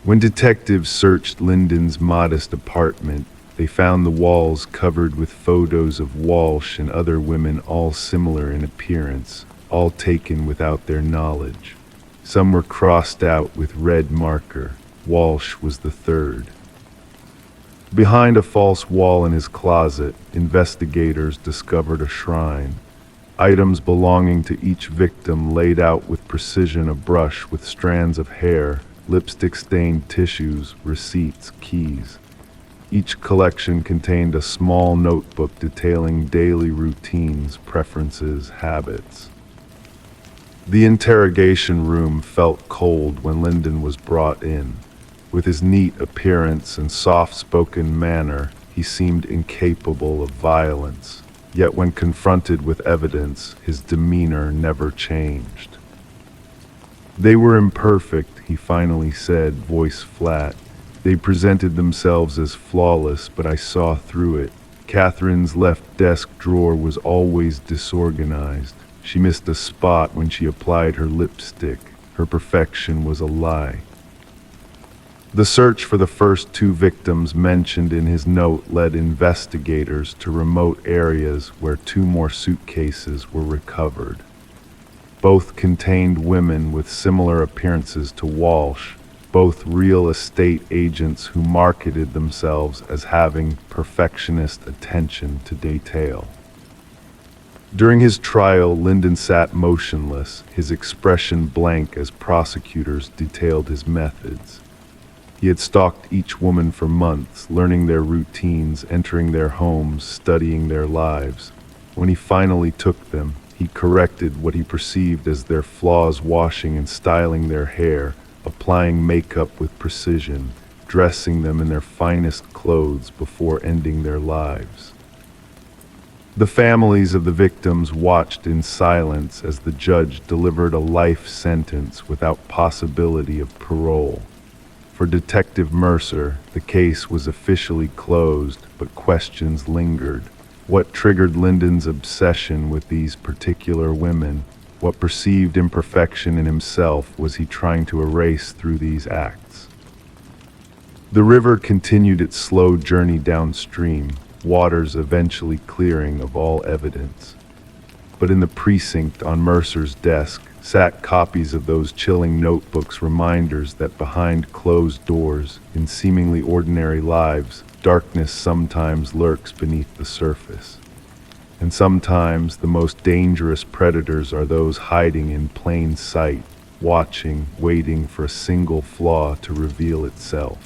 When detectives searched Linden's modest apartment, they found the walls covered with photos of Walsh and other women, all similar in appearance, all taken without their knowledge. Some were crossed out with red marker. Walsh was the third. Behind a false wall in his closet, investigators discovered a shrine. Items belonging to each victim laid out with precision: a brush with strands of hair, lipstick-stained tissues, receipts, keys. Each collection contained a small notebook detailing daily routines, preferences, habits. The interrogation room felt cold when Lyndon was brought in. With his neat appearance and soft-spoken manner, he seemed incapable of violence. Yet when confronted with evidence, his demeanor never changed. "They were imperfect," he finally said, voice flat. "They presented themselves as flawless, but I saw through it. Catherine's left desk drawer was always disorganized. She missed a spot when she applied her lipstick. Her perfection was a lie." The search for the first two victims mentioned in his note led investigators to remote areas where two more suitcases were recovered. Both contained women with similar appearances to Walsh, both real estate agents who marketed themselves as having perfectionist attention to detail. During his trial, Lyndon sat motionless, his expression blank as prosecutors detailed his methods. He had stalked each woman for months, learning their routines, entering their homes, studying their lives. When he finally took them, he corrected what he perceived as their flaws, washing and styling their hair, applying makeup with precision, dressing them in their finest clothes before ending their lives. The families of the victims watched in silence as the judge delivered a life sentence without possibility of parole. For Detective Mercer, the case was officially closed, but questions lingered. What triggered Lyndon's obsession with these particular women? What perceived imperfection in himself was he trying to erase through these acts? The river continued its slow journey downstream, waters eventually clearing of all evidence. But in the precinct on Mercer's desk sat copies of those chilling notebooks, reminders that behind closed doors, in seemingly ordinary lives, darkness sometimes lurks beneath the surface. And sometimes the most dangerous predators are those hiding in plain sight, watching, waiting for a single flaw to reveal itself.